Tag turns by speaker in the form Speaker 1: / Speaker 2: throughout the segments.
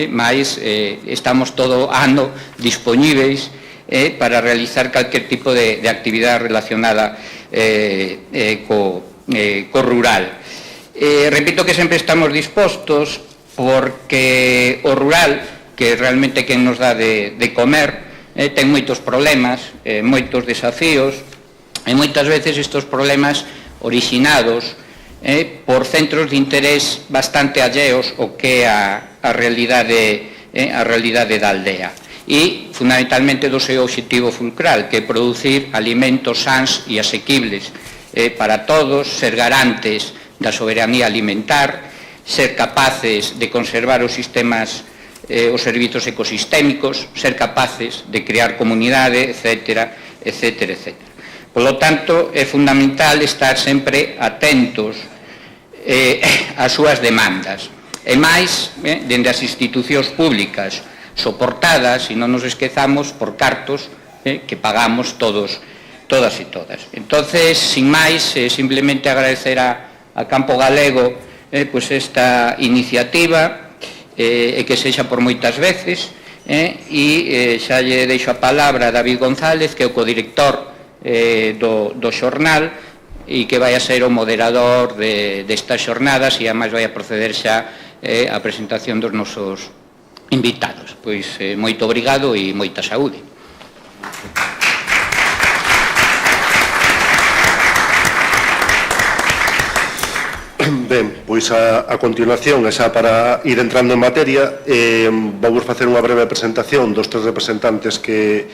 Speaker 1: mas estamos todo ano dispoñíveis para realizar calquer tipo de actividade relacionada co rural. Repito que sempre estamos dispostos porque o rural, que realmente quen nos dá de comer, ten moitos problemas, moitos desafíos, e moitas veces estes problemas originados por centros de interés bastante alleos ao que é a realidade da aldea. E, fundamentalmente, do seu obxectivo fulcral, que é producir alimentos sans e asequibles para todos, ser garantes da soberanía alimentar, ser capaces de conservar os sistemas, os servizos ecosistémicos, ser capaces de crear comunidade, etc., etc., etc. Polo tanto, é fundamental estar sempre atentos ás súas demandas. E máis, dende as institucións públicas, soportadas, e non nos esquezamos, por cartos que pagamos todas e todas. Entonces, sin máis, simplemente agradecer a Campo Galego esta iniciativa, e que sexa por moitas veces, e xa lle deixo a palabra a David González, que é o codirector do xornal, e que vai a ser o moderador destas xornadas, e ademais vai a proceder xa a presentación dos nosos invitados. Pois moito obrigado e moita saúde.
Speaker 2: Ben, pois a continuación, xa para ir entrando en materia, vamos facer unha breve presentación dos tres representantes que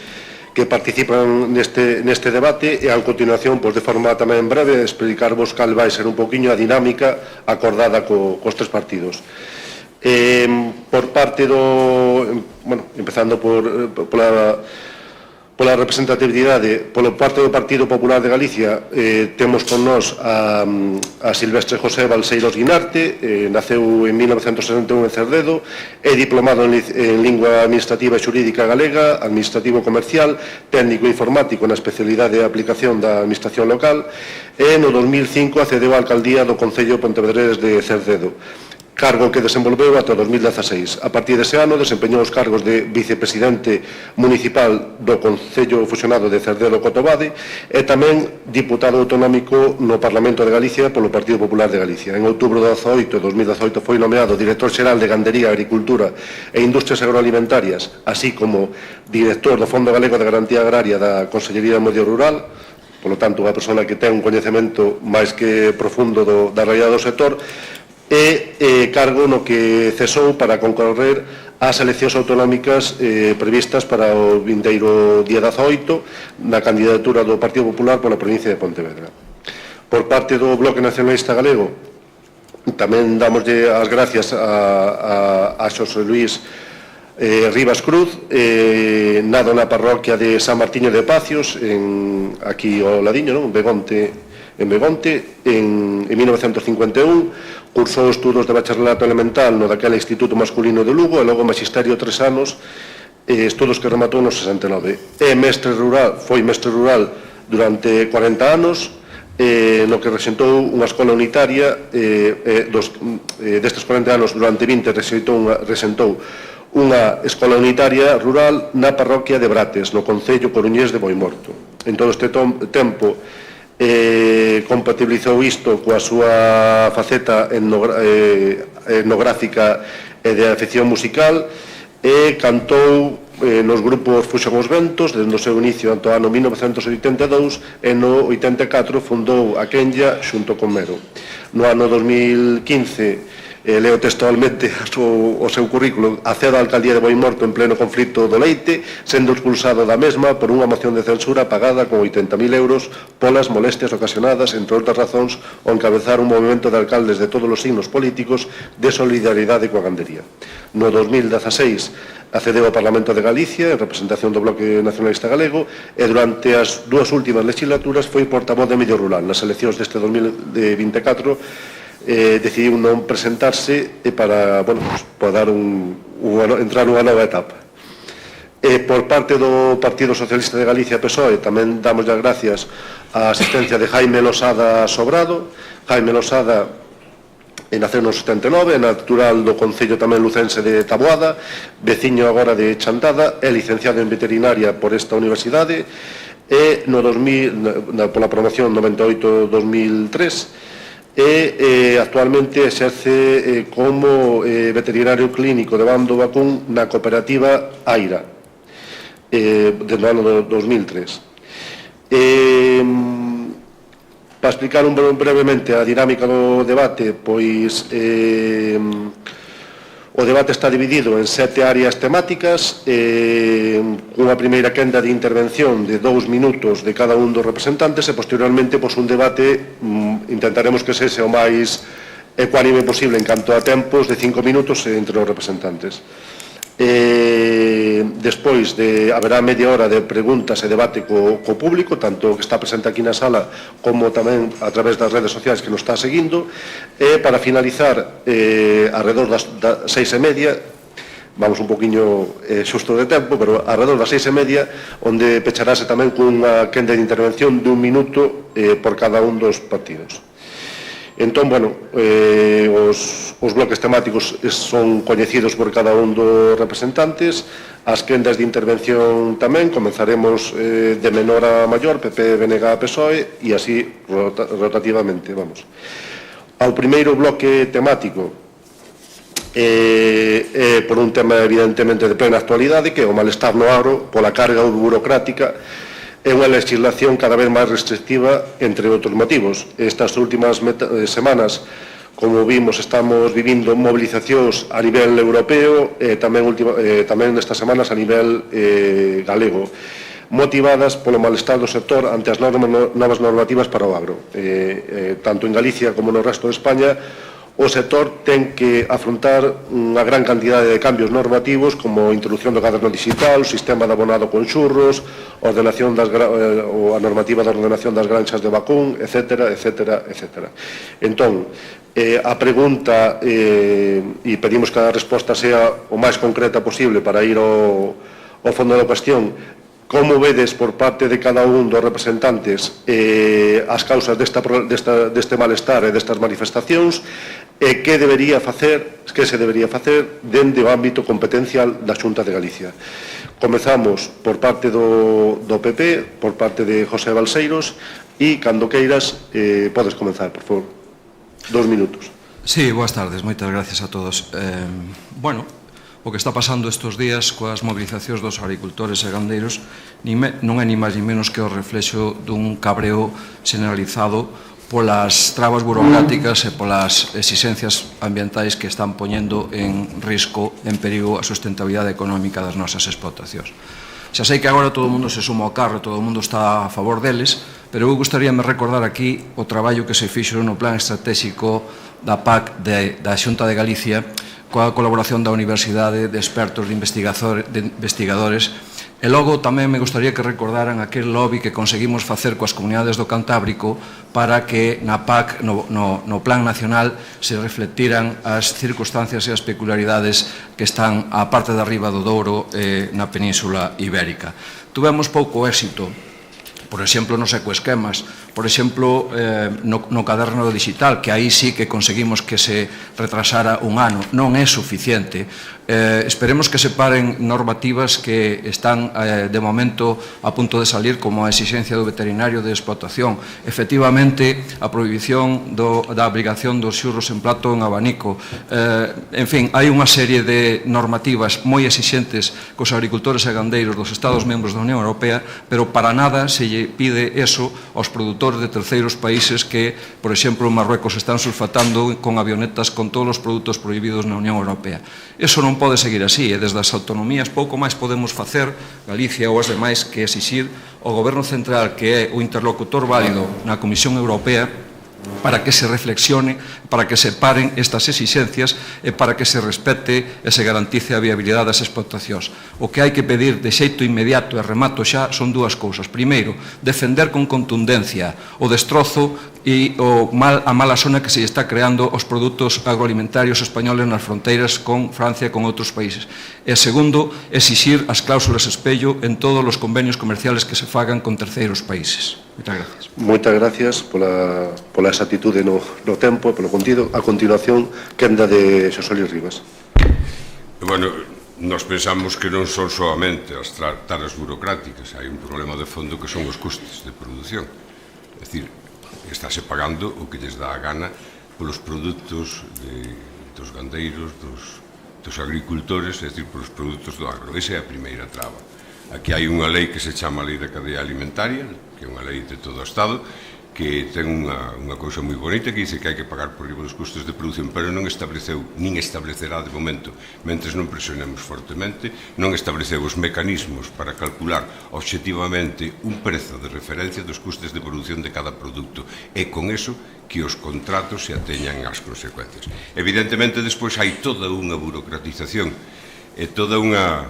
Speaker 2: participan neste debate, e a continuación, de forma tamén breve, explicarvos cal vai ser un poquinho a dinámica acordada cos tres partidos. Por parte empezando pola representatividade, polo parte do Partido Popular de Galicia, temos con nós a Silvestre José Balseiros Guinarte, naceu en 1961 en Cerdedo, é diplomado en Lingua Administrativa e Xurídica Galega, Administrativo Comercial, técnico informático na especialidade de aplicación da Administración Local, e no 2005 accedeu á alcaldía do Concello Pontevedrés de Cerdedo, cargo que desenvolveu ata 2016. A partir dese ano desempeñou os cargos de vicepresidente municipal do Concello Fusionado de Cerdedo-Cotobade e tamén diputado autonómico no Parlamento de Galicia polo Partido Popular de Galicia. En outubro de 2018 foi nomeado director xeral de Gandería, Agricultura e Industrias Agroalimentarias, así como director do Fondo Galego de Garantía Agraria da Consellería de Medio Rural, polo tanto, unha persona que ten un coñecemento máis que profundo da realidade do sector, e cargo no que cesou para concorrer ás eleccións autonómicas previstas para o vindeiro día 18 na candidatura do Partido Popular pola provincia de Pontevedra. Por parte do Bloque Nacionalista Galego, tamén damoslle as gracias a Xosé Luís Rivas Cruz, nado na parroquia de San Martiño de Pacios, aquí ao ladiño, en Begonte, en 1951, cursou estudos de bacharelato elemental no daquela Instituto Masculino de Lugo e logo magisterio 3 anos, estudos que rematou no 69. Foi mestre rural durante 40 anos, no que resentou unha escola unitaria, destes 40 anos durante 20 resentou unha escola unitaria rural na parroquia de Brates, no concello coruñés de Boimorto. En todo este tempo compatibilizou isto coa súa faceta etnográfica e de afección musical, e cantou nos grupos Fuxan os Ventos desde o seu inicio ante o ano 1982, e no 84 fundou a Quenya xunto con Mero. No ano 2015 leo textualmente o seu currículo: acede á alcaldía de Boimorto en pleno conflito do leite, sendo expulsado da mesma por unha moción de censura pagada con 80.000 euros polas molestias ocasionadas, entre outras razóns, ao encabezar un movimento de alcaldes de todos os signos políticos de solidaridade coa gandería. No 2016 accedeu ao Parlamento de Galicia en representación do Bloque Nacionalista Galego, e durante as dúas últimas legislaturas foi portavoz de Medio Rural. Nas eleccións deste 2024 decidiu non presentarse para entrar nunha nova etapa. Por parte do Partido Socialista de Galicia, PSOE, tamén damos as gracias á asistencia de Jaime Losada Sobrado. Jaime Losada naceu no 79, é natural do concello tamén lucense de Taboada, veciño agora de Chantada, é licenciado en veterinaria por esta universidade e pola promoción 98-2003 e actualmente exerce como veterinario clínico de Bando Vacún na cooperativa Aira desde o ano 2003. Para explicar brevemente a dinámica do debate, pois o debate está dividido en 7 áreas temáticas, cunha primeira quenda de intervención de 2 minutos de cada un dos representantes e posteriormente un debate, intentaremos que sexa o máis ecuánime posible en canto a tempos, de 5 minutos entre os representantes. Despois haberá media hora de preguntas e debate co público, tanto que está presente aquí na sala como tamén a través das redes sociais que nos está seguindo, e para finalizar alrededor das 6:30, vamos un poquinho xusto de tempo, pero alrededor das 6:30, onde pecharase tamén cunha quenda de intervención de 1 minuto por cada un dos partidos. Entón, os bloques temáticos son coñecidos por cada un dos representantes, as quendas de intervención tamén, comenzaremos de menor a maior, PP, BNG, PSOE, e así rotativamente, vamos. Ao primeiro bloque temático, por un tema evidentemente de plena actualidade, que é o malestar no agro pola carga burocrática é unha legislación cada vez máis restrictiva, entre outros motivos. Estas últimas semanas, como vimos, estamos vivindo movilizacións a nivel europeo e tamén nestas semanas a nivel galego, motivadas polo malestar do sector ante as novas normativas para o agro. Tanto en Galicia como no resto de España, o sector ten que afrontar unha gran cantidade de cambios normativos, como a introducción do caderno digital, o sistema de abonado con xurros, a normativa de ordenación das granxas de vacún, etc. Entón, a pregunta, e pedimos que a resposta sea o máis concreta posible para ir ao fondo da cuestión: como vedes por parte de cada un dos representantes as causas deste malestar e destas manifestacións, e que se debería facer dende o ámbito competencial da Xunta de Galicia? Comezamos por parte do PP, por parte de José Balseiros, e cando queiras podes comenzar, por favor. 2 minutos.
Speaker 3: Sí, boas tardes, moitas gracias a todos. O que está pasando estes días coas movilizacións dos agricultores e gandeiros non é ni máis ni menos que o reflexo dun cabreo generalizado polas trabas burocráticas e polas exixencias ambientais que están poñendo en risco, en perigo, a sustentabilidade económica das nosas explotacións. Xa sei que agora todo o mundo se suma ao carro, todo o mundo está a favor deles, pero eu gustaríame recordar aquí o traballo que se fixo no plan estratégico da PAC da Xunta de Galicia, coa colaboración da Universidade, de expertos, de investigadores, e logo tamén me gustaría que recordaran aquel lobby que conseguimos facer coas comunidades do Cantábrico para que na PAC, no Plan Nacional, se reflectiran as circunstancias e as peculiaridades que están á parte de arriba do Douro na Península Ibérica. Tuvemos pouco éxito, por exemplo, nos ecoesquemas, por exemplo, no caderno digital, que aí sí que conseguimos que se retrasara un ano. Non é suficiente. Esperemos que se paren normativas que están, de momento, a punto de salir, como a exigencia do veterinario de explotación. Efectivamente, a prohibición da obrigación dos xurros en plato en abanico. En fin, hai unha serie de normativas moi exixentes cos agricultores e gandeiros dos Estados membros da Unión Europea, pero para nada se lle pide eso aos produtores de terceiros países que, por exemplo, en Marruecos están sulfatando con avionetas con todos os produtos prohibidos na Unión Europea. Eso non pode seguir así, e desde as autonomías pouco máis podemos facer, Galicia ou as demais, que exixir ao Goberno Central, que é o interlocutor válido na Comisión Europea, para que se reflexione, para que se paren estas exixencias e para que se respete e se garantice a viabilidade das explotacións. O que hai que pedir de xeito inmediato e remato xa son dúas cousas. Primeiro, defender con contundencia o destrozo e a mala zona que se está creando os produtos agroalimentarios españoles nas fronteiras con Francia e con outros países. E segundo, exixir as cláusulas espello en todos os convenios comerciales que se fagan con terceiros países. Moitas gracias.
Speaker 2: Moitas gracias pola exactitude no tempo, polo contido. A continuación, quenda de Xosé Luis Rivas.
Speaker 4: Bueno, nós pensamos que non son solamente as taras burocráticas, hai un problema de fondo que son os custes de produción. É dicir, estáse pagando o que lles dá a gana polos produtos dos gandeiros, dos agricultores, é dicir, polos produtos do agro. Esa é a primeira traba. Aquí hai unha lei que se chama Lei da Cadea Alimentaria, que é unha lei de todo o Estado, que ten unha cousa moi bonita que dice que hai que pagar por riba dos custos de produción, pero non estableceu, nin establecerá de momento, mentres non presionemos fortemente, non estableceu os mecanismos para calcular obxectivamente un prezo de referencia dos custes de produción de cada produto, e con eso que os contratos se ateñan ás consecuencias. Evidentemente, despois hai toda unha burocratización e toda unha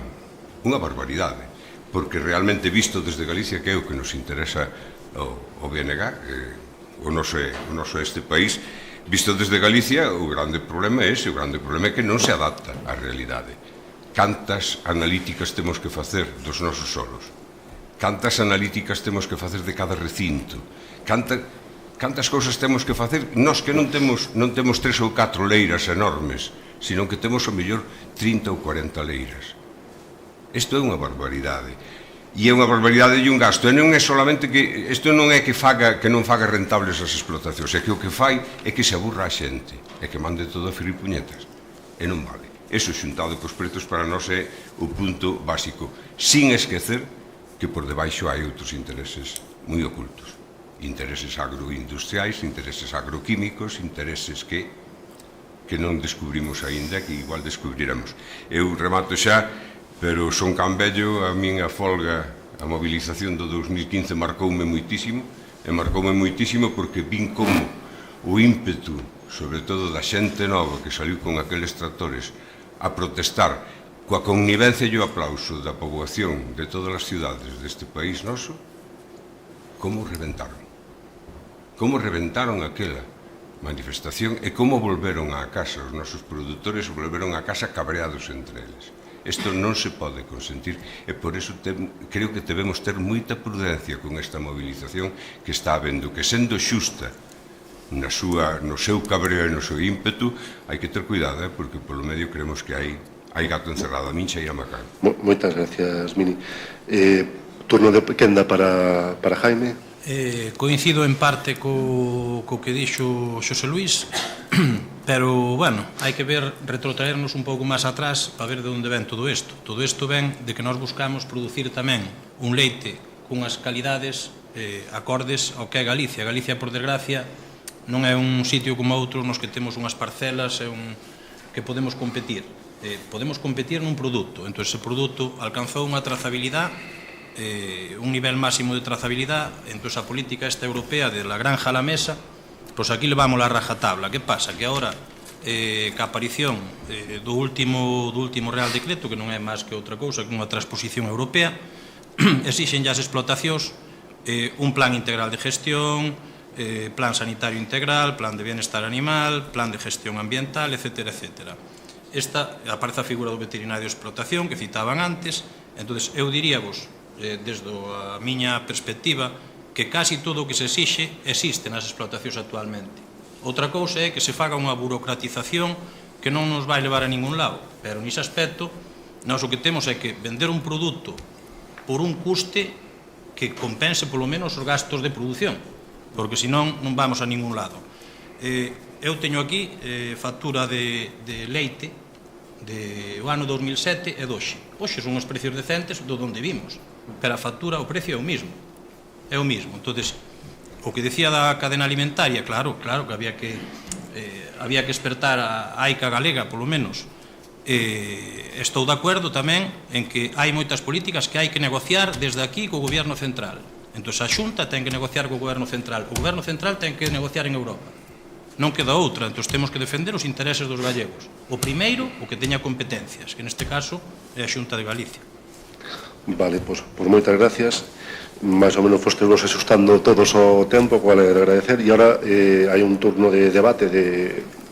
Speaker 4: barbaridade, porque realmente visto desde Galicia, que é o que nos interesa o BNG, o noso este país, visto desde Galicia, o grande problema é ese, o grande problema é que non se adapta á realidade. Cantas analíticas temos que facer dos nosos solos? Cantas analíticas temos que facer de cada recinto? Cantas cousas temos que facer? Nós que non temos 3 ou 4 leiras enormes, sino que temos o mellor 30 ou 40 leiras. Isto é unha barbaridade. E é unha barbaridade e un gasto. E non é solamente que... Isto non é que non faga rentables as explotacións, é que o que fai é que se aburra a xente, é que mande todo a ferir puñetas. E non vale. Eso xuntado cos prezos para nós é o punto básico. Sin esquecer que por debaixo hai outros intereses moi ocultos. Intereses agroindustriais, intereses agroquímicos, intereses que non descubrimos aínda, que igual descubriremos. Eu remato xa, pero son can vello, a min a folga, a mobilización do 2015 marcoume moitísimo, e marcoume moitísimo porque vin como o ímpetu, sobre todo da xente nova que saliu con aqueles tractores a protestar coa connivencia e o aplauso da poboación de todas as cidades deste país noso, como reventaron aquela manifestación e como volveron á casa, os nosos produtores volveron á casa cabreados entre eles. Isto non se pode consentir e por iso creo que debemos ter moita prudencia con esta movilización que está habendo, que sendo xusta no seu cabreo e no seu ímpetu, hai que ter cuidado, porque polo medio creemos que hai gato encerrado, a mincha e a macán.
Speaker 2: Moitas gracias, Mini. Turno de quenda para Jaime.
Speaker 5: Coincido en parte co que dixo Xosé Luis, pero, bueno, hai que retrotraernos un pouco máis atrás para ver de onde ven todo isto. Todo isto ven de que nós buscamos producir tamén un leite cunhas calidades acordes ao que é Galicia. Galicia, por desgracia, non é un sitio como outros nos que temos unhas parcelas que podemos competir. Podemos competir nun produto, entón ese produto alcanzou unha trazabilidade, un nivel máximo de trazabilidade, entón a política esta europea de la granja a la mesa, pois aquí levamos a rajatabla. Que pasa? Que agora, ca aparición do último Real Decreto, que non é máis que outra cousa que unha transposición europea, exixen as explotacións un plan integral de gestión, plan sanitario integral, plan de bienestar animal, plan de gestión ambiental, etc. Esta aparece a figura do veterinario de explotación que citaban antes. Entón, eu diríavos, desde a miña perspectiva, que casi todo o que se exixe existe nas explotacións actualmente. Outra cousa é que se faga unha burocratización que non nos vai levar a ningún lado, pero nese aspecto nós o que temos é que vender un produto por un custe que compense polo menos os gastos de produción, porque senón non vamos a ningún lado. Eu teño aquí factura de leite do ano 2007 e doxe. Hoxe son os precios decentes do onde vimos, pero a factura, o precio é o mismo. É o mismo. Entón, o que decía da cadena alimentaria, claro que había que despertar a AICA galega, polo menos. Estou de acordo tamén en que hai moitas políticas que hai que negociar desde aquí co goberno central. Entón, a Xunta ten que negociar co goberno central, o goberno central ten que negociar en Europa. Non queda outra, entón temos que defender os intereses dos gallegos. O primeiro, o que teña competencias, que neste caso é a Xunta de Galicia.
Speaker 2: Vale, pois moitas gracias. máis ou menos fostevos axustando todos o tempo, cual é de agradecer, e agora hai un turno de debate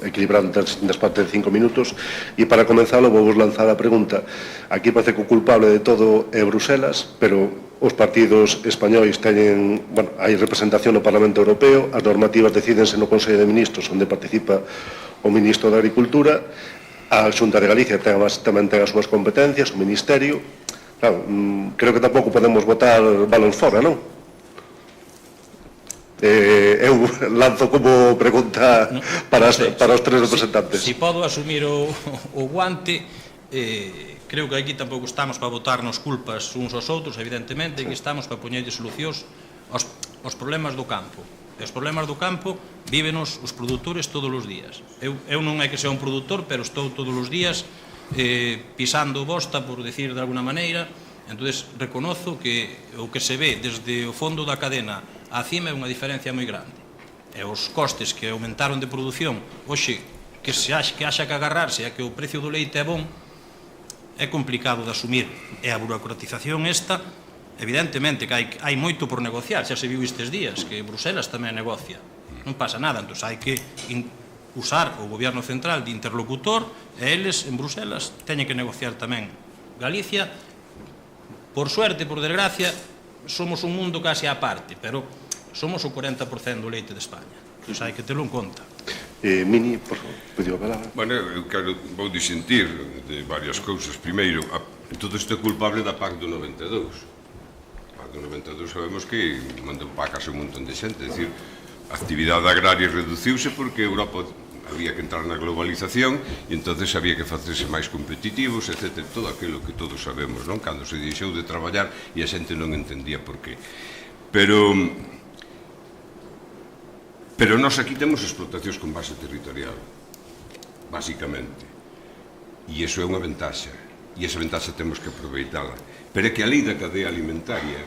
Speaker 2: equilibrado entre as distintas partes de 5 minutos, e para comenzalo vou vos lanzar a pregunta. Aquí parece que o culpable de todo é Bruselas, pero os partidos españois teñen, bueno, hai representación no Parlamento Europeo, as normativas decídense no Consello de Ministros, onde participa o Ministro de Agricultura, a Xunta de Galicia tamén ten as súas competencias, o Ministerio. Claro, creo que tampouco podemos botar balóns fora, non? Eu lanzo como pregunta para os tres representantes.
Speaker 5: Si podo asumir o guante, creo que aquí tampouco estamos para botarnos culpas uns aos outros, evidentemente, que estamos para poñerlle solucións aos problemas do campo. E os problemas do campo vívenos os produtores todos os días. Eu non é que sea un produtor, pero estou todos os días pisando bosta, por decir de alguna maneira. Entonces reconozo que o que se ve desde o fondo da cadena a cima é unha diferencia moi grande. E os costes que aumentaron de produción, hoxe, que haxa que agarrarse a que o precio do leite é bon, é complicado de asumir. E a burocratización esta, evidentemente que hai moito por negociar, xa se viu estes días, que Bruselas tamén negocia. Non pasa nada, entón hai que usar o goberno central de interlocutor e eles en Bruselas teñen que negociar tamén. Galicia, por suerte, por desgracia, somos un mundo case á parte, pero somos o 40% do leite de España. Entón hai que telo en conta.
Speaker 2: Mini, por favor, pediu a palabra.
Speaker 4: Bueno, eu vou disentir de varias cousas. Primeiro, todo isto é culpable da PAC do 92. A PAC do 92 sabemos que mandou pacas a un montón de xente. É dicir, a actividade agraria reduciuse porque Europa había que entrar na globalización e entonces había que facerse máis competitivos, etc. Todo aquilo que todos sabemos, non? Cando se deixou de traballar e a xente non entendía por qué. Pero nós aquí temos explotacións con base territorial, basicamente. E iso é unha ventaxa. E esa ventaxa temos que aproveitala. Pero é que a lei da cadea alimentaria,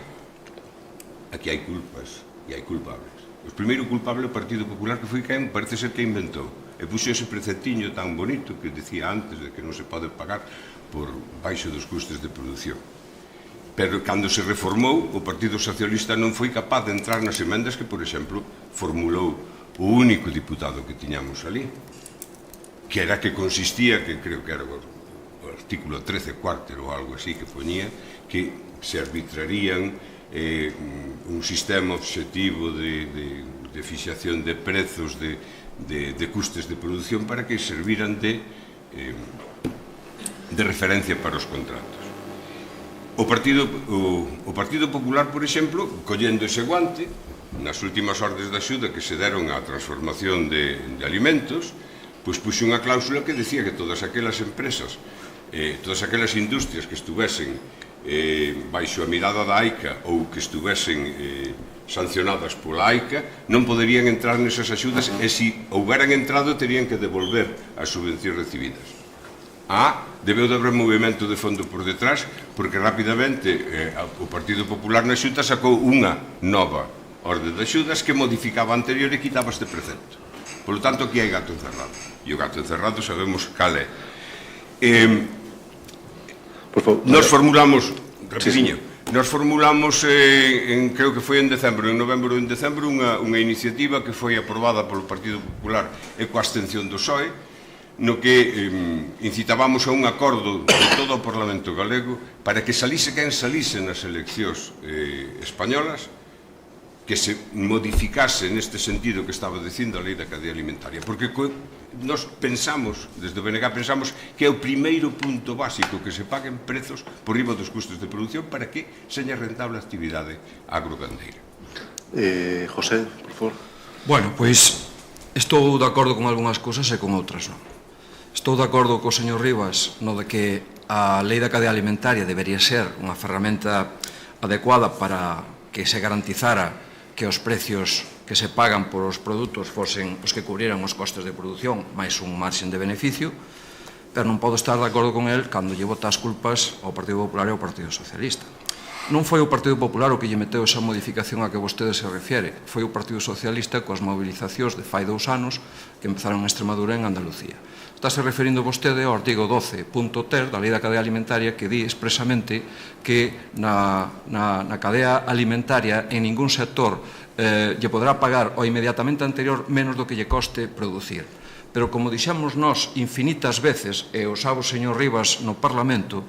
Speaker 4: aquí hai culpas e hai culpables. O primeiro culpable é o Partido Popular, que foi quen parece ser que inventou. E puxo ese preceptiño tan bonito que decía antes de que non se pode pagar por baixo dos custes de produción. Pero cando se reformou, o Partido Socialista non foi capaz de entrar nas emendas que, por exemplo, formulou o único diputado que tiñamos ali, que era que consistía, que creo que era o artículo 13 cuarter ou algo así, que poñía que se arbitrarían un sistema objetivo de fixación de prezos de custes de produción para que serviran de referencia para os contratos. O Partido Popular, por exemplo, collendo ese guante, nas últimas ordes de axuda que se deron á transformación de alimentos, pois puxe unha cláusula que decía que todas aquelas empresas, todas aquelas industrias que estuvesen baixo a mirada da AICA ou que estuvesen sancionadas pola AICA non poderían entrar nesas axudas e se houberan entrado terían que devolver as subvencións recibidas. Debeu de haber movimento de fondo por detrás porque rapidamente o Partido Popular na Xunta sacou unha nova orde de axudas que modificaba a anterior e quitaba este precepto. Por lo tanto, aquí hai gato encerrado. E o gato encerrado sabemos cal é. Nos formulamos, rapidinho, creo que foi en novembro ou en decembro, unha iniciativa que foi aprobada polo Partido Popular e coa abstención do PSOE, no que incitábamos a un acordo de todo o Parlamento galego para que salise quen salise nas eleccións españolas, que se modificase neste sentido que estaba dicindo a lei da cadea alimentaria, porque nós pensamos, desde o BNG pensamos que é o primeiro punto básico que se paguen prezos por riba dos custos de produción para que seña rentable a actividade agrogandeira.
Speaker 2: José, por favor.
Speaker 3: Bueno, pois estou de acordo con algunhas cousas e con outras non. Estou de acordo co señor Rivas no de que a lei da cadea alimentaria debería ser unha ferramenta adecuada para que se garantizara que os precios que se pagan por os produtos fosen os que cubrieran os costes de produción máis un marxen de beneficio, pero non podo estar de acordo con el cando lle bota as culpas ao Partido Popular e ao Partido Socialista. Non foi o Partido Popular o que lle meteu esa modificación a que vostede se refiere, foi o Partido Socialista coas movilizacións de fai 2 anos que empezaron en Extremadura e en Andalucía. Estáse referindo vostede ao artigo 12.3 da Lei da Cadea Alimentaria que di expresamente que na cadea alimentaria en ningún sector lle poderá pagar ao inmediatamente anterior menos do que lle coste producir. Pero como dixemos nós infinitas veces, e o sabe o señor Rivas no Parlamento,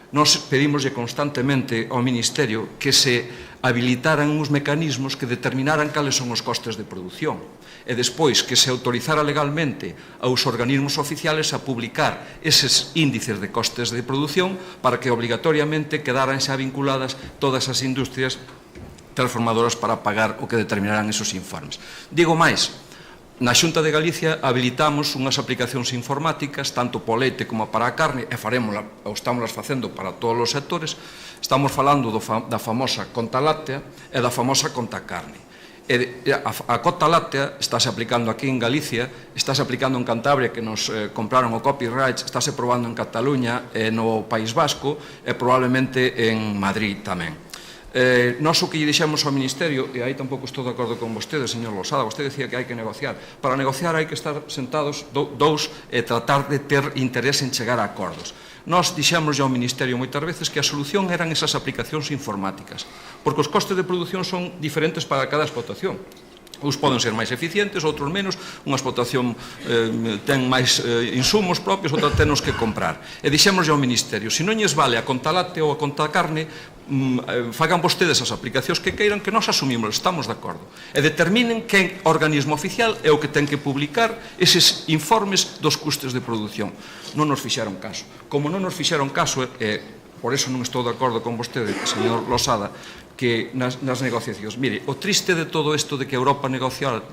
Speaker 3: Nos pedimoslle constantemente ao Ministerio que se habilitaran uns mecanismos que determinaran cales son os costes de produción e despois que se autorizara legalmente aos organismos oficiales a publicar eses índices de costes de produción para que obligatoriamente quedaran xa vinculadas todas as industrias transformadoras para pagar o que determinaran esos informes. Digo máis, na Xunta de Galicia habilitamos unhas aplicacións informáticas tanto para o leite como para a carne e estamos facendo para todos os sectores. Estamos falando da famosa conta láctea e da famosa conta carne. A conta láctea estáse aplicando aquí en Galicia, estáse aplicando en Cantabria, que nos compraron o copyright, estáse probando en Cataluña e no País Vasco e probablemente en Madrid tamén. Nós o que lle dixemos ao Ministerio, e aí tampouco estou de acordo con vostede, señor Losada, vostede decía que hai que negociar. Para negociar hai que estar sentados dous e tratar de ter interés en chegar a acordos. Nós dixemos ao Ministerio moitas veces que a solución eran esas aplicacións informáticas, porque os costes de produción son diferentes para cada explotación. Uns poden ser máis eficientes, outros menos, unha explotación ten máis insumos propios, outra tenos que comprar. E dixémoslle ao Ministerio, se non lles vale a conta láctea ou a conta carne, fagan vostedes as aplicacións que queiran, que nós asumimos, estamos de acordo. E determinen que organismo oficial é o que ten que publicar eses informes dos custes de produción. Non nos fixeron caso. Como non nos fixeron caso, por eso non estou de acordo con vostede, señor Losada, que nas negociacións. Mire, o triste de todo isto de que Europa negocia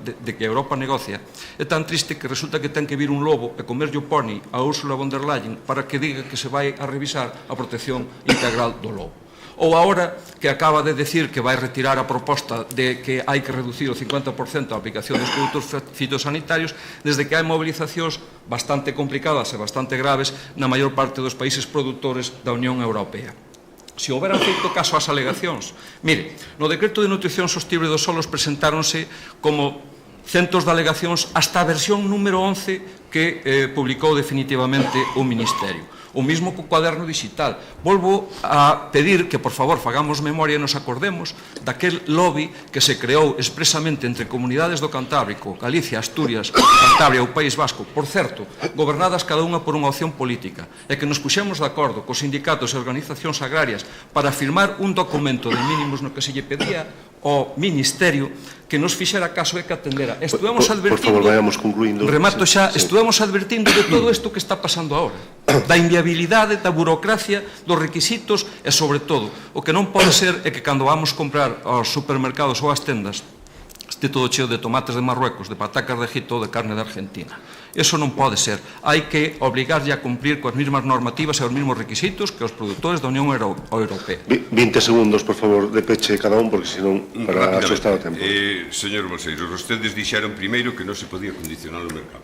Speaker 3: é tan triste que resulta que ten que vir un lobo e comerlle o poni a Ursula von der Leyen para que diga que se vai a revisar a protección integral do lobo. Ou agora que acaba de decir que vai retirar a proposta de que hai que reducir o 50% a aplicación dos produtos fitosanitarios desde que hai movilizacións bastante complicadas e bastante graves na maior parte dos países produtores da Unión Europea. Se houberan feito caso ás alegacións, mire, no decreto de nutrición sostible dos solos presentáronse como centos de alegacións hasta a versión número 11 que publicou definitivamente o Ministerio. O mismo co cuaderno digital. Volvo a pedir que, por favor, fagamos memoria e nos acordemos daquel lobby que se creou expresamente entre comunidades do Cantábrico, Galicia, Asturias, Cantabria ou País Vasco, por certo, gobernadas cada unha por unha opción política, e que nos puxemos de acordo cos sindicatos e organizacións agrarias para firmar un documento de mínimos no que se lle pedía ao Ministerio que nos fixera caso e que atendera. Estuvemos advertindo,
Speaker 2: por favor, vayamos concluindo.
Speaker 3: Remato xa, estuvemos advertindo de todo isto que está pasando agora, da inviabilidade, da burocracia, dos requisitos e, sobre todo, o que non pode ser é que cando vamos comprar aos supermercados ou ás tendas este todo cheo de tomates de Marruecos, de patacas de Egipto ou de carne de Argentina. Eso non pode ser. Hai que obligarlle a cumprir coas mesmas normativas e os mesmos requisitos que os produtores da Unión Europea.
Speaker 2: 20 segundos, por favor, de peche cada un, porque senón para ajustar o tempo.
Speaker 4: Señor Balseiros, vostedes dixeron primeiro que non se podía condicionar o mercado.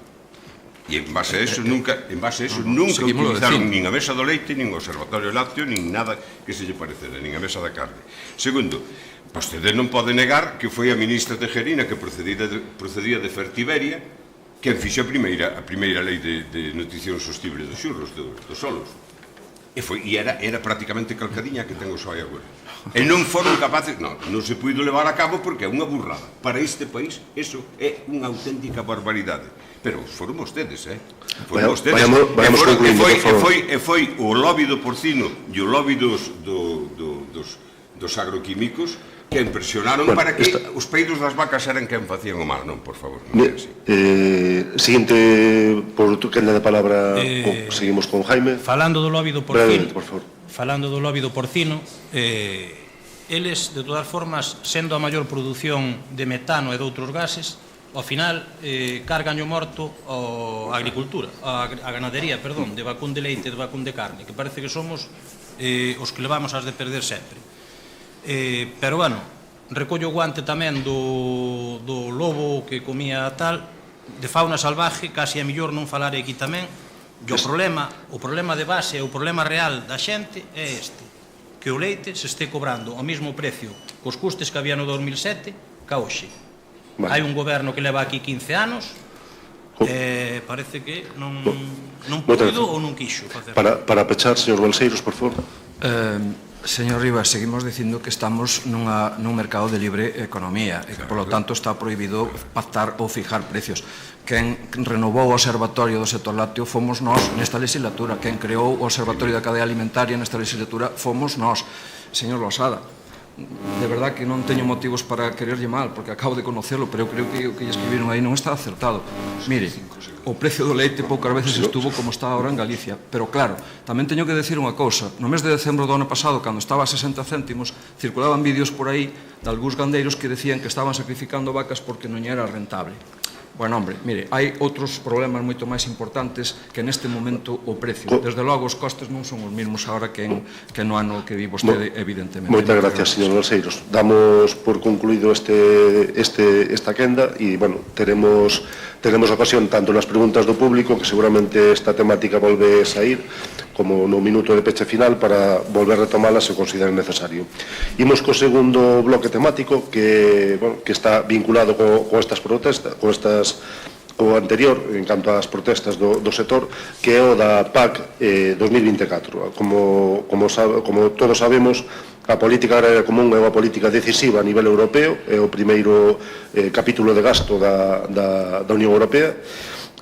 Speaker 4: E en base a eso nunca utilizaron nin a mesa do leite, nin o observatorio lácteo, nin nada que se lle parecera, nin a mesa da carne. Segundo, vostede non pode negar que foi a ministra Tejerina que procedía de Fertiberia quen fixo a primeira lei de nutrición sostible dos xurros, dos solos. E era prácticamente calcadiña que ten o SOAI agora. E non foron capaces, non se puido levar a cabo porque é unha burrada. Para este país, eso é unha auténtica barbaridade. Pero foron vostedes, Foron vostedes.
Speaker 2: Vayamos concluindo, por favor.
Speaker 4: E foi o lobby do porcino e o lobby dos agroquímicos que impresionaron para que os peidos das vacas eran quen facían o mal, non, por favor.
Speaker 2: Seguinte, por tu quenda de palabra, seguimos con Jaime.
Speaker 5: Falando do lobby do porcino,
Speaker 2: por favor.
Speaker 5: Falando do lobby do porcino, eles, de todas formas, sendo a maior produción de metano e de outros gases, ao final cargan o morto a agricultura, a ganadería, perdón, de vacún de leite e de vacún de carne, que parece que somos os que levamos as de perder sempre. Pero, bueno, recollo o guante tamén do lobo que comía tal, de fauna salvaje, casi é mellor non falar aquí tamén. O problema de base e o problema real da xente é este, que o leite se este cobrando ao mesmo precio cos custes que había no 2007 ca hoxe. Hai un goberno que leva aquí 15 anos e parece que non puido ou non quixo facer.
Speaker 2: Para pechar, señor Balseiros, por favor.
Speaker 3: Señor Rivas, seguimos dicindo que estamos nun mercado de libre economía e que, polo tanto, está prohibido pactar ou fijar precios. Quen renovou o Observatorio do Sector Lácteo fomos nós nesta legislatura. Quen creou o Observatorio da Cadea Alimentaria nesta legislatura fomos nós. Señor Losada, de verdad que non teño motivos para quererlle mal, porque acabo de conocerlo, pero eu creo que o que lle escribiron aí non está acertado. Mire, o precio do leite poucas veces estuvo como está ahora en Galicia, pero claro, tamén teño que decir unha cousa. No mes de decembro do ano pasado, cando estaba a 60 céntimos, circulaban vídeos por aí de algúns gandeiros que decían que estaban sacrificando vacas porque non era rentable. Bueno, hombre, mire, hai outros problemas moito máis importantes que neste momento o precio. Desde logo, os costes non son os mesmos agora que no ano que vi vostede, evidentemente.
Speaker 2: Moitas gracias, señor Balseiros. Damos por concluído esta quenda e, bueno, teremos ocasión tanto nas preguntas do público, que seguramente esta temática volve a sair, como no minuto de peche final para volver a retomala se considere necesario. Imos co segundo bloque temático que está vinculado con estas protestas, o anterior en canto ás protestas do sector, que é o da PAC 2024. Como todos sabemos, a política agraria común é unha política decisiva a nivel europeo, é o primeiro capítulo de gasto da Unión Europea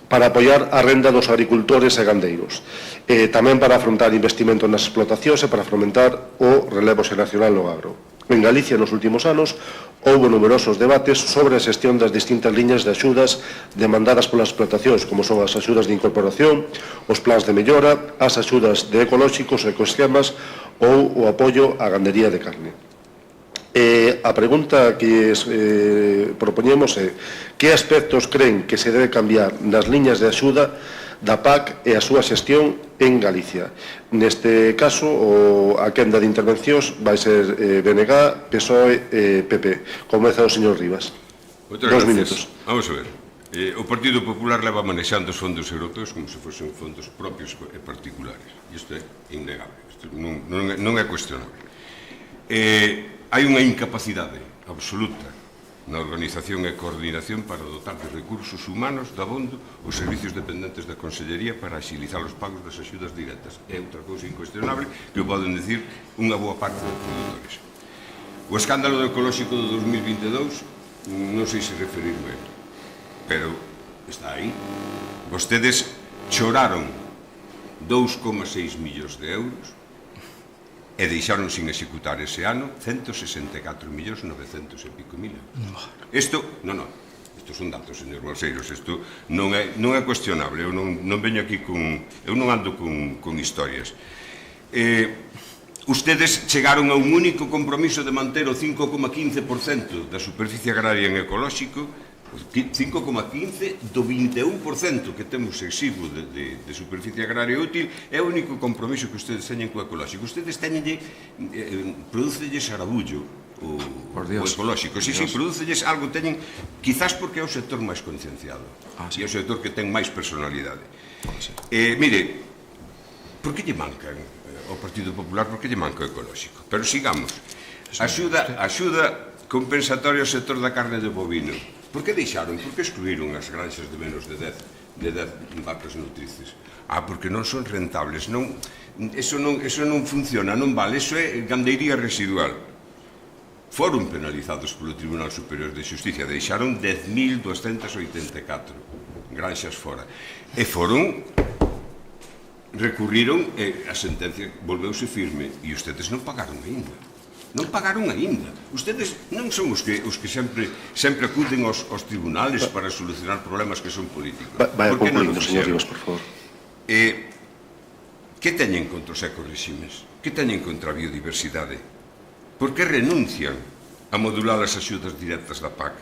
Speaker 2: para apoiar a renda dos agricultores e gandeiros, tamén para afrontar investimento nas explotacións e para fomentar o relevo xeracional no agro. En Galicia, nos últimos anos, houve numerosos debates sobre a xestión das distintas liñas de axudas demandadas polas explotacións, como son as axudas de incorporación, os plans de mellora, as axudas de ecolóxicos, ecoesquemas ou o apoio á gandería de carne. A pregunta que propoñemos é: que aspectos creen que se debe cambiar nas liñas de axuda da PAC e a súa xestión en Galicia? Neste caso, a quenda de intervencións vai ser BNG, PSOE e PP. Comeza o señor Rivas. 2 minutos.
Speaker 4: Vamos a ver. O Partido Popular leva manexando os fondos europeos como se fosen fondos propios e particulares. Isto é innegable. Isto non é cuestionable. Hai unha incapacidade absoluta na organización e coordinación para dotar de recursos humanos dabondo os servicios dependentes da Consellería para axilizar os pagos das axudas directas. É outra cousa incuestionable que o poden dicir unha boa parte dos produtores. O escándalo do ecolóxico do 2022 non sei se referirme, pero está aí. Vostedes choraron 2,6 millóns de euros e deixaron sin executar ese ano 164 millóns 900 e pico mil euros. Isto son datos, señor Balseiros, isto non é cuestionable. Eu non veño aquí eu non ando con historias. Ustedes chegaron a un único compromiso de manter o 5,15% da superficie agraria en ecolóxico, 5,15% do 21% que temos exiguo de superficie agraria útil. É o único compromiso que ustedes teñen co ecolóxico. Ustedes producelles arabullo o ecolóxico. Si, producelles algo, teñen, quizás porque é o sector máis concienciado e é o sector que ten máis personalidade. Mire, por que lle mancan ao Partido Popular? Por que lle manca o ecolóxico? Pero sigamos. Axuda compensatoria ao sector da carne de bovino. Por que deixaron? Por que excluíron as granxas de menos de 10 vacas nutrices? Porque non son rentables. Eso non funciona, non vale. Eso é gandeiría residual. Foron penalizados polo Tribunal Superior de Xusticia. Deixaron 10.284 granxas fora. E recurriron e a sentencia volveuse firme e ustedes non pagaron ainda. Non pagaron aínda. Ustedes non son os que sempre acuden aos tribunales para solucionar problemas que son políticos.
Speaker 2: Vai concluindo, señor Rivas, por favor.
Speaker 4: Que teñen contra os ecoreximes? Que teñen contra a biodiversidade? Por que renuncian a modular as axudas directas da PAC?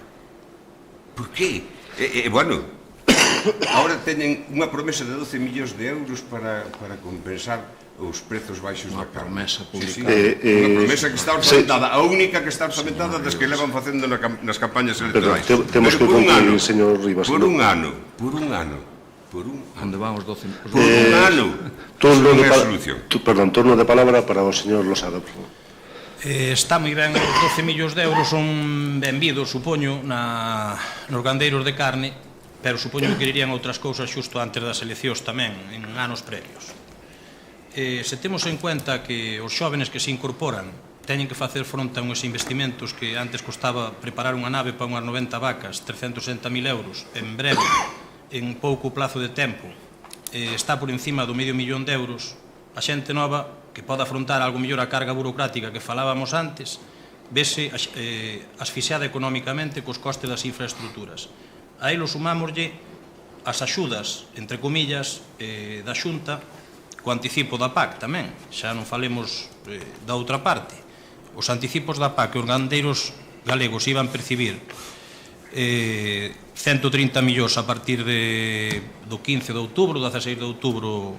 Speaker 4: Por que? Bueno, agora teñen unha promesa de 12 millóns de euros para compensar os prezos baixos da carne. Unha promesa que está orzamentada, a única que está orzamentada das que levan facendo nas campañas electorais.
Speaker 2: Temos que concluir, señor Rivas.
Speaker 4: Por un ano.
Speaker 3: Onde van os 12?
Speaker 4: Por un ano.
Speaker 2: Perdón, turno de palabra para o señor Losada, por favor.
Speaker 5: Está moi ben, os 12 millóns de euros son benvidos, supoño, nos gandeiros de carne, pero supoño que quererían outras cousas xusto antes das eleccións tamén, en anos previos. Se temos en cuenta que os xóvenes que se incorporan teñen que facer fronte a uns investimentos que antes costaba preparar unha nave para unhas 90 vacas, 360.000 euros, en breve, en pouco plazo de tempo, está por encima do $500.000 de euros, a xente nova que pode afrontar algo mellor a carga burocrática que falábamos antes, vese asfixiada económicamente cos costes das infraestructuras. A elo sumámoslle as axudas, entre comillas, da Xunta, co anticipo da PAC tamén, xa non falemos da outra parte. Os anticipos da PAC que os gandeiros galegos iban percibir 130 millóns a partir do 15 de outubro, 16 de outubro,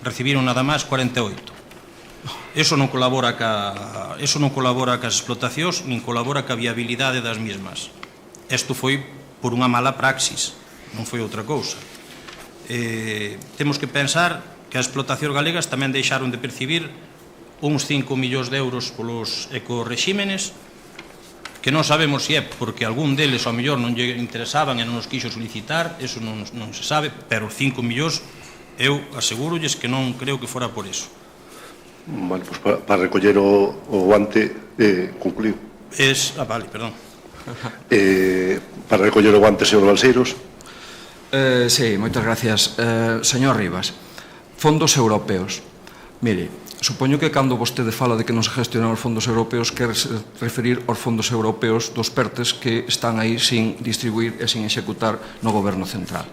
Speaker 5: recibiron nada máis 48. Eso non colabora cas explotacións, nin colabora ca viabilidade das mismas. Isto foi por unha mala praxis, non foi outra cousa. Temos que pensar que as explotacións galegas tamén deixaron de percibir uns 5 millóns de euros polos ecorrexímenes, que non sabemos se é porque algún deles ao mellor non lle interesaban e non os quixo solicitar, eso non se sabe, pero os 5 millóns eu asegurolles que non creo que fora por eso.
Speaker 2: Vale, pois para recoller o guante, concluíu.
Speaker 5: Vale, perdón.
Speaker 2: Para recoller o guante, señor Balseiros.
Speaker 3: Sí, moitas gracias. Señor Rivas, fondos europeos. Mire, supoño que cando vostede fala de que non se gestionan os fondos europeos, quer referir aos fondos europeos dos PERTES que están aí sin distribuir e sin executar no goberno central.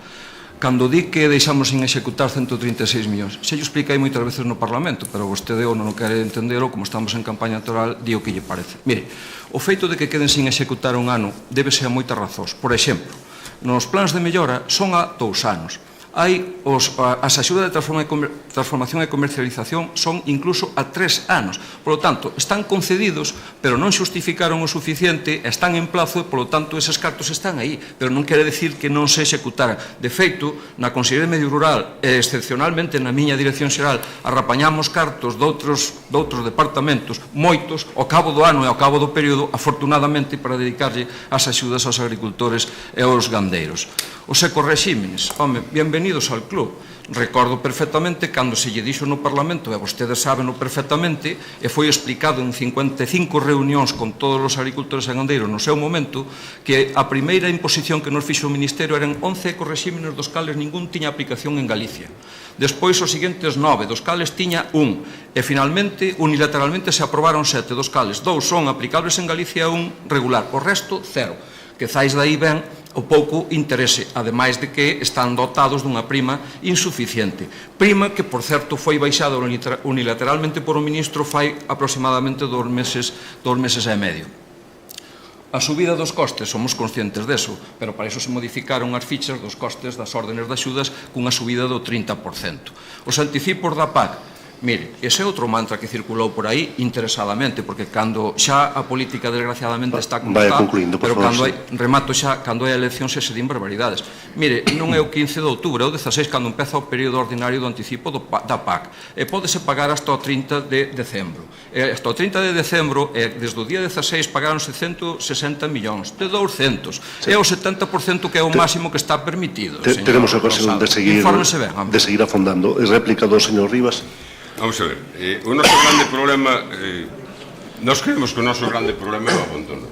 Speaker 3: Cando di que deixamos sin executar 136 millóns, xe yo expliquei moitas veces no Parlamento, pero vostede ou non quere entendelo, como estamos en campaña electoral, di o que lle parece. Mire, o feito de que queden sin executar un ano débese a moitas razóns. Por exemplo, nos plans de mellora son a 2 anos. As axudas de transformación e comercialización son incluso a 3 anos. Por lo tanto, están concedidos, pero non xustificaron o suficiente, están en plazo e, por lo tanto, eses cartos están aí. Pero non quere decir que non se executaran. De feito, na Consellería de Medio Rural, e excepcionalmente na miña Dirección Xeral, arrapañamos cartos de outros departamentos, moitos, ao cabo do ano e ao cabo do período, afortunadamente, para dedicarlle as axudas aos agricultores e aos gandeiros. Os ecorrexímenes, home, bienvenidos ao club. Recordo perfectamente cando se lle dixo no Parlamento, e vostedes sábeno perfectamente, e foi explicado en 55 reunións con todos os agricultores e gandeiros no seu momento, que a primeira imposición que nos fixo o Ministerio eran 11 ecorrexímenes dos cales ningún tiña aplicación en Galicia. Despois os seguintes 9, dos cales tiña un, e finalmente, unilateralmente se aprobaron 7, dos cales 2 son aplicables en Galicia e un regular, o resto 0. Quezais dai ben o pouco interese, ademais de que están dotados dunha prima insuficiente. Prima que, por certo, foi baixada unilateralmente por o ministro fai aproximadamente 2 meses e medio. A subida dos costes, somos conscientes deso, pero para iso se modificaron as fichas dos costes das órdenes de axudas cunha subida do 30%. Os anticipos da PAC, mire, ese é outro mantra que circulou por aí interesadamente, porque cando xa a política desgraciadamente está como está, pero cando hai, remato xa, cando hai eleccións se din barbaridades. Mire, non é o 15 de outubro, é o 16 cando empeza o período ordinario do anticipo da PAC, e pódese pagar hasta o 30 de decembro. Hasta o 30 de decembro, desde o día 16, pagaronse 160 millóns, de 200, é o 70% que é o máximo que está permitido.
Speaker 2: Tenemos a ocasión de seguir afondando. Réplica do señor Rivas.
Speaker 4: Vamos a ver, o noso grande problema, nós creemos que o noso grande problema é o abandono.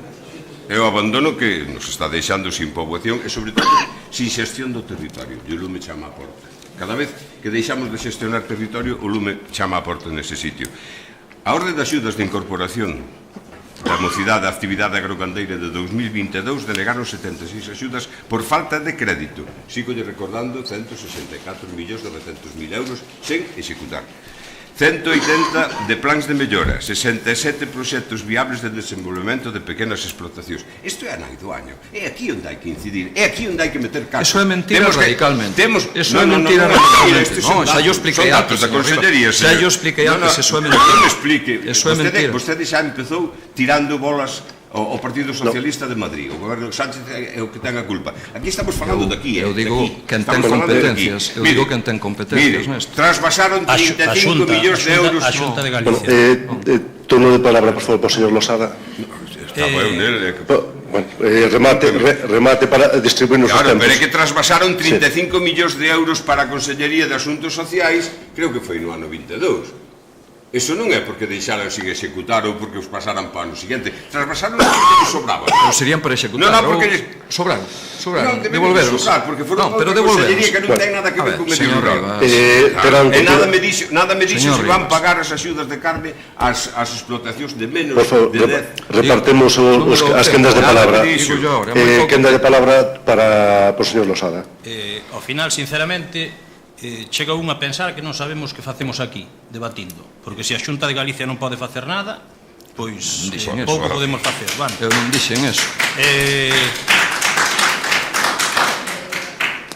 Speaker 4: É o abandono que nos está deixando sin poboación e, sobre todo, sin xestión do territorio. E o lume chama a porta. Cada vez que deixamos de xestionar territorio, o lume chama a porta nese sitio. A orde de axudas de incorporación da mocidade da actividade agrogandeira de 2022 denegaron 76 axudas por falta de crédito. Sigo lle recordando 164.900.000 euros sen executar. 180 de plans de mellora, 67 proxectos viables de desenvolvemento de pequenas explotacións. Isto é a nai do año. É aquí onde hai que incidir, é aquí onde hai que meter cartas.
Speaker 3: Eso é mentira radicalmente. Eso é mentira radicalmente. Non, xa yo expliquei antes. Xa yo expliquei antes, eso é mentira.
Speaker 4: Non me explique.
Speaker 3: Eso é mentira.
Speaker 4: Vostede xa empezou tirando bolas o Partido Socialista de Madrid, o goberno de Sánchez é o que ten a culpa. Aquí estamos falando daqui,
Speaker 3: eu digo quen ten competencias, eu digo quen ten competencias nesto.
Speaker 4: Trasvasaron 35 millóns de euros
Speaker 5: a Xunta de Galicia.
Speaker 2: Turno de palabra, por favor, por señor Losada. remate para distribuirnos os tempos.
Speaker 4: Claro, pero é que trasvasaron 35 millóns de euros para a Consellería de Asuntos Sociais, creo que foi no ano 22. Eso non é porque deixaran sin executar ou porque os pasaran para o ano seguinte. Trasvasaron porque lles sobraba.
Speaker 3: Pero serían para executar.
Speaker 4: Non, porque
Speaker 3: sobraron.
Speaker 4: Non,
Speaker 3: devolveron.
Speaker 4: Sobrar, porque foron outra consellería que non ten nada que ver con medio rural. Nada me dixo se van pagar as axudas de carne ás explotacións de menos de 10.
Speaker 2: Repartemos as quendas de palabra. Quenda de palabra para o señor Losada.
Speaker 5: Ao final, sinceramente, chega un a pensar que non sabemos que facemos aquí, debatindo, porque se a Xunta de Galicia non pode facer nada, pois pouco podemos facer.
Speaker 3: Eu non dixen eso.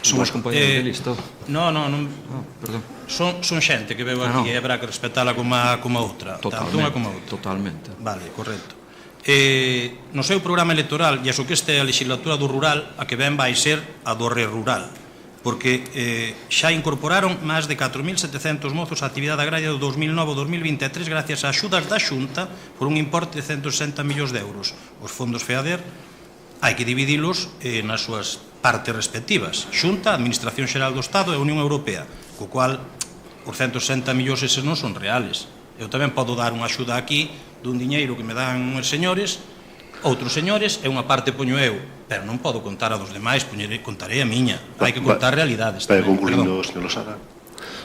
Speaker 3: Somos compañeros de listo.
Speaker 5: Non, son xente que veo aquí e habrá que respetala como a outra.
Speaker 3: Totalmente.
Speaker 5: Vale, correcto. No seu programa electoral, e aso que este é a legislatura do rural, a que ven vai ser a do rural, porque xa incorporaron máis de 4.700 mozos á actividade agraria do 2009-2023 gracias a axudas da Xunta por un importe de 160 millóns de euros. Os fondos FEADER hai que dividilos nas súas partes respectivas. Xunta, Administración Xeral do Estado e a Unión Europea, co cual os 160 millóns eses non son reales. Eu tamén podo dar unha axuda aquí dun diñeiro que me dan uns señores, outros señores, e unha parte poño eu, pero non podo contar a dos demais, contarei a miña. Hai que contar realidades.
Speaker 2: Vai concluindo, señor Losada.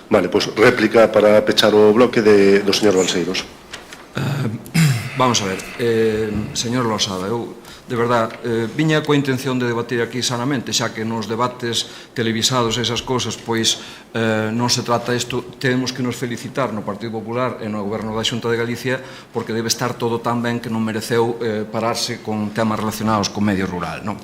Speaker 2: Vale, pois réplica para pechar o bloque do señor Balseiros.
Speaker 3: Vamos a ver, señor Losada, eu de verdad, viña coa intención de debatir aquí sanamente, xa que nos debates televisados e esas cousas, pois non se trata isto, temos que nos felicitar no Partido Popular e no Goberno da Xunta de Galicia, porque debe estar todo tan ben que non mereceu pararse con temas relacionados co medio rural, non?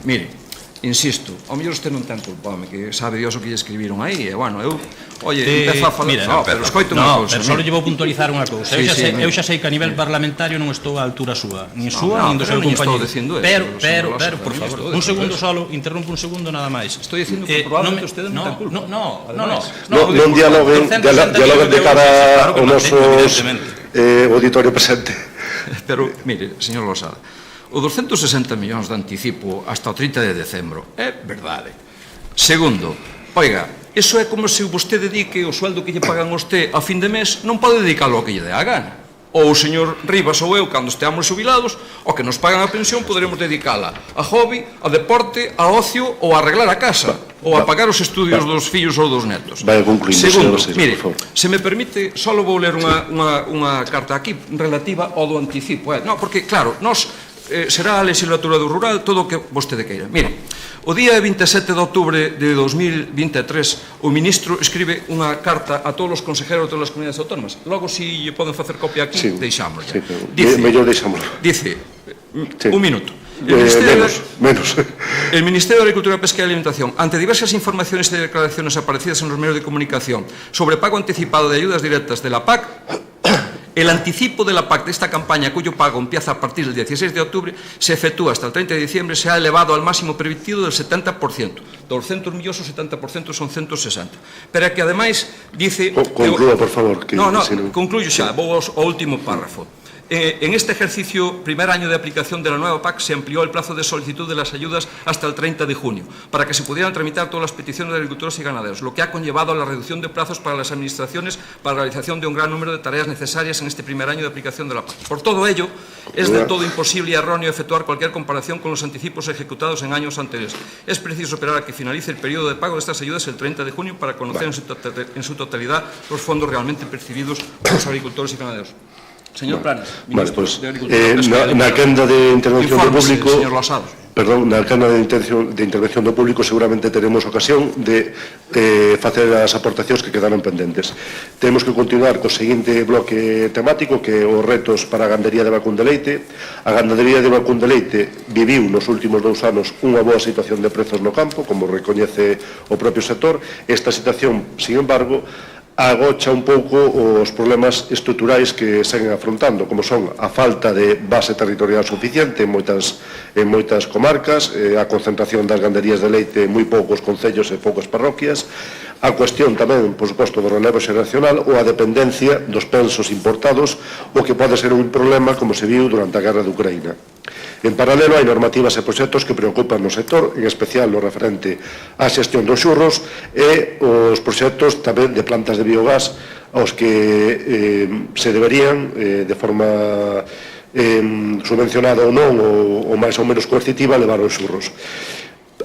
Speaker 3: Mire, insisto, ao mellor usted non ten culpa, que sabe Dios o que lle escribiron aí, e bueno, eu, empezo a falar, pero escoito unha cousa.
Speaker 5: Pero só lle vou puntualizar unha cousa, eu xa sei que a nivel parlamentario non estou á altura súa, nin súa, nin do seu compañero, pero, por favor, un segundo solo, interrompo un segundo nada máis.
Speaker 3: Estou dicindo que probablemente usted non ten culpa.
Speaker 2: Non dialoguen de cara ao noso auditorio presente.
Speaker 3: Pero, mire, señor Losada, o 260 millóns de anticipo hasta o 30 de decembro é verdade. Segundo, oiga, iso é como se vostede dedique o sueldo que lle pagan a usted a fin de mes, non pode dedicalo ao que lle dé a gana. Ou o señor Rivas ou eu, cando esteamos xubilados, o que nos pagan a pensión, poderemos dedicala a hobby, a deporte, a ocio ou a arreglar a casa, ou a pagar os estudios dos fillos ou dos netos. Segundo, mire, se me permite, só vou ler unha carta aquí relativa ao do anticipo. Non, porque, claro, nós será a legislatura do rural todo o que vostede queira. Mire, o día 27 de outubro de 2023 o ministro escribe unha carta a todos os consejeros de todas as comunidades autónomas. Logo, se lle poden facer copia aquí, deixámosla.
Speaker 2: Mellor deixámosla.
Speaker 3: Dice, un minuto.
Speaker 2: Menos.
Speaker 3: El Ministerio de Agricultura, Pesca y Alimentación, ante diversas informaciones y declaraciones aparecidas en los medios de comunicación sobre pago anticipado de ayudas directas de la PAC, el anticipo de la PAC de esta campaña, cuyo pago empieza a partir del 16 de octubre, se efectúa hasta el 30 de diciembre, se ha elevado al máximo permitido del 70%. 200 millóns, o 70% son 160. Pero é que, ademais, dice...
Speaker 2: Conclúa, por favor.
Speaker 3: Concluyo xa, vou ao último párrafo. En este ejercicio, primer año de aplicación de la nueva PAC, se amplió el plazo de solicitud de las ayudas hasta el 30 de junio, para que se pudieran tramitar todas las peticiones de agricultores y ganaderos, lo que ha conllevado a la reducción de plazos para las administraciones para la realización de un gran número de tareas necesarias en este primer año de aplicación de la PAC. Por todo ello, es del todo imposible y erróneo efectuar cualquier comparación con los anticipos ejecutados en años anteriores. Es preciso esperar a que finalice el periodo de pago de estas ayudas el 30 de junio para conocer en su totalidad los fondos realmente percibidos por los agricultores y ganaderos. Señor Planas, ministro de Agricultura.
Speaker 2: Na quenda de intervención do público,
Speaker 3: na
Speaker 2: quenda de intervención do público seguramente teremos ocasión de facer as aportacións que quedaron pendentes. Temos que continuar co seguinte bloque temático, que é os retos para a gandería de vacún de leite. A gandería de vacún de leite viviu nos últimos 2 anos unha boa situación de prezos no campo, como recoñece o propio sector. Esta situación, sin embargo, agocha un pouco os problemas estruturais que seguen afrontando, como son a falta de base territorial suficiente en moitas comarcas, a concentración das ganderías de leite en moi poucos concellos e poucas parroquias, a cuestión tamén, por suposto, do relevo xeracional ou a dependencia dos pensos importados, o que pode ser un problema como se viu durante a guerra de Ucraína. En paralelo, hai normativas e proxectos que preocupan no sector, en especial no referente á xestión dos xurros e os proxectos tamén de plantas de biogás aos que se deberían, de forma subvencionada ou non, ou máis ou menos coercitiva, levar os xurros.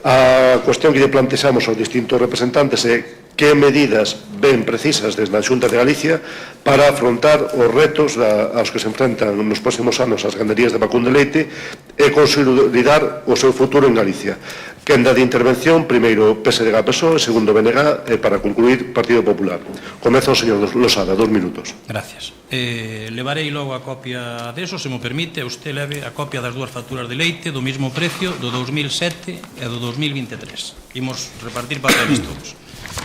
Speaker 2: A cuestión que lle plantexamos aos distintos representantes é que medidas ben precisas desde a Xunta de Galicia para afrontar os retos aos que se enfrentan nos próximos anos as ganderías de vacún de leite e consolidar o seu futuro en Galicia. Quenda de intervención, primeiro PSDG-PSOE, segundo BNG e para concluir Partido Popular. Comeza o señor Losada, 2 minutos.
Speaker 5: Gracias. Levarei logo a copia deso, se mo permite, usted leve a copia das dúas facturas de leite do mesmo precio do 2007 e do 2023. Imos repartir papeles todos.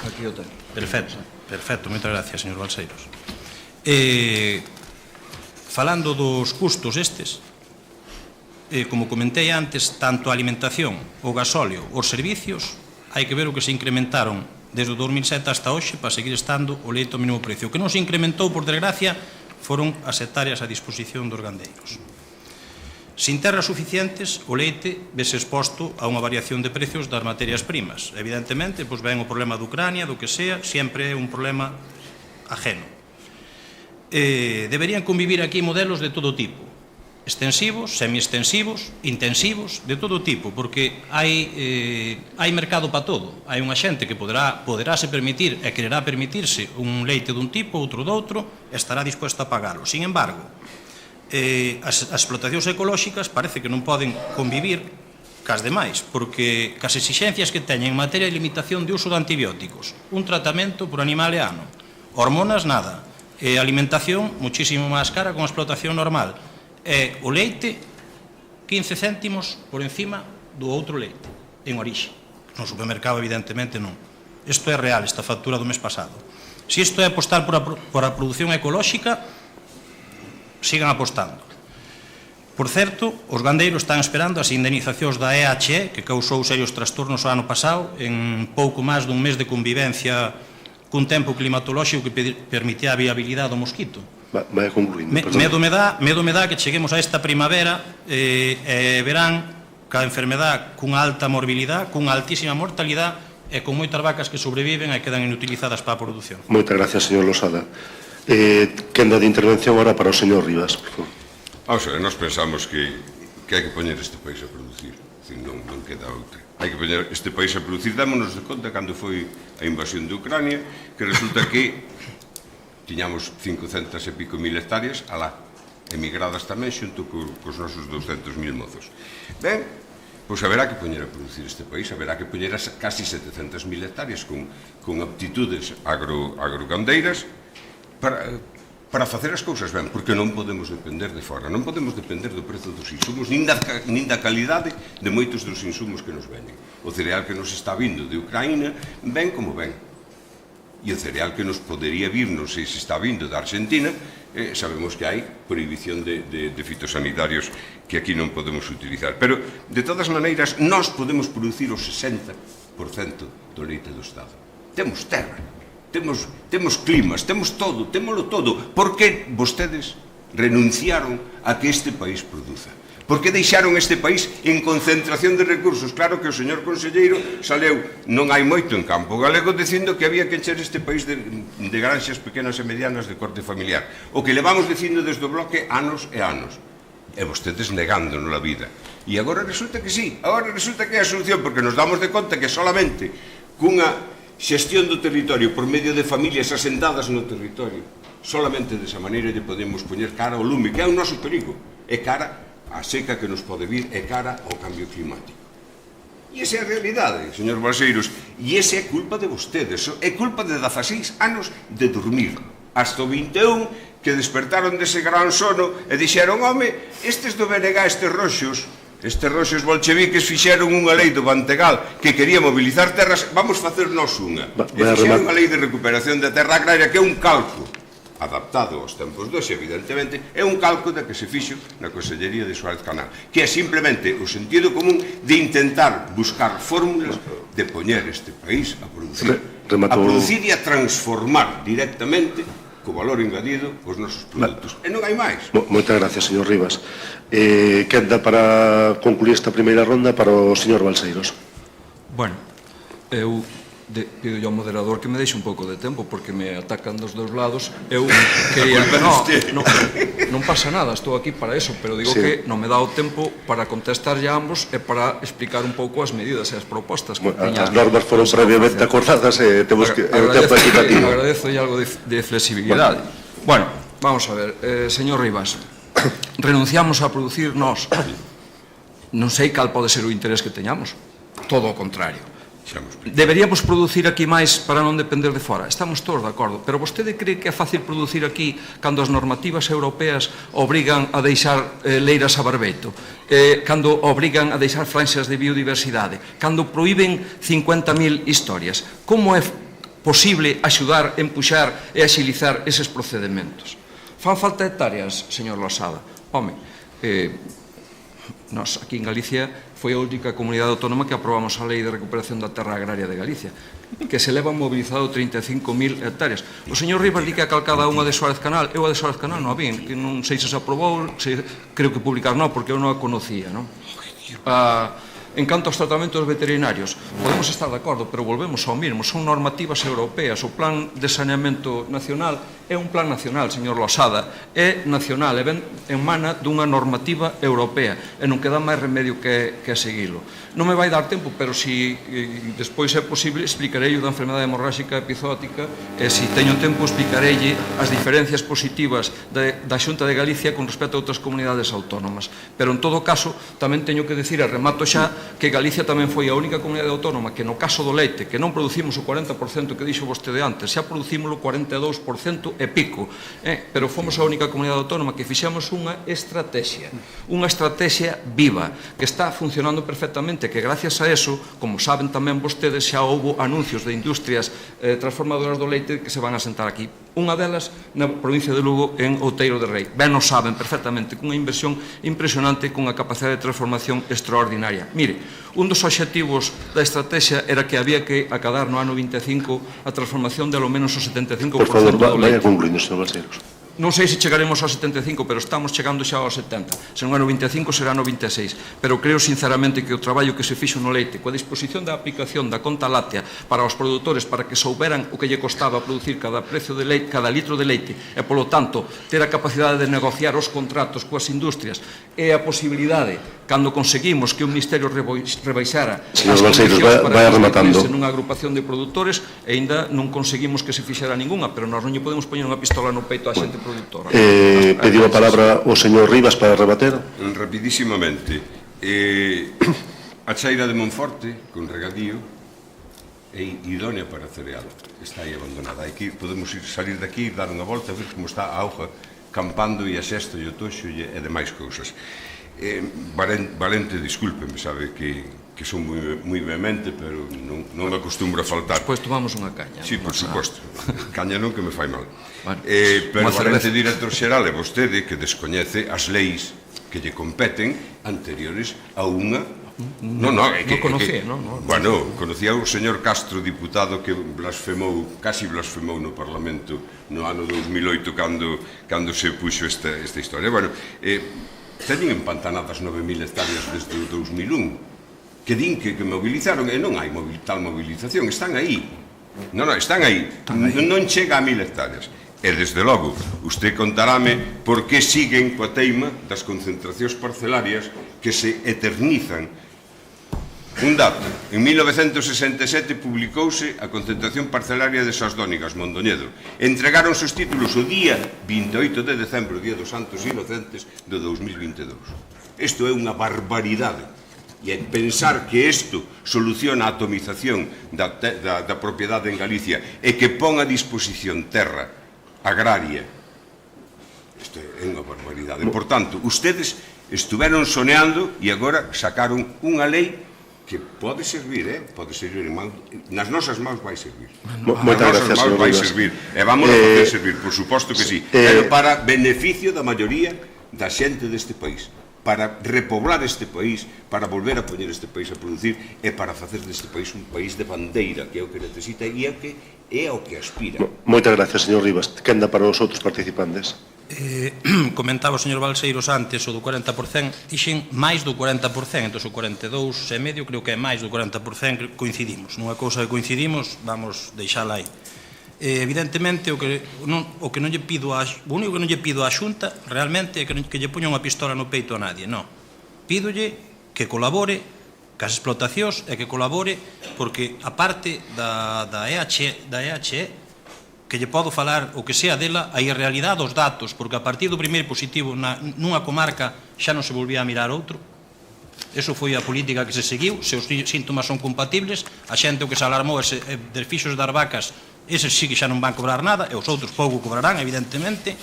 Speaker 3: Aquí o ten.
Speaker 5: Perfecto, perfecto, moitas gracias, señor Balseiros. Falando dos custos estes, como comentei antes, tanto a alimentación, o gasóleo, os servicios, hai que ver o que se incrementaron desde o 2007 hasta hoxe para seguir estando o leite ao mesmo precio. O que non se incrementou, por desgracia, foron as hectáreas a disposición dos gandeiros. Sin terras suficientes, o leite vese exposto a unha variación de precios das materias primas. Evidentemente, pois ven o problema de Ucrania, do que sea, sempre é un problema ajeno. Deberían convivir aquí modelos de todo tipo, extensivos, semi-extensivos, intensivos, de todo tipo, porque hai mercado para todo. Hai unha xente que poderase permitir e quererá permitirse un leite dun tipo, outro doutro, e estará disposto a pagalo. Sin embargo, as explotacións ecolóxicas parece que non poden convivir cas demais, porque cas exixencias que teñen en materia de limitación de uso de antibióticos, un tratamento por animal e ano, hormonas nada, alimentación muchísimo máis cara con a explotación normal, e o leite 15 céntimos por encima do outro leite en orixe. No supermercado evidentemente non. Isto é real, esta factura do mes pasado. Se isto é apostar por a produción ecolóxica, sigan apostando. Por certo, os gandeiros están esperando as indemnizacións da EHE, que causou serios trastornos o ano pasado, en pouco máis dun mes de convivencia cun tempo climatolóxico que permitía a viabilidade do mosquito.
Speaker 2: Vai concluindo.
Speaker 5: Medo me dá que cheguemos a esta primavera e verán que a enfermedade cunha alta morbilidade, cunha altísima mortalidade e con moitas vacas que sobreviven e quedan inutilizadas para a produción.
Speaker 2: Moitas gracias, señor Losada. Quenda de intervención ahora para o señor Rivas.
Speaker 4: Vamos a ver, nós pensamos que hai que poñer este país a producir, non queda outra. Hai que poñer este país a producir. Dámonos de conta cando foi a invasión de Ucrania, que resulta que tiñamos 500 e pico mil hectáreas alá, emigradas tamén xunto cos nosos 200.000 mozos. Ben, pois haberá que poñer a producir este país, haberá que poñer casi 700.000 hectáreas con aptitudes agrogandeiras para facer as cousas ben, porque non podemos depender de fora, non podemos depender do prezo dos insumos, nin da calidade de moitos dos insumos que nos venen. O cereal que nos está vindo de Ucraína ven como ven. E o cereal que nos podería vir, non sei se está vindo da Argentina, sabemos que hai prohibición de fitosanitarios que aquí non podemos utilizar. Pero, de todas maneiras, nós podemos producir o 60% do leite do Estado. Temos terra, temos climas, temos todo, témolo todo. Por que vostedes renunciaron a que este país produza? Por que deixaron este país en concentración de recursos? Claro que o señor conselleiro saleu non hai moito en campo galego dicindo que había que encher este país de granxas pequenas e medianas de corte familiar. O que levamos dicindo desde o bloque anos e anos. E vostedes negándonos a vida. E agora resulta que sí, agora resulta que é a solución, porque nos damos de conta que solamente cunha xestión do territorio por medio de familias asentadas no territorio, solamente desa maneira lle podemos poñer cara ao lume, que é o noso perigo, é cara a seca que nos pode vir, é cara ao cambio climático. E esa é a realidade, señor Balseiros, e esa é culpa de vostedes, é culpa de 16 anos de dormir, hasta o 21 que despertaron dese gran sono e dixeron, home, estes do BNG, estes roxos bolcheviques fixeron unha lei do Bantegal que quería mobilizar terras, vamos facer nós unha. E fixeron unha lei de recuperación da terra agraria que é un calco adaptado aos tempos doxe, evidentemente, é un calco da que se fixo na Consellería de Suárez Canal, que é simplemente o sentido común de intentar buscar fórmulas de poñer este país a producir e a transformar directamente co valor engadido os nosos produtos. E non hai máis.
Speaker 2: Moitas gracias, señor Rivas. Queda para concluir esta primeira ronda para o señor Balseiros.
Speaker 3: Bueno, eu pido ao moderador que me deixe un pouco de tempo porque me atacan dos dous lados. Eu quería... Non pasa nada, estou aquí para eso, pero digo que non me dá o tempo para contestar a ambos e para explicar un pouco as medidas e as propostas que teña.
Speaker 2: As normas foron previamente acordadas e temos que...
Speaker 3: Agradezo algo de flexibilidade. Bueno, vamos a ver, señor Rivas, renunciamos a producir nós. Non sei cal pode ser o interés que teñamos. Todo o contrario. Deberíamos producir aquí máis para non depender de fora. Estamos todos de acordo, pero vostede cree que é fácil producir aquí cando as normativas europeas obrigan a deixar leiras a barbeito, cando obrigan a deixar franxas de biodiversidade, cando proíben 50.000 historias? Como é posible axudar, empuxar e axilizar eses procedementos? Fan falta hectáreas, señor Losada? Home, nós aquí en Galicia foi a única comunidade autónoma que aprobamos a Lei de Recuperación da Terra Agraria de Galicia, que se leva mobilizado 35.000 hectáreas. O señor Rivas di que a calcada unha de Suárez Canal, eu a de Suárez Canal non a vin, que non sei se aprobou, creo que publicar non, porque eu non a conocía, non? En canto aos tratamentos veterinarios, podemos estar de acordo, pero volvemos ao mesmo, son normativas europeas. O plan de saneamento nacional é un plan nacional, señor Losada, é nacional, emana dunha normativa europea, e non queda máis remedio que seguilo. Non me vai dar tempo, pero se despois é posible, explicarei o da enfermedade hemorráxica epizótica, e se teño tempo explicarei as diferencias positivas da Xunta de Galicia con respecto a outras comunidades autónomas. Pero en todo caso, tamén teño que decir, e remato xa, que Galicia tamén foi a única comunidade autónoma que no caso do leite, que non producimos o 40% que dixo vostede antes, xa producimos o 42% e pico, pero fomos a única comunidade autónoma que fixemos unha estrategia viva, que está funcionando perfectamente, que gracias a eso, como saben tamén vostedes, xa houbo anuncios de industrias transformadoras do leite que se van a sentar aquí. Unha delas na provincia de Lugo, en Outeiro de Rei. Ben o saben perfectamente, cunha inversión impresionante, cunha capacidade de transformación extraordinaria. Mire, un dos obxectivos da estrategia era que había que acadar no ano 25 a transformación de ao menos o 75% do leite.
Speaker 2: Por favor, vaya concluindo, señor Balseiros.
Speaker 3: Non sei se chegaremos ao 75, pero estamos chegando xa ao 70. Se non é no 25, será no 26. Pero creo sinceramente que o traballo que se fixo no leite, coa disposición da aplicación da conta láctea para os produtores, para que souberan o que lle costaba producir cada precio de leite, cada litro de leite, e polo tanto ter a capacidade de negociar os contratos coas industrias, e a posibilidade, cando conseguimos que o Ministerio rebaixara as condicións para constituirse nunha agrupación de produtores, e ainda non conseguimos que se fixera ninguna, pero nós non lle podemos poñer unha pistola no peito á xente productora.
Speaker 2: Pediu a palabra o señor Rivas para rebater.
Speaker 4: Rapidísimamente, a chaira de Monforte, con regadío, é idónea para cereal. Está aí abandonada. Podemos salir daqui, dar unha volta, ver como está a auga campando e a xesto e o toxo e demais cousas. Valente, discúlpeme, sabe que son moi vehemente, pero non acostumbro a faltar.
Speaker 3: Despois tomamos unha caña.
Speaker 4: Sí, por suposto. Caña non, que me fai mal. Pero Valente director xeral é vostede que descoñece as leis que lle competen anteriores a unha... Non
Speaker 3: conocía, non?
Speaker 4: Bueno, conocía o señor Castro, diputado, que casi blasfemou no Parlamento no ano 2008 cando se puxo esta historia. Bueno, teñen empantanadas 9.000 hectáreas desde o 2001, que din que movilizaron, e non hai tal movilización, están aí. Non, están aí. Non chega a 1.000 hectáreas. E, desde logo, usted contarame por que siguen coa teima das concentracións parcelarias que se eternizan. Un dato, en 1967 publicouse a concentración parcelaria de Sasdónigas, Mondoñedo. Entregaronse os títulos o día 28 de decembro, o día dos Santos Inocentes de 2022. Isto é unha barbaridade. E pensar que isto soluciona a atomización da propiedade en Galicia e que pon a disposición terra agraria, isto é unha barbaridade. Por tanto, ustedes estuveron soneando e agora sacaron unha lei que pode servir, nas nosas mãos vai servir.
Speaker 2: Moitas gracias, señor
Speaker 4: Rivas. E vamos a facer servir, por suposto que sí, pero para beneficio da maioría da xente deste país, para repoblar este país, para volver a poñer este país a producir e para facer deste país un país de bandeira, que é o que necesita e é o que
Speaker 6: é ao que aspira.
Speaker 2: Moitas gracias, señor Rivas. Quenda para os outros participantes.
Speaker 5: Comentaba o señor Balseiros antes o do 40%, dixen máis do 40%, entón o 42,5 creo que é máis do 40%, coincidimos. Nunha cousa que coincidimos, vamos deixala aí. Evidentemente, o único que non lle pido á Xunta realmente é que lle poña unha pistola no peito a nadie, non. Pídolle que colabore cas explotacións e que colabore porque a parte da EHE que lle podo falar o que sea dela, aí a realidade dos datos, porque a partir do primeiro positivo nunha comarca xa non se volvía a mirar outro. Eso foi a política que se seguiu, se os síntomas son compatibles, a xente o que se alarmou de fixos das vacas, eses sí que xa non van cobrar nada, e os outros pouco cobrarán, evidentemente.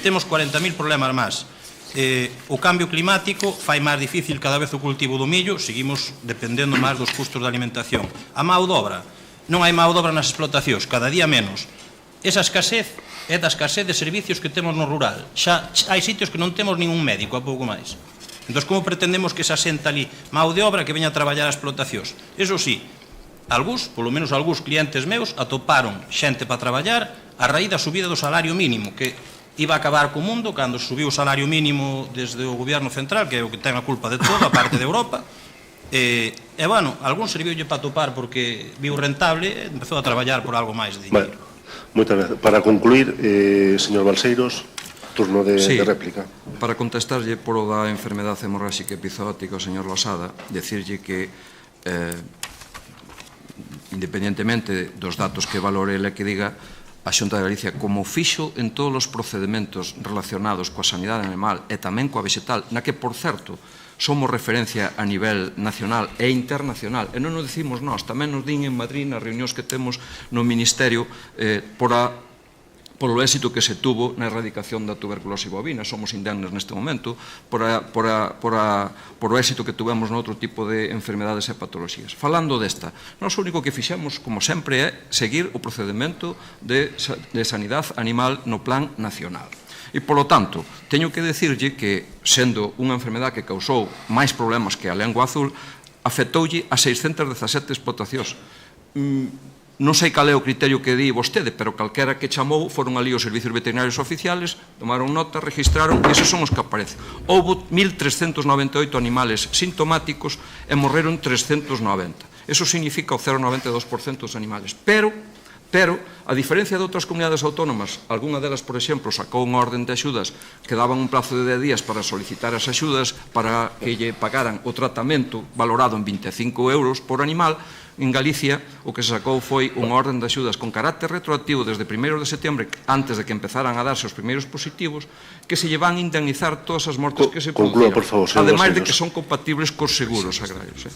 Speaker 5: Temos 40.000 problemas máis. O cambio climático fai máis difícil cada vez o cultivo do millo, seguimos dependendo máis dos custos de alimentación. A mão de obra, non hai mão de obra nas explotacións, cada día menos. Esa escasez é da escasez de servicios que temos no rural. Xa hai sitios que non temos ningún médico, a pouco máis. Entón, como pretendemos que se asenta ali mão de obra que veña a traballar as explotacións? Eso sí, polo menos algúns clientes meus, atoparon xente para traballar a raíz da subida do salario mínimo, que iba a acabar co mundo cando subiu o salario mínimo desde o goberno central, que é o que ten a culpa de todo, a parte de Europa. E, bueno, algún serviulle para atopar porque viu rentable, empezou a traballar por algo máis de dinheiro.
Speaker 2: Moitas gracias. Para concluir, señor Balseiros, turno de réplica.
Speaker 3: Para contestarlle por o da enfermedade hemorráxica epizootica ao señor Losada, decirlle que independentemente dos datos que valore ele que diga, a Xunta de Galicia, como fixo en todos os procedimentos relacionados coa sanidade animal e tamén coa vegetal, na que, por certo, somos referencia a nivel nacional e internacional, e non nos dicimos nós, tamén nos din en Madrid nas reunións que temos no Ministerio polo éxito que se tuvo na erradicación da tuberculose bovina. Somos indemnes neste momento por o éxito que tuvemos noutro tipo de enfermedades e patoloxías. Falando desta, nós o único que fixemos, como sempre, é seguir o procedimento de sanidade animal no plan nacional. E, polo tanto, teño que decirlle que, sendo unha enfermedade que causou máis problemas que a lengua azul, afectoulle a 617 explotacións. Non sei cal é o criterio que di vostede, pero calquera que chamou foron ali os servicios veterinarios oficiales, tomaron nota, registraron, e esos son os que aparecen. Houve 1.398 animales sintomáticos e morreron 390. Eso significa o 0,92% dos animales. Pero, a diferencia de outras comunidades autónomas, algunha delas, por exemplo, sacou unha orden de axudas que daban un plazo de 10 días para solicitar as axudas para que lle pagaran o tratamento valorado en 25 euros por animal. En Galicia, o que se sacou foi unha orden de axudas con carácter retroactivo desde 1 de setembro, antes de que empezaran a darse os primeiros positivos, que se lle van a indemnizar todas as mortes que se produciran. Ademais de que son compatibles cos seguros agrarios.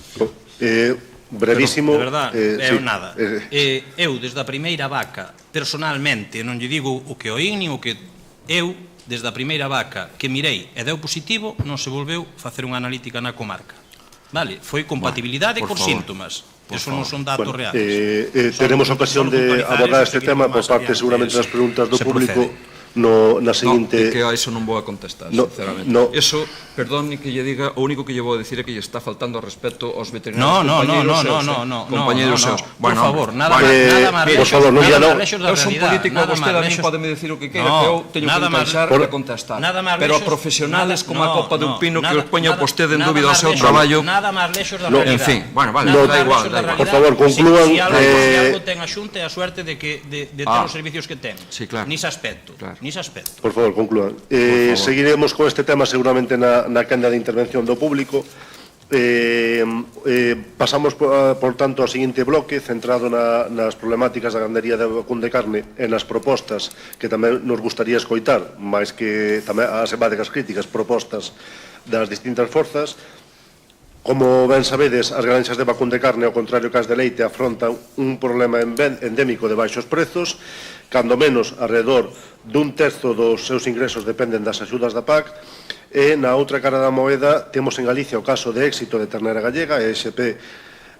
Speaker 2: Brevísimo.
Speaker 5: De verdade, nada. Eu, desde a primeira vaca, personalmente, non lle digo o que oín, nin o que eu, desde a primeira vaca que mirei e deu positivo, non se volveu facer unha analítica na comarca. Vale? Foi compatibilidade cos síntomas. Eso non son datos reales.
Speaker 2: Teremos ocasión de abordar este tema por parte, seguramente, das preguntas do público na seguinte...
Speaker 3: Que a iso non vou a contestar, sinceramente. Eso, perdón, que lle diga, o único que lle vou a decir é que lle está faltando respeto aos veterinarios compañeiros seus.
Speaker 5: Por favor, nada máis lexos da realidade.
Speaker 3: Eu son político, vostede a mí podeme decir o que queira, que eu teño que pensar e contestar. Pero profesionales como a copa de un pino que os poña vostede en dúbida o seu traballo...
Speaker 5: Nada máis lexos da realidade.
Speaker 3: En fin, bueno, vale, da igual.
Speaker 2: Por favor, conclúan.
Speaker 5: Si algo ten a Xunta é a suerte de ter os servicios que ten. Nise aspecto.
Speaker 2: Por favor, conclúan. Seguiremos con este tema seguramente na quenda de intervención do público. Pasamos, por tanto, ao seguinte bloque centrado nas problemáticas da gandería de vacún de carne e nas propostas que tamén nos gustaría escoitar, máis que tamén as evádicas críticas propostas das distintas forzas. Como ben sabedes, as granxas de vacún de carne, ao contrario que as de leite, afrontan un problema endémico de baixos prezos, cando menos alrededor dun terzo dos seus ingresos dependen das axudas da PAC, e na outra cara da moeda temos en Galicia o caso de éxito de ternera gallega, a ESP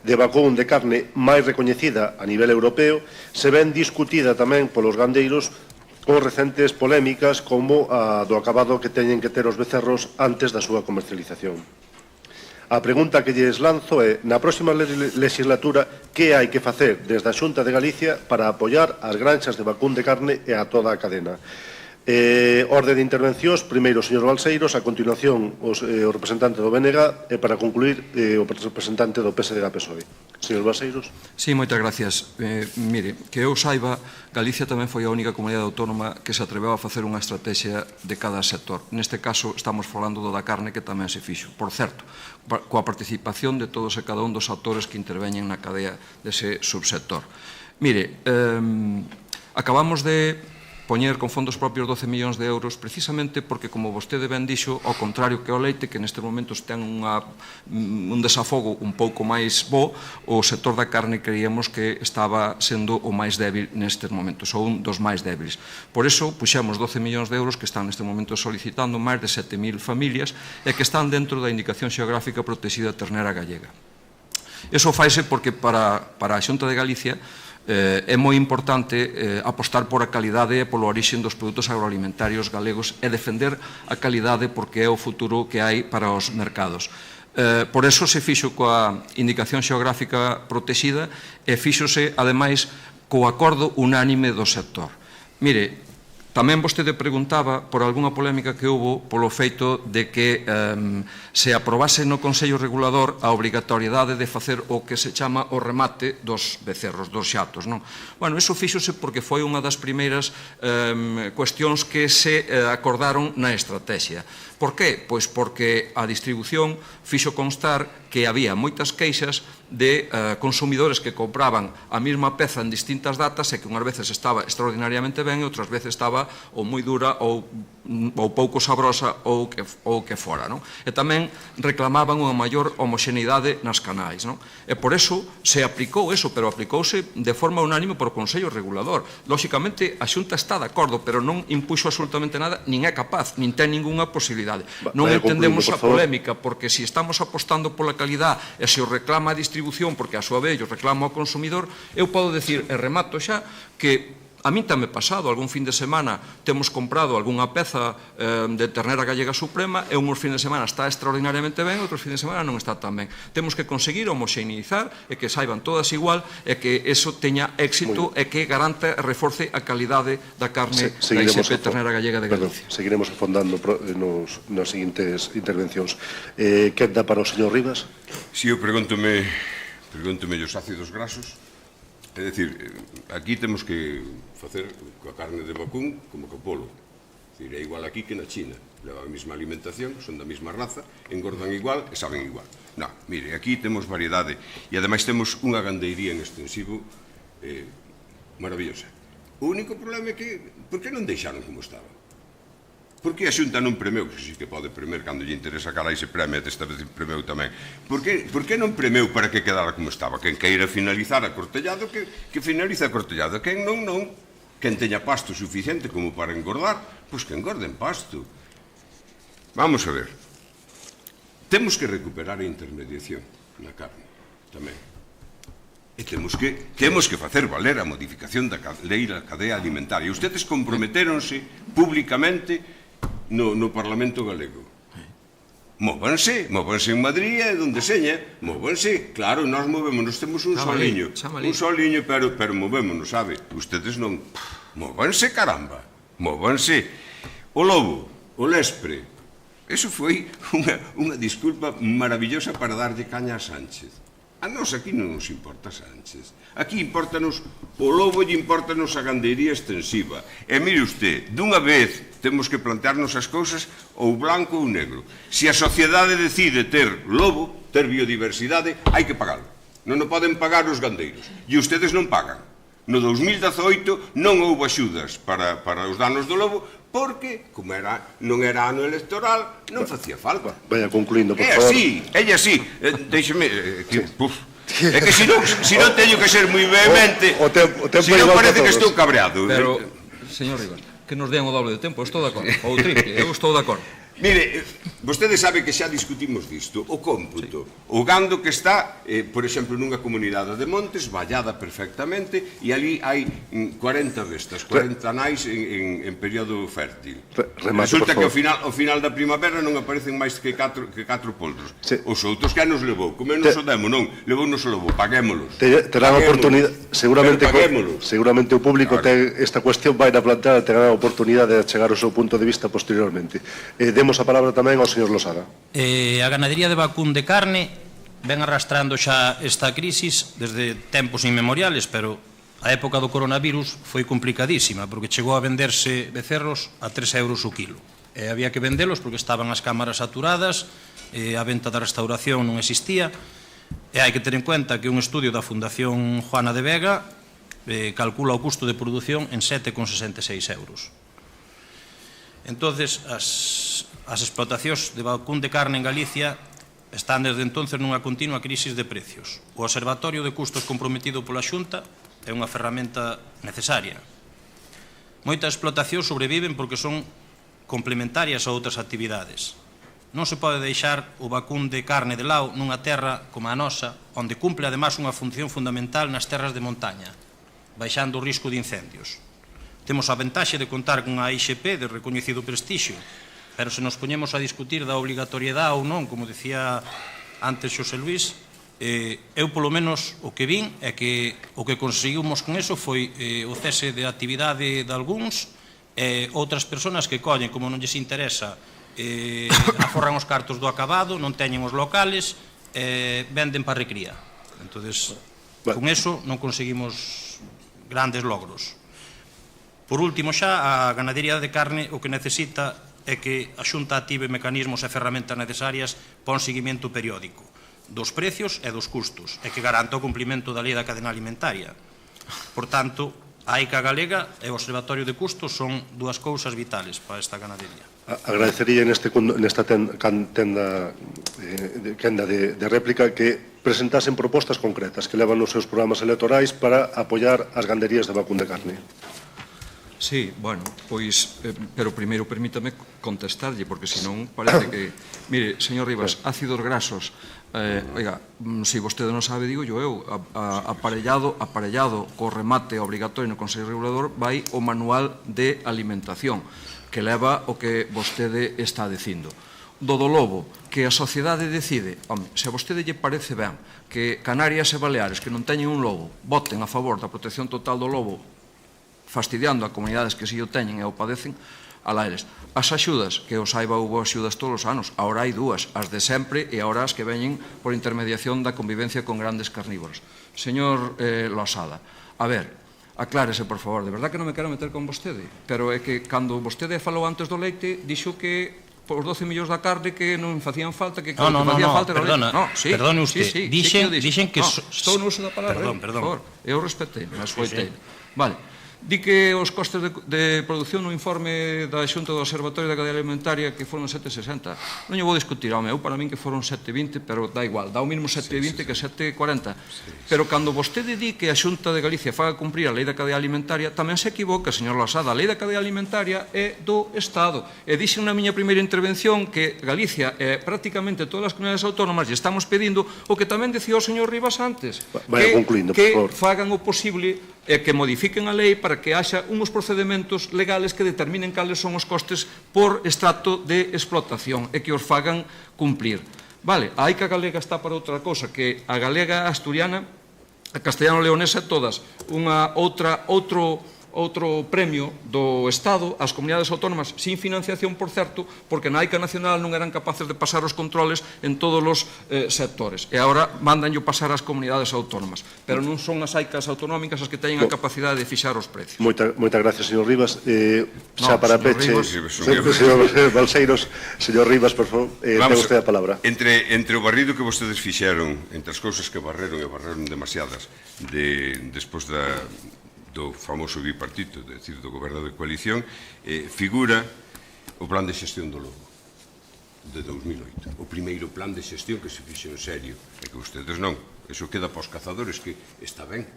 Speaker 2: de vacún de carne máis recoñecida a nivel europeo, se ven discutida tamén polos gandeiros con recentes polémicas como a do acabado que teñen que ter os becerros antes da súa comercialización. A pregunta que lles lanzo é, na próxima legislatura, que hai que facer desde a Xunta de Galicia para apoiar as granxas de vacún de carne e a toda a cadena? Orde de intervencións, primeiro o señor Balseiros, a continuación o representante do BNG e para concluir o representante do PSDG-PSOE. Señor Balseiros.
Speaker 3: Sí, moitas gracias. Mire, que eu saiba, Galicia tamén foi a única comunidade autónoma que se atreveu a facer unha estrategia de cada sector. Neste caso, estamos falando do da carne que tamén se fixo. Por certo, coa participación de todos e cada un dos actores que interveñen na cadea dese subsector. Mire, acabamos de poñer con fondos propios 12 millóns de euros precisamente porque, como vostede ben dixo, ao contrario que o leite, que nestes momentos ten un desafogo un pouco máis bo, o sector da carne creíamos que estaba sendo o máis débil nestes momentos, ou un dos máis débiles. Por iso, puxemos 12 millóns de euros que están neste momento solicitando máis de 7.000 familias e que están dentro da indicación xeográfica protexida ternera gallega. Iso faise porque para a Xunta de Galicia é moi importante apostar por a calidade e polo origen dos produtos agroalimentarios galegos e defender a calidade porque é o futuro que hai para os mercados. Por eso se fixo coa indicación xeográfica protexida e fíxose, ademais, co acordo unánime do sector. Mire, tamén vostede preguntaba por algunha polémica que houve polo feito de que se aprobase no Consello Regulador a obrigatoriedade de facer o que se chama o remate dos becerros, dos xatos. Bueno, iso fíxose porque foi unha das primeiras cuestións que se acordaron na estrategia. Por que? Pois porque a distribución fixo constar que había moitas queixas de consumidores que compraban a mesma peza en distintas datas e que unhas veces estaba extraordinariamente ben e outras veces estaba ou moi dura ou pouco sabrosa ou que fora. E tamén reclamaban unha maior homoxeneidade nas canais. E por eso se aplicou eso, pero aplicouse de forma unánime por o Consello Regulador. Lóxicamente, a Xunta está de acordo, pero non impuxo absolutamente nada, nin é capaz, nin ten ninguna posibilidade. Non entendemos a polémica, porque se estamos apostando pola calidad e se o reclama a distribución, porque a súa vez o reclama ao consumidor, eu podo decir, e remato xa, que a min tamén pasado, algún fin de semana temos comprado algunha peza de ternera gallega suprema e uns fin de semana está extraordinariamente ben, outros fin de semana non está tan ben. Temos que conseguir homoxeneizar e que saiban todas igual e que eso teña éxito e que garante e reforce a calidade da carne da ISP ternera gallega de Galicia.
Speaker 2: Seguiremos afondando nas seguintes intervencións. Que dá para o señor Rivas?
Speaker 4: Si, eu pregúntome os ácidos grasos. É dicir, aquí temos que facer coa carne de vacún como co polo. É igual aquí que na China. Leva a mesma alimentación, son da mesma raza, engordan igual e saben igual. Non, mire, aquí temos variedade e ademais temos unha gandeiría en extensivo maravillosa. O único problema é que, por que non deixaron como estaba? Por que a Xunta non premiou? Que si que pode premer cando lle interesa cara e se preme, desta vez premiou tamén. Por que non premiou para que quedara como estaba? Quen queira finalizar a Cortellado, que finaliza a Cortellado. Quen non. Quen teña pasto suficiente como para engordar, pois que engorde en pasto. Vamos a ver. Temos que recuperar a intermediación na carne, tamén. E temos que facer valer a modificación da lei da cadea alimentaria. Ustedes comprometéronse públicamente no Parlamento Galego. Móvanse en Madrid e donde seña, móvanse. Claro, nós movémonos, temos un soliño, pero movémonos, sabe? Ustedes non. Móvanse, caramba, móvanse. O lobo, o lespre, eso foi unha disculpa maravillosa para darlle caña a Sánchez. A nós aquí non nos importa Sánchez. Aquí importanos o lobo e importanos a gandeiría extensiva. E mire usted, dunha vez temos que plantearnos as cousas ou blanco ou negro. Se a sociedade decide ter lobo, ter biodiversidade, hai que pagalo. Non o poden pagar os gandeiros. E ustedes non pagan. No 2018 non houve axudas para os danos do lobo porque, como non era ano electoral, non facía falta.
Speaker 2: Vaya concluindo, por favor.
Speaker 4: É así. Déixeme... É que se non teño que ser moi vehemente, se non parece que estou cabreado.
Speaker 3: Pero, señor Rivas, que nos den o doble de tempo, estou de acordo. Ou triple, eu estou de acordo.
Speaker 4: Mire, Vostede sabe que xa discutimos disto, o cómputo, o gando que está, por exemplo, nunha comunidade de montes, vallada perfectamente, e ali hai 40 bestas, 40 nais en período fértil. Resulta que ao final da primavera non aparecen máis que 4 poltros. Os outros que nos levou, como nos o demos, non, levounos o lobo, paguémolos.
Speaker 2: Terán a oportunidade, seguramente o público ten esta cuestión, vai na plantear, terán a oportunidade de chegar ao seu punto de vista posteriormente. Demos a palabra tamén ao señor Losada.
Speaker 5: A ganadería de vacún de carne ven arrastrando xa esta crisis desde tempos inmemoriales, pero a época do coronavirus foi complicadísima, porque chegou a venderse becerros a 3 euros o kilo. Había que vendelos porque estaban as cámaras saturadas, a venta da restauración non existía, e hai que ter en cuenta que un estudio da Fundación Juana de Vega calcula o custo de produción en 7,66 euros. Entonces, as explotacións de vacún de carne en Galicia están desde entonces nunha continua crisis de precios. O Observatorio de Custos comprometido pola Xunta é unha ferramenta necesaria. Moitas explotacións sobreviven porque son complementarias a outras actividades. Non se pode deixar o vacún de carne de lao nunha terra como a nosa, onde cumple ademais unha función fundamental nas terras de montaña, baixando o risco de incendios. Temos a ventaxe de contar cunha IXP de recoñecido prestixio, pero se nos poñemos a discutir da obligatoriedade ou non, como decía antes Xosé Luis, eu polo menos o que vin é que o que conseguimos con eso foi o cese de actividade de algúns, outras persoas que collen, como non lles interesa, aforran os cartos do acabado, non teñen os locales, venden para recría. Entonces, con eso non conseguimos grandes logros. Por último xa, a ganadería de carne o que necesita é que a Xunta active mecanismos e ferramentas necesarias para un seguimento periódico dos precios e dos custos e que garanta o cumprimento da lei da cadena alimentaria. Por tanto, a AICA galega e o Observatorio de Custos son dúas cousas vitales para esta ganadería.
Speaker 2: Agradecería nesta quenda de réplica que presentasen propostas concretas que levan nos seus programas electorais para apoiar as ganderías de vacún de carne.
Speaker 3: Sí, bueno, pois, pero primeiro permítame contestarlle, porque senón parece que... Mire, señor Rivas, ácidos grasos, oiga, se vostede non sabe, digo eu, aparellado co remate obrigatorio no Consello Regulador vai o manual de alimentación, que leva o que vostede está dicindo. Do lobo, que a sociedade decide, home, se a vostede lle parece ben que Canarias e Baleares, que non teñen un lobo, voten a favor da protección total do lobo, fastidiando a comunidades que si o teñen e o padecen, alá eles. As axudas, que o saiba houve axudas todos os anos, agora hai dúas, as de sempre e agora as que veñen por intermediación da convivencia con grandes carnívoros. Señor Losada, a ver, aclárese, por favor, de verdad que non me quero meter con vostede, pero é que cando vostede falou antes do leite, dixo que por 12 millóns da carne que non facían falta, que
Speaker 5: non,
Speaker 3: facía falta era
Speaker 5: perdona, perdone usted, dixen que...
Speaker 3: Estou no uso da palabra, por favor, eu respetei, mas escoitei. Vale. Di que os costes de produción no informe da Xunta do Observatorio da Cadea Alimentaria que foron 7,60. Non lle vou discutir, home, eu para min que foron 7,20, pero dá igual, dá o mismo 7,20 que 7,40. Pero cando vostede di que a Xunta de Galicia faga cumprir a Lei da Cadea Alimentaria, tamén se equivoca, señor Losada, a Lei da Cadea Alimentaria é do Estado. E dixen na miña primeira intervención que Galicia e prácticamente todas as comunidades autónomas lle estamos pedindo o que tamén decía o señor Rivas antes, que fagan o posible e que modifiquen a lei para que haxa uns procedementos legales que determinen cales son os costes por estrato de explotación e que os fagan cumplir. Vale, a AICA galega está para outra cosa, que a galega asturiana, a castellano-leonesa, todas, outro premio do Estado ás comunidades autónomas sin financiación, por certo, porque na AICA nacional non eran capaces de pasar os controles en todos os sectores. E agora mandanllo pasar ás comunidades autónomas. Pero non son as AICAs autonómicas as que teñen a capacidade de fixar os precios.
Speaker 2: Moitas gracias, señor Rivas. Xa para peche, señor Balseiros, señor Rivas, por favor, ten usted a palabra.
Speaker 4: Entre o barrido que vostedes fixeron, entre as cousas que barreron demasiadas, despois do famoso bipartito, é dicir, do goberno de coalición, figura o plan de xestión do lobo de 2008. O primeiro plan de xestión que se fixe en serio, e que vostedes non. Eso queda para os cazadores, que está ben.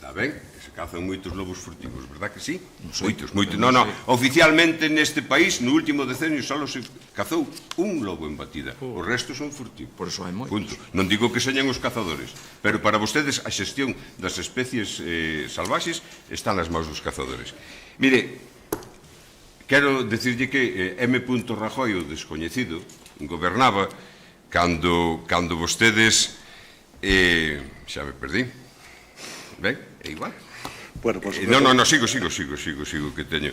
Speaker 4: Está ben, que se cazan moitos lobos furtivos, verdad que sí? Moitos. Non, oficialmente neste país, no último decenio, só se cazou un lobo en batida. Os restos son furtivos.
Speaker 3: Por eso hai moitos.
Speaker 4: Punto. Non digo que señan os cazadores, pero para vostedes a xestión das especies salvaxes está nas mãos dos cazadores. Mire, quero dicirlle que M. Rajoy, o descoñecido, gobernaba cando vostedes... xa me perdí. Ben, é igual.
Speaker 2: Bueno, pues,
Speaker 4: Non, sigo, que teño.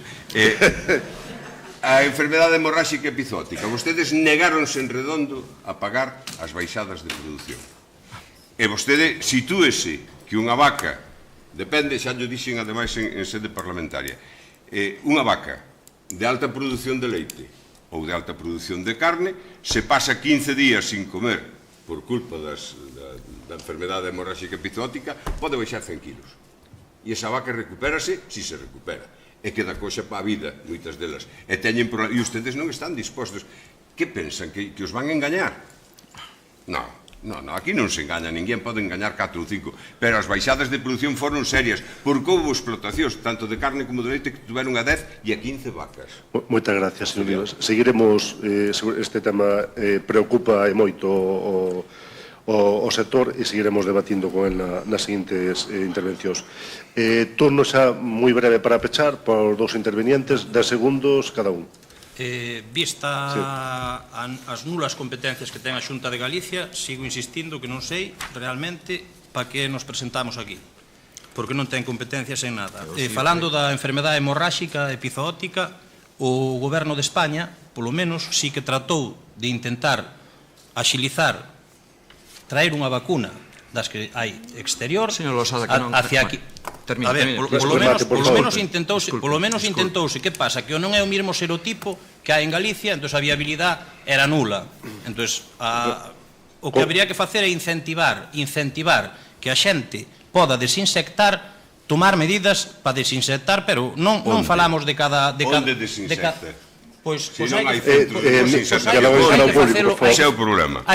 Speaker 4: A enfermedade hemorráxica epizótica. Vostedes negáronse en redondo a pagar as baixadas de produción. E vostede sitúese que unha vaca, depende, xa llo dixen ademais en sede parlamentaria, unha vaca de alta produción de leite ou de alta produción de carne, se pasa 15 días sin comer por culpa da enfermedade hemorráxica epizótica, pode baixar 100 kilos. E esa vaca recupérase, si se recupera. E queda coxa para a vida, moitas delas. E ustedes non están dispostos. Que pensan? Que os van a engañar? Non, aquí non se engaña, ninguén pode engañar 4 ou 5, pero as baixadas de produción foron serias, porque houve explotacións, tanto de carne como de leite, que tuveron a 10 e a 15 vacas.
Speaker 2: Moitas gracias, señor Vivas. Seguiremos, este tema preocupa e moito o sector e seguiremos debatindo con el nas seguintes intervencións. Turno xa moi breve para pechar por dous intervenientes, 10 segundos cada un.
Speaker 5: Vista as nulas competencias que ten a Xunta de Galicia, sigo insistindo que non sei realmente para que nos presentamos aquí, porque non ten competencias en nada. Falando da enfermedade hemorráxica epizootica, o goberno de España, polo menos, sí que tratou de intentar axilizar traer unha vacuna das que hai exterior hacia aquí. A ver, polo menos intentouse. Que pasa? Que non é o mesmo serotipo que hai en Galicia, entón a viabilidade era nula. Entón, o que habría que facer é incentivar que a xente poda desinsectar, tomar medidas para desinsectar, pero non falamos de cada...
Speaker 4: Onde desinsecta?
Speaker 5: Pois
Speaker 4: hai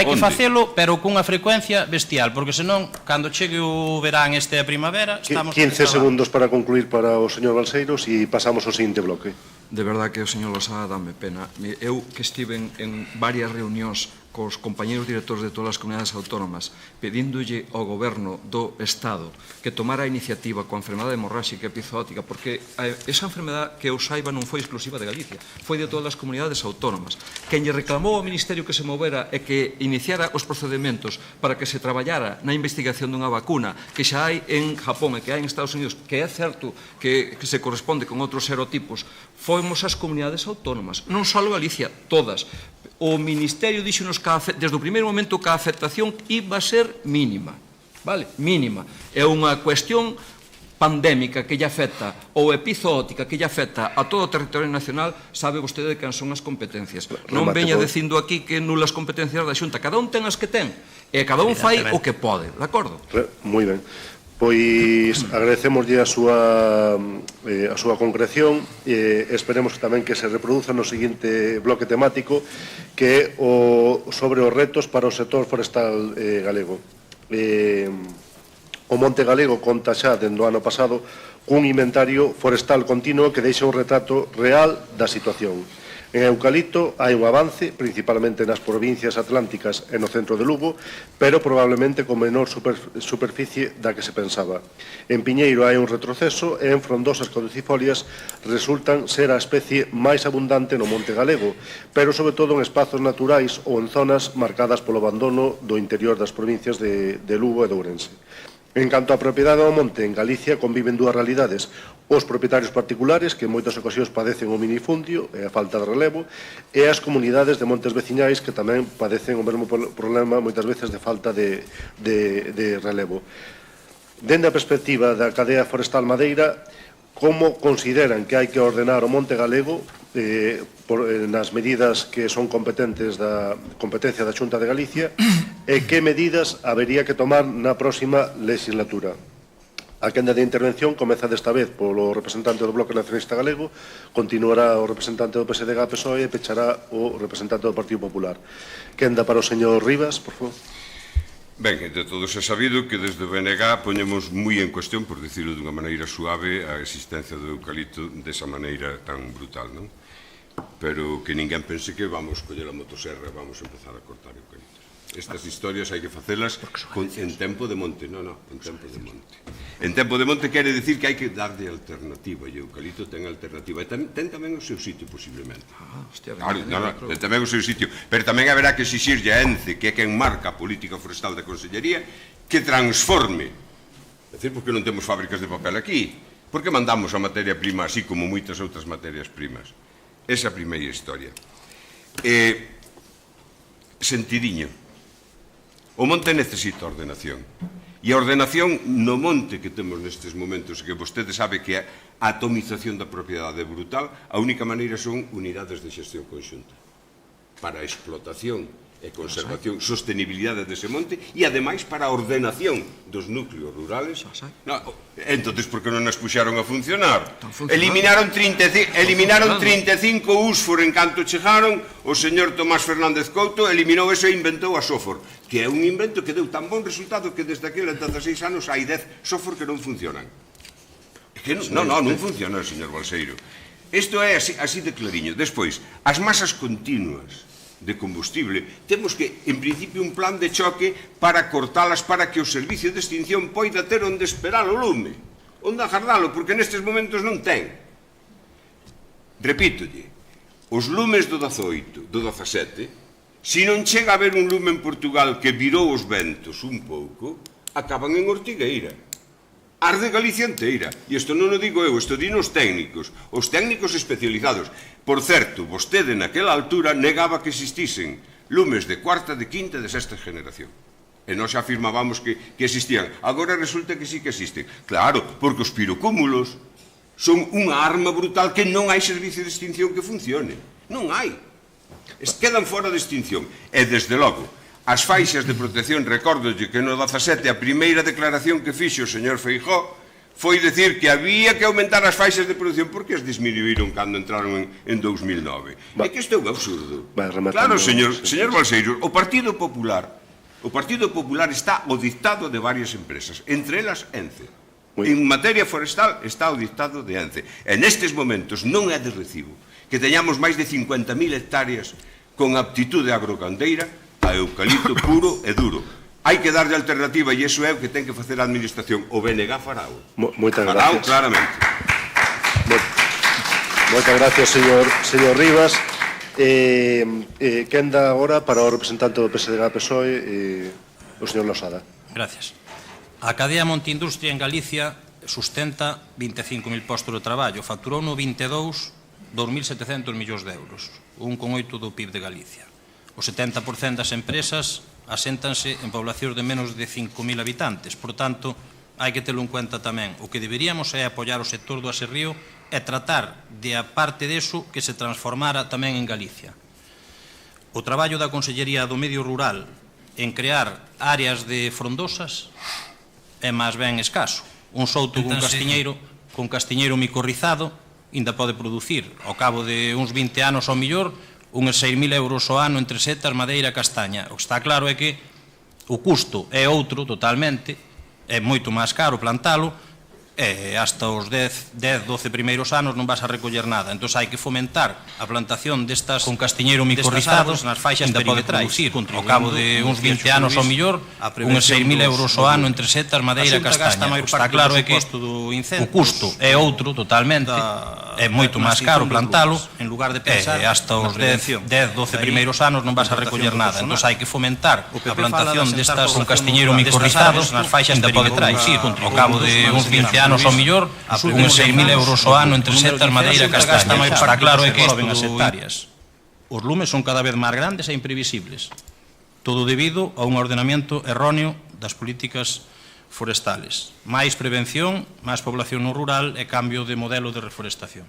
Speaker 4: que
Speaker 5: facelo, pero cunha frecuencia bestial, porque senón, cando chegue o verán este a primavera, estamos...
Speaker 2: 15 segundos para concluir para o señor Balseiros e pasamos ao seguinte bloque.
Speaker 3: De verdad que o señor Losada dame pena. Eu que estive en varias reunións cos compañeros directores de todas as comunidades autónomas pedíndolle ao goberno do Estado que tomara a iniciativa coa enfermedade hemorráxica epizootica, porque esa enfermedade, que eu saiba, non foi exclusiva de Galicia, foi de todas as comunidades autónomas. Quen lle reclamou ao Ministerio que se movera e que iniciara os procedementos para que se traballara na investigación dunha vacuna que xa hai en Japón e que hai en Estados Unidos, que é certo que se corresponde con outros serotipos, fomos as comunidades autónomas, non só Galicia, todas. O Ministerio díxonos que desde o primeiro momento que a afectación iba a ser mínima, vale? Mínima. É unha cuestión pandémica que lle afecta ou epizootica que lle afecta a todo o territorio nacional, sabe vostede que son as competencias. Non veña dicindo aquí que nulas competencias da Xunta, cada un ten as que ten e cada un fai o que pode, de acordo?
Speaker 2: Moi ben. Pois agradecemoslle a súa concreción e esperemos tamén que se reproduza no seguinte bloque temático, que é sobre os retos para o sector forestal galego. O Monte Galego conta xa dende o ano pasado cun inventario forestal continuo que deixa un retrato real da situación. En eucalipto hai un avance, principalmente nas provincias atlánticas e no centro de Lugo, pero probablemente con menor superficie da que se pensaba. En piñeiro hai un retroceso e en frondosas caducifolias resultan ser a especie máis abundante no Monte Galego, pero sobre todo en espazos naturais ou en zonas marcadas polo abandono do interior das provincias de Lugo e de Ourense. En canto á propiedade do monte, en Galicia conviven dúas realidades: os propietarios particulares, que en moitas ocasións padecen o minifundio e a falta de relevo, e as comunidades de montes veciñais que tamén padecen o mesmo problema moitas veces de falta de relevo. Dende a perspectiva da cadea forestal madeira, como consideran que hai que ordenar o Monte Galego nas medidas que son competentes da competencia da Xunta de Galicia e que medidas habería que tomar na próxima legislatura? A quenda de intervención comeza desta vez polo representante do Bloque Nacionalista Galego, continuará o representante do PSDG-PSOE e pechará o representante do Partido Popular. Quenda para o señor Rivas, por favor.
Speaker 4: Ben, de todos é sabido que desde o BNG poñemos moi en cuestión, por dicirlo dunha maneira suave, a existencia do eucalipto desa maneira tan brutal, non? Pero que ninguén pense que vamos coller a motosserra e vamos empezar a cortar eucaliptos. Estas historias hai que facelas en tempo de monte, non, en tempo de monte. En tempo de monte quere dicir que hai que darlle alternativa, e o eucalipto ten alternativa, e ten tamén o seu sitio, posiblemente. Claro, ten tamén o seu sitio, pero tamén haberá que exixirlle a ENCE, que é quen marca a política forestal da Consellería, que transforme. É dicir, porque non temos fábricas de papel aquí? Porque mandamos a materia prima así como moitas outras materias primas? Esa é a primeira historia. Sentidiño. O monte necesita ordenación. E a ordenación no monte que temos nestes momentos, que vostede sabe que a atomización da propiedade é brutal, a única maneira son unidades de xestión conxunta para a explotación e conservación, sostenibilidade dese monte e, ademais, para a ordenación dos núcleos rurales. Entonces, por que non as puxaron a funcionar? Eliminaron 35 USFOR en canto chegaron, o señor Tomás Fernández Couto eliminou eso e inventou a SOFOR, que é un invento que deu tan bon resultado que desde aquel 86 anos hai 10 SOFOR que non funcionan. Non funciona, señor Balseiro. Isto é así de clariño. Despois, as masas continuas de combustible, temos que, en principio, un plan de choque para cortalas para que o servicio de extinción poida ter onde esperar o lume, onde agardalo, porque nestes momentos non ten. Repítolle, os lumes do 18, do 17, se non chega a haber un lume en Portugal que virou os ventos un pouco, acaban en Ortigueira. Arde Galicia inteira. E isto non o digo eu, isto din os técnicos especializados. Por certo, vostede naquela altura negaba que existisen lumes de cuarta, de quinta e de sexta generación. E nós afirmábamos que existían. Agora resulta que sí que existen. Claro, porque os pirocúmulos son unha arma brutal que non hai servicio de extinción que funcione. Non hai. Quedan fora de extinción. E, desde logo, as faixas de protección, recórdolle que no 17 a primeira declaración que fixo o señor Feijóo foi dicir que había que aumentar as faixas de produción porque as disminuíron cando entraron en 2009. É que isto é un absurdo. Claro, señor Balseiro, o Partido Popular está ao dictado de varias empresas, entre elas ENCE. En materia forestal está ao dictado de ENCE. E nestes momentos non é de recibo que teñamos máis de 50.000 hectáreas con aptitude agrogandeira a eucalipto puro e duro. Hai que darlle alternativa e iso é o que ten que facer a Administración. O BNG farao.
Speaker 2: Moitas gracias.
Speaker 4: Farao claramente.
Speaker 2: Moitas gracias, señor Rivas. Quenda agora para o representante do PSDG-PSOE, o señor Losada.
Speaker 5: Gracias. A cadea Monte Industria en Galicia sustenta 25.000 postos de traballo. Facturou no 22 2.700 millóns de euros, 1,8 do PIB de Galicia. O 70% das empresas aséntanse en poblacións de menos de 5.000 habitantes. Por tanto, hai que telo en cuenta tamén. O que deberíamos é apoiar o sector do aserrío e tratar de, a parte deso, que se transformara tamén en Galicia. O traballo da Consellería do Medio Rural en crear áreas de frondosas é máis ben escaso. Un souto con castiñeiro micorrizado ainda pode producir, ao cabo de uns 20 anos ao millor, uns 6.000 euros ao ano entre setas, madeira e castaña. O que está claro é que o custo é outro totalmente, é moito máis caro plantalo, e hasta os 10, 12 primeiros anos non vas a recoller nada. Entón hai que fomentar a plantación destas con castiñeiro micorrizado nas faixas perimetrais, ao cabo de uns 20 anos ao millor, uns 6.000 euros ao ano entre setas, madeira e castaña. O que está claro é que o custo é outro totalmente, é moito máis caro plantalo, e hasta os 10, 12 primeiros anos non vas a recoller nada. Entón hai que fomentar a plantación destas con castiñeiro micorrizado nas faixas perimetrais, ao cabo de uns 20 anos ao millor, uns 6.000 euros ao ano entre setas, madeira e castaña. Está claro é que os lumes son cada vez máis grandes e imprevisibles. Todo debido a un ordenamento erróneo das políticas forestales. Máis prevención, máis población no rural e cambio de modelo de reforestación.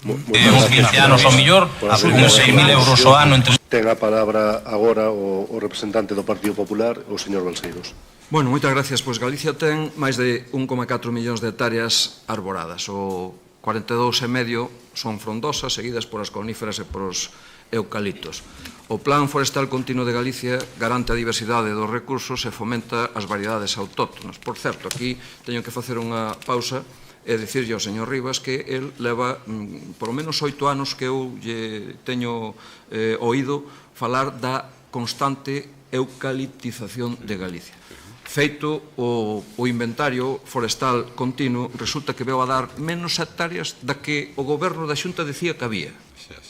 Speaker 5: Uns 20 anos ao millor, uns 6.000 euros ao ano entre...
Speaker 2: Ten a palabra agora o representante do Partido Popular, o señor Balseiros.
Speaker 3: Bueno, moitas gracias. Pois Galicia ten máis de 1,4 millóns de hectáreas arboradas. O 42,5 son frondosas, seguidas por as coníferas e por os eucaliptos. O Plan Forestal Continuo de Galicia garante a diversidade dos recursos e fomenta as variedades autóctonas. Por certo, aquí teño que facer unha pausa e dicirlle ao señor Rivas que el leva por lo menos 8 anos que eu lle teño oído falar da constante eucaliptización de Galicia. Feito o inventario forestal continuo, resulta que veo a dar menos hectáreas da que o goberno da Xunta decía que había.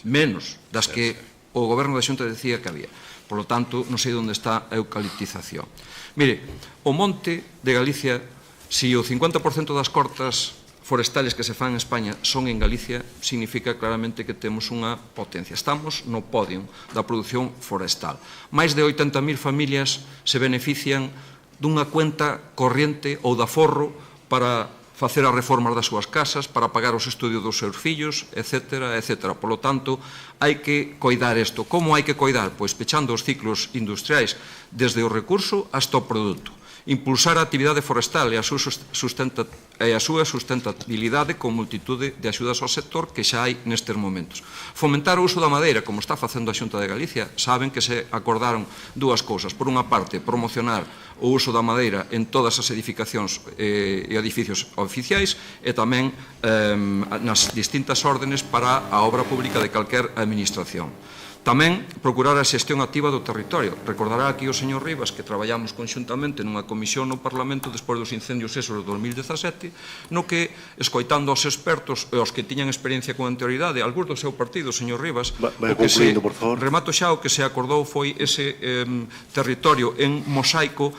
Speaker 3: Menos das que o goberno da Xunta decía que había. Por lo tanto, non sei onde está a eucaliptización. Mire, o monte de Galicia, se o 50% das cortas forestales que se fan en España son en Galicia, significa claramente que temos unha potencia. Estamos no podio da produción forestal. Mais de 80.000 familias se benefician dunha cuenta corriente ou de aforro para facer as reformas das súas casas, para pagar os estudios dos seus fillos, etc. etc. Por lo tanto, hai que coidar isto. Como hai que coidar? Pois pechando os ciclos industriais desde o recurso hasta o produto. Impulsar a actividade forestal e a súa sustentabilidade con multitude de axudas ao sector que xa hai nestes momentos. Fomentar o uso da madeira, como está facendo a Xunta de Galicia. Saben que se acordaron dúas cousas. Por unha parte, promocionar o uso da madeira en todas as edificacións e edificios oficiais e tamén nas distintas órdenes para a obra pública de calquer administración. Tamén procurar a xestión activa do territorio. Recordará aquí o señor Rivas que traballamos conxuntamente nunha comisión no Parlamento despois dos incendios esos de 2017, no que, escoitando aos expertos e aos que tiñan experiencia con anterioridade, algúns do seu partido, señor Rivas, remato xa, o que se acordou foi ese territorio en mosaico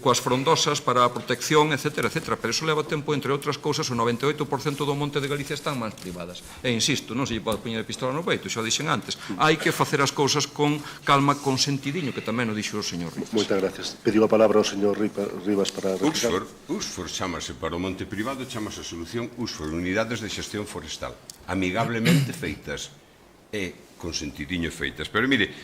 Speaker 3: coas frondosas para a protección, etc. etc. Pero iso leva tempo, entre outras cousas, o 98% do monte de Galicia están en mans privadas. E insisto, non se lle pode poñer a pistola no peito, xa o dixen antes. Hai que facer as cousas con calma, con sentidiño, que tamén o dixo o señor Rivas.
Speaker 2: Moitas gracias. Pediu a palabra ao señor Rivas para replicar.
Speaker 4: USFOR chamase para o monte privado, chamase a solución USFOR, Unidades de Xestión Forestal, amigablemente feitas e con sentidiño feitas. Pero mire,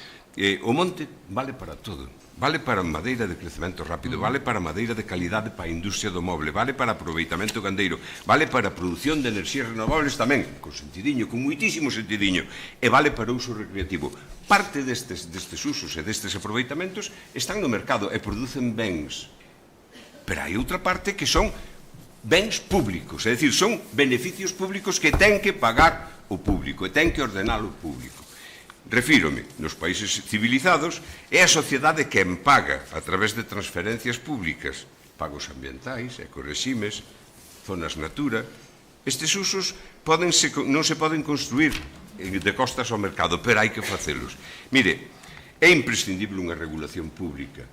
Speaker 4: o monte vale para todo. Vale para madeira de crecemento rápido, vale para madeira de calidade para a industria do moble, vale para aproveitamento gandeiro, vale para a produción de enerxías renovables tamén, con sentidiño, con muitísimo sentidiño, e vale para o uso recreativo. Parte destes usos e destes aproveitamentos están no mercado e producen bens. Pero hai outra parte que son bens públicos, é dicir, son beneficios públicos que ten que pagar o público e ten que ordenar o público. Refírome, nos países civilizados, é a sociedade quen paga a través de transferencias públicas, pagos ambientais, ecoreximes, zonas natura. Estes usos non se poden construir de costas ao mercado, pero hai que facelos. Mire, é imprescindible unha regulación pública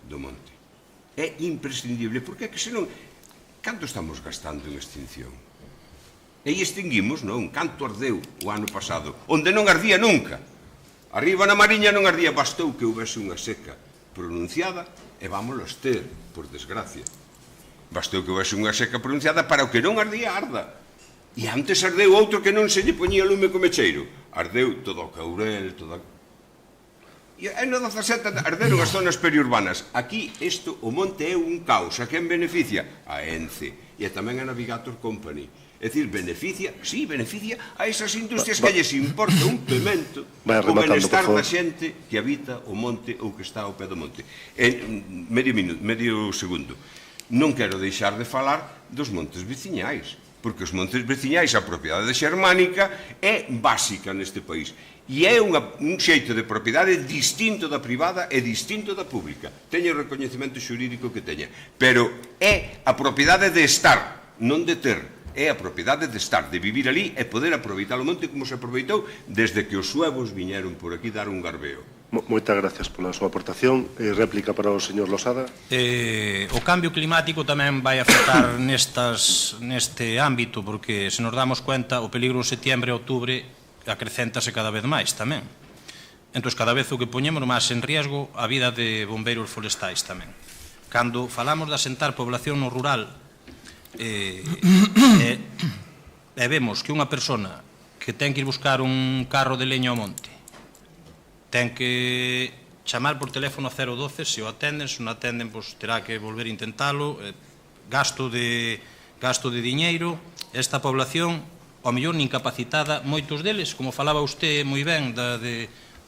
Speaker 4: do monte. É imprescindible, porque é que senón, canto estamos gastando en extinción? E extinguimos, non? Canto ardeu o ano pasado, onde non ardía nunca. Arriba na Mariña non ardía, bastou que houvese unha seca pronunciada e vámonos ter, por desgracia. Bastou que houvese unha seca pronunciada para o que non ardía, arda. E antes ardeu outro que non se lle poñía lume co mecheiro. Ardeu todo o Caurel, toda... E no 17 arderon as zonas periurbanas. Aquí, o monte é un caos. A quen beneficia? A ENCE. E tamén a Navigator Company. É dicir, beneficia a esas industrias que lles importa un pemento o benestar da xente que habita o monte ou que está ao pé do monte. Medio segundo. Non quero deixar de falar dos montes veciñais, porque os montes veciñais, a propiedade xermánica, é básica neste país. E é un xeito de propiedade distinto da privada e distinto da pública. Teña o recoñecemento xurídico que teña. Pero é a propiedade de estar, non de ter. É a propiedade de estar, de vivir ali e poder aproveitar o monte como se aproveitou desde que os suevos viñeron por aquí dar un garbeo.
Speaker 2: Moitas gracias pola súa aportación. Réplica para o señor Losada.
Speaker 5: O cambio climático tamén vai afectar neste ámbito, porque se nos damos cuenta o peligro de setembro e outubro acrecéntase cada vez máis tamén. Entón, cada vez o que poñemos máis en riesgo a vida de bombeiros forestais tamén. Cando falamos de asentar población no rural, e vemos que unha persona que ten que ir buscar un carro de leña ao monte ten que chamar por teléfono a 012, se o atenden, se non atenden, pois terá que volver a intentalo, gasto de diñeiro. Esta población, ao mellor incapacitada, moitos deles, como falaba usted moi ben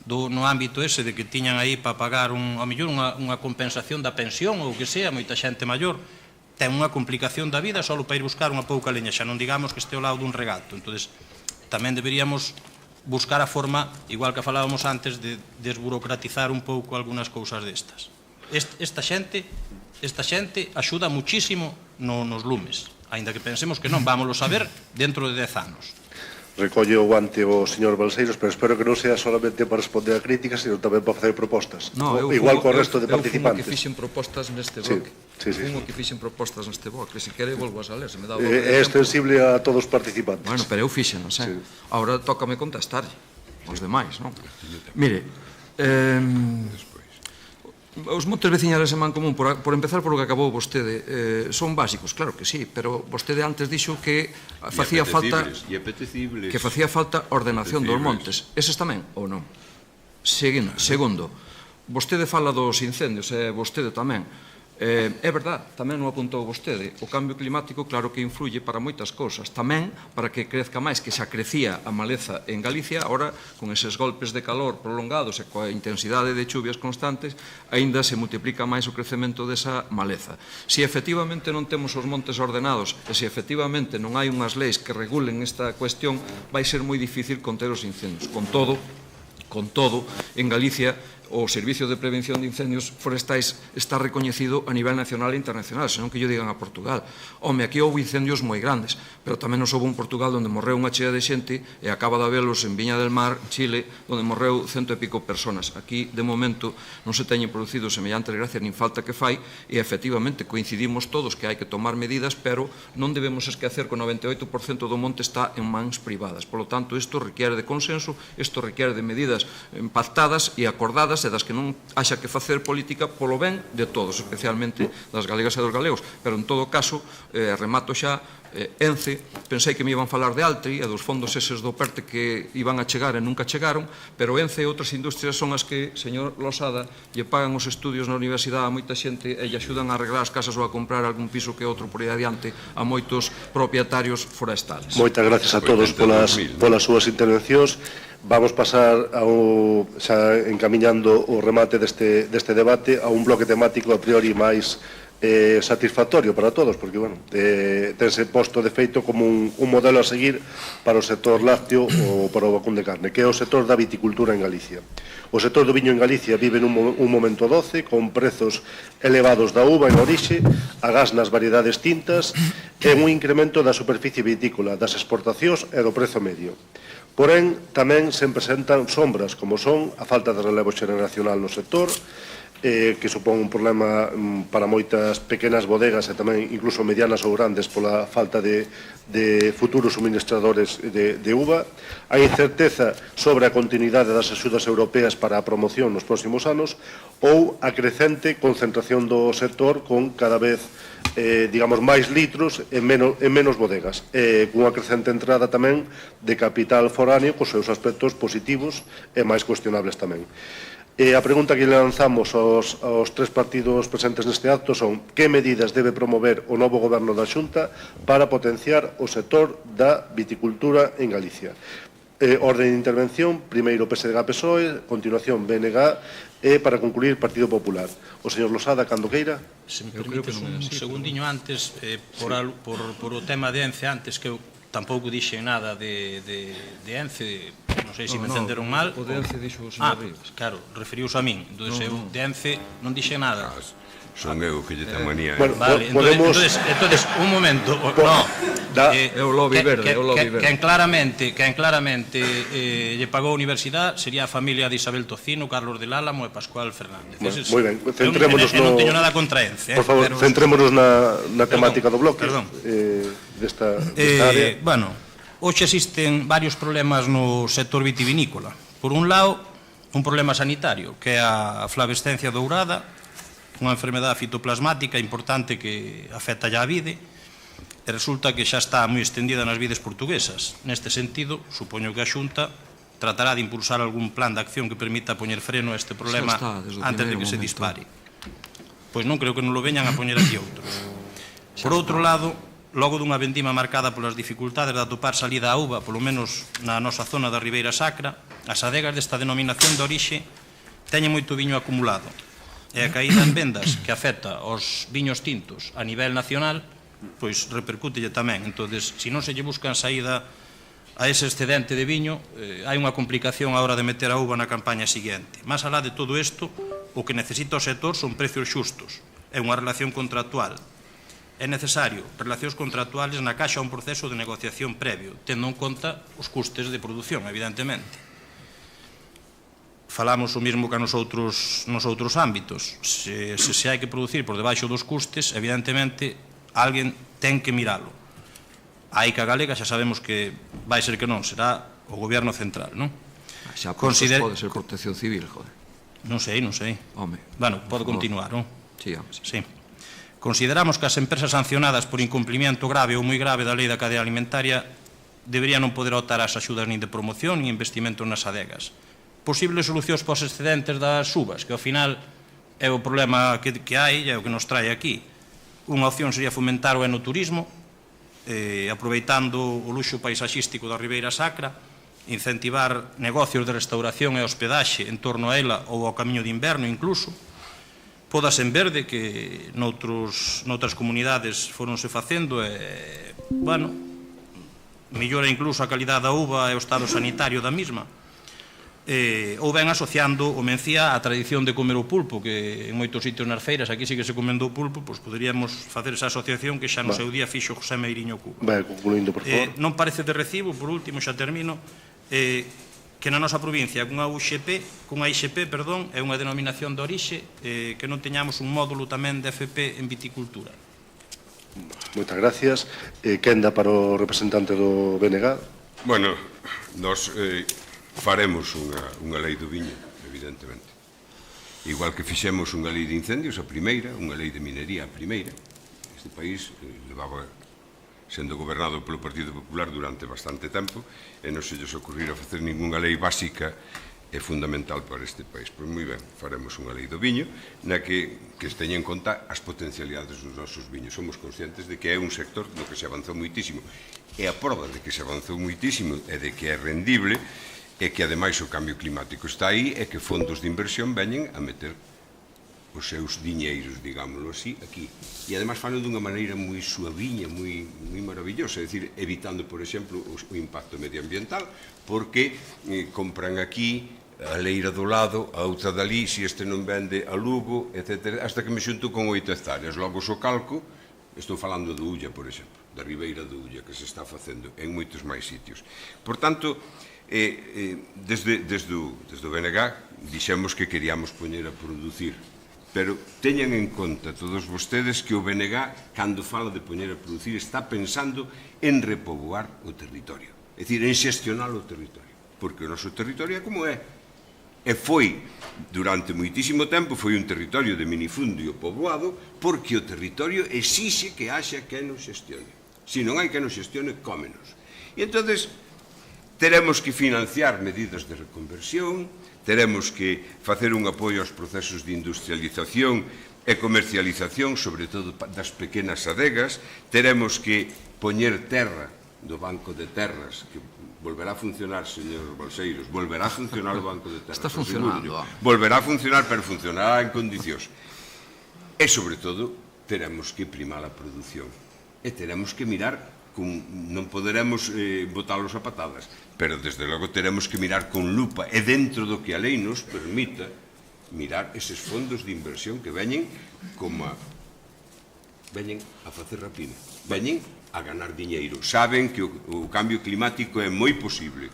Speaker 5: no ámbito ese de que tiñan aí para pagar ao mellor unha compensación da pensión ou o que sea, moita xente maior ten unha complicación da vida só para ir buscar unha pouca leña, xa non digamos que este ao lado dun regato. Entonces tamén deberíamos buscar a forma, igual que falábamos antes, de desburocratizar un pouco algunhas cousas destas. Esta xente axuda muchísimo nos lumes, aínda que pensemos que non, vámoslo saber dentro de 10 anos.
Speaker 2: Recolle o guante o señor Balseiros, pero espero que non sea solamente para responder a críticas, sino tamén para facer propostas. Igual co resto de participantes.
Speaker 3: Eu fumo que fixen propostas neste bloque. Fumo que fixen propostas neste bloque. Se quere, volvo a saler.
Speaker 2: É extensible a todos os participantes.
Speaker 3: Bueno, pero eu fixenos, Ahora tócame contestar os demais, non? Mire, os montes veciñales en Mancomún, por empezar por o que acabou vostede, son básicos, claro que sí, pero vostede antes dixo que facía falta ordenación dos montes. Eses tamén, ou non? Segundo, vostede fala dos incendios, e vostede tamén. É verdad, tamén o apuntou vostede, o cambio climático claro que influye para moitas cousas, tamén para que crezca máis, que xa crecía a maleza en Galicia, ahora con eses golpes de calor prolongados e coa intensidade de chuvias constantes, aínda se multiplica máis o crecemento desa maleza. Se efectivamente non temos os montes ordenados e se efectivamente non hai unhas leis que regulen esta cuestión, vai ser moi difícil conter os incendios. Con todo, en Galicia o Servicio de Prevención de Incendios Forestais está recoñecido a nivel nacional e internacional, senón que lle digan a Portugal. Home, aquí houve incendios moi grandes, pero tamén nos houve un Portugal onde morreu unha chea de xente e acaba de habelos en Viña del Mar, Chile, onde morreu 100 e pico personas. Aquí, de momento, non se teñen producido semellantes desgracias nin falta que fai e, efectivamente, coincidimos todos que hai que tomar medidas, pero non debemos esquecer que o 98% do monte está en mans privadas. Por lo tanto, isto requiere de consenso, isto requiere de medidas pactadas e acordadas e das que non haxa que facer política polo ben de todos, especialmente das galegas e dos galegos. Pero, en todo caso, remato xa, ENCE, pensei que me iban falar de Altri e dos fondos eses do PERTE que iban a chegar e nunca chegaron, pero ENCE e outras industrias son as que, señor Losada, lle pagan os estudios na universidade a moita xente e lle axudan a arreglar as casas ou a comprar algún piso que outro por aí adiante a moitos propietarios forestales.
Speaker 2: Moitas gracias a todos polas súas intervencións. Vamos pasar xa encamiñando o remate deste debate a un bloque temático a priori máis satisfactorio para todos, porque, bueno, tense posto de feito como un modelo a seguir para o sector lácteo ou para o vacún de carne, que é o sector da viticultura en Galicia. O sector do viño en Galicia vive un momento doce, con prezos elevados da uva en orixe, agás nas variedades tintas, e un incremento da superficie vitícola, das exportacións e do prezo medio. Porén, tamén se presentan sombras, como son a falta de relevo xeracional no sector, que supón un problema para moitas pequenas bodegas e tamén incluso medianas ou grandes pola falta de futuros suministradores de uva, a incerteza sobre a continuidade das axudas europeas para a promoción nos próximos anos ou a crecente concentración do sector con cada vez digamos, máis litros en menos bodegas, cunha crecente entrada tamén de capital foráneo cos seus aspectos positivos e máis cuestionables tamén. A pregunta que le lanzamos aos tres partidos presentes neste acto son: que medidas debe promover o novo goberno da Xunta para potenciar o sector da viticultura en Galicia? Orden de intervención, primeiro PSG-PSOE, continuación BNG e, para concluir, Partido Popular. O señor Losada, cando queira.
Speaker 5: Se me permites un segundiño antes, por o tema de ENCE antes, que eu tampouco dixen nada de ENCE, non sei se me entenderon mal.
Speaker 3: O de ENCE dixo o señor Rivas.
Speaker 5: Claro, referiuse a min, entón eu de ENCE non dixen nada.
Speaker 4: Son eu que lle ten manía.
Speaker 5: Vale, entonces, un momento,
Speaker 3: é o lobby verde,
Speaker 5: quen claramente lle pagou a universidade sería a familia de Isabel Tocino, Carlos del Álamo e Pascual Fernández.
Speaker 2: Moi ben, centrémonos
Speaker 5: non teño nada contra ENCE.
Speaker 2: Por favor, centrémonos na temática do bloque desta área.
Speaker 5: Bueno, hoxe existen varios problemas no sector vitivinícola. Por un lado, un problema sanitario, que é a flavescencia dourada, unha enfermedade fitoplasmática importante que afecta a vide, e resulta que xa está moi extendida nas vides portuguesas. Neste sentido, supoño que a Xunta tratará de impulsar algún plan de acción que permita poñer freno a este problema antes de que se dispare. Pois non creo que non lo veñan a poñer aquí outros. Por outro lado, logo dunha vendima marcada polas dificultades de atopar salida á uva, polo menos na nosa zona da Ribeira Sacra, as adegas desta denominación de orixe teñen moito viño acumulado, e a caída en vendas que afecta aos viños tintos a nivel nacional, pois repercútelle tamén. Entón, se non se lle buscan saída a ese excedente de viño, hai unha complicación a hora de meter a uva na campaña seguinte. Más alá de todo isto, o que necesita o sector son precios xustos, é unha relación contractual. É necesario relacións contractuales na caixa a un proceso de negociación previo, tendo en conta os custes de produción, evidentemente. Falamos o mesmo que nos outros ámbitos. Se hai que producir por debaixo dos custes, evidentemente, alguén ten que miralo. A ICA galega xa sabemos que vai ser que non, será o goberno central, non?
Speaker 3: Xa pode ser Protección Civil, joder.
Speaker 5: Non sei.
Speaker 3: Home.
Speaker 5: Bueno, pode continuar, non?
Speaker 3: Sí, home, sí.
Speaker 5: Consideramos que as empresas sancionadas por incumplimiento grave ou moi grave da lei da cadea alimentaria deberían non poder optar ás axudas nin de promoción nin investimento nas adegas. Posibles solucións para os excedentes das uvas, que ao final é o problema que hai e é o que nos trae aquí. Unha opción sería fomentar o enoturismo, aproveitando o luxo paisaxístico da Ribeira Sacra, incentivar negocios de restauración e hospedaxe en torno a ela ou ao camiño de inverno incluso, podas en verde que noutras comunidades foronse facendo e, bueno, mellora incluso a calidade da uva e o estado sanitario da mesma. Ou ben asociando o mencía á tradición de comer o pulpo, que en moitos sitios nas feiras aquí sí que se comendo o pulpo, pois poderíamos facer esa asociación que xa no seu día fixo José Meiriño Cuba.
Speaker 2: Vai, concluindo, por favor.
Speaker 5: Non parece de recibo, por último, xa termino, que na nosa provincia cunha IXP, é unha denominación de orixe, que non teñamos un módulo tamén de FP en viticultura.
Speaker 2: Moitas gracias. Quenda para o representante do BNG.
Speaker 4: Bueno, nos faremos unha lei do viño, evidentemente. Igual que fixemos unha lei de incendios, a primeira, unha lei de minería, a primeira. Este país levaba sendo gobernado polo Partido Popular durante bastante tempo e non se lles ocurrira facer ningunha lei básica e fundamental para este país. Pois moi ben, faremos unha lei do viño na que teña en conta as potencialidades dos nosos viños. Somos conscientes de que é un sector no que se avanzou moitísimo e a prova de que se avanzou moitísimo e de que é rendible e que ademais o cambio climático está aí e que fondos de inversión veñen a meter os seus diñeiros, digámoslo así, aquí. E ademais falan dunha maneira moi suaviña, moi maravillosa, é dicir, evitando, por exemplo, o impacto medioambiental, porque compran aquí a leira do lado, a outra dali, se este non vende a Lugo, etc., hasta que me xunto con 8 hectáreas. Logo so calco, estou falando do Ulla, por exemplo, da Ribeira do Ulla, que se está facendo en moitos máis sitios. Por tanto, desde o BNG dixemos que queríamos poñer a producir, pero teñan en conta todos vostedes que o BNG, cando fala de poñer a producir, está pensando en repoboar o territorio, é dicir, en xestionar o territorio, porque o noso territorio é como é, e foi, durante moitísimo tempo, foi un territorio de minifundio poboado, porque o territorio exixe que haxa que nos xestione. Se non hai que nos xestione, cómenos. E entonces teremos que financiar medidas de reconversión, teremos que facer un apoio aos procesos de industrialización e comercialización, sobre todo das pequenas adegas, teremos que poñer terra do Banco de Terras, que volverá a funcionar, señor Balseiros, volverá a funcionar o Banco de Terras.
Speaker 3: Está funcionando.
Speaker 4: Volverá a funcionar, pero funcionará en condicións. E, sobre todo, teremos que primar a produción. E teremos que mirar, non poderemos botalos a patadas, pero, desde logo, teremos que mirar con lupa e dentro do que a lei nos permita mirar eses fondos de inversión que veñen a facer rapina, veñen a ganar diñeiro. Saben que o cambio climático é moi posible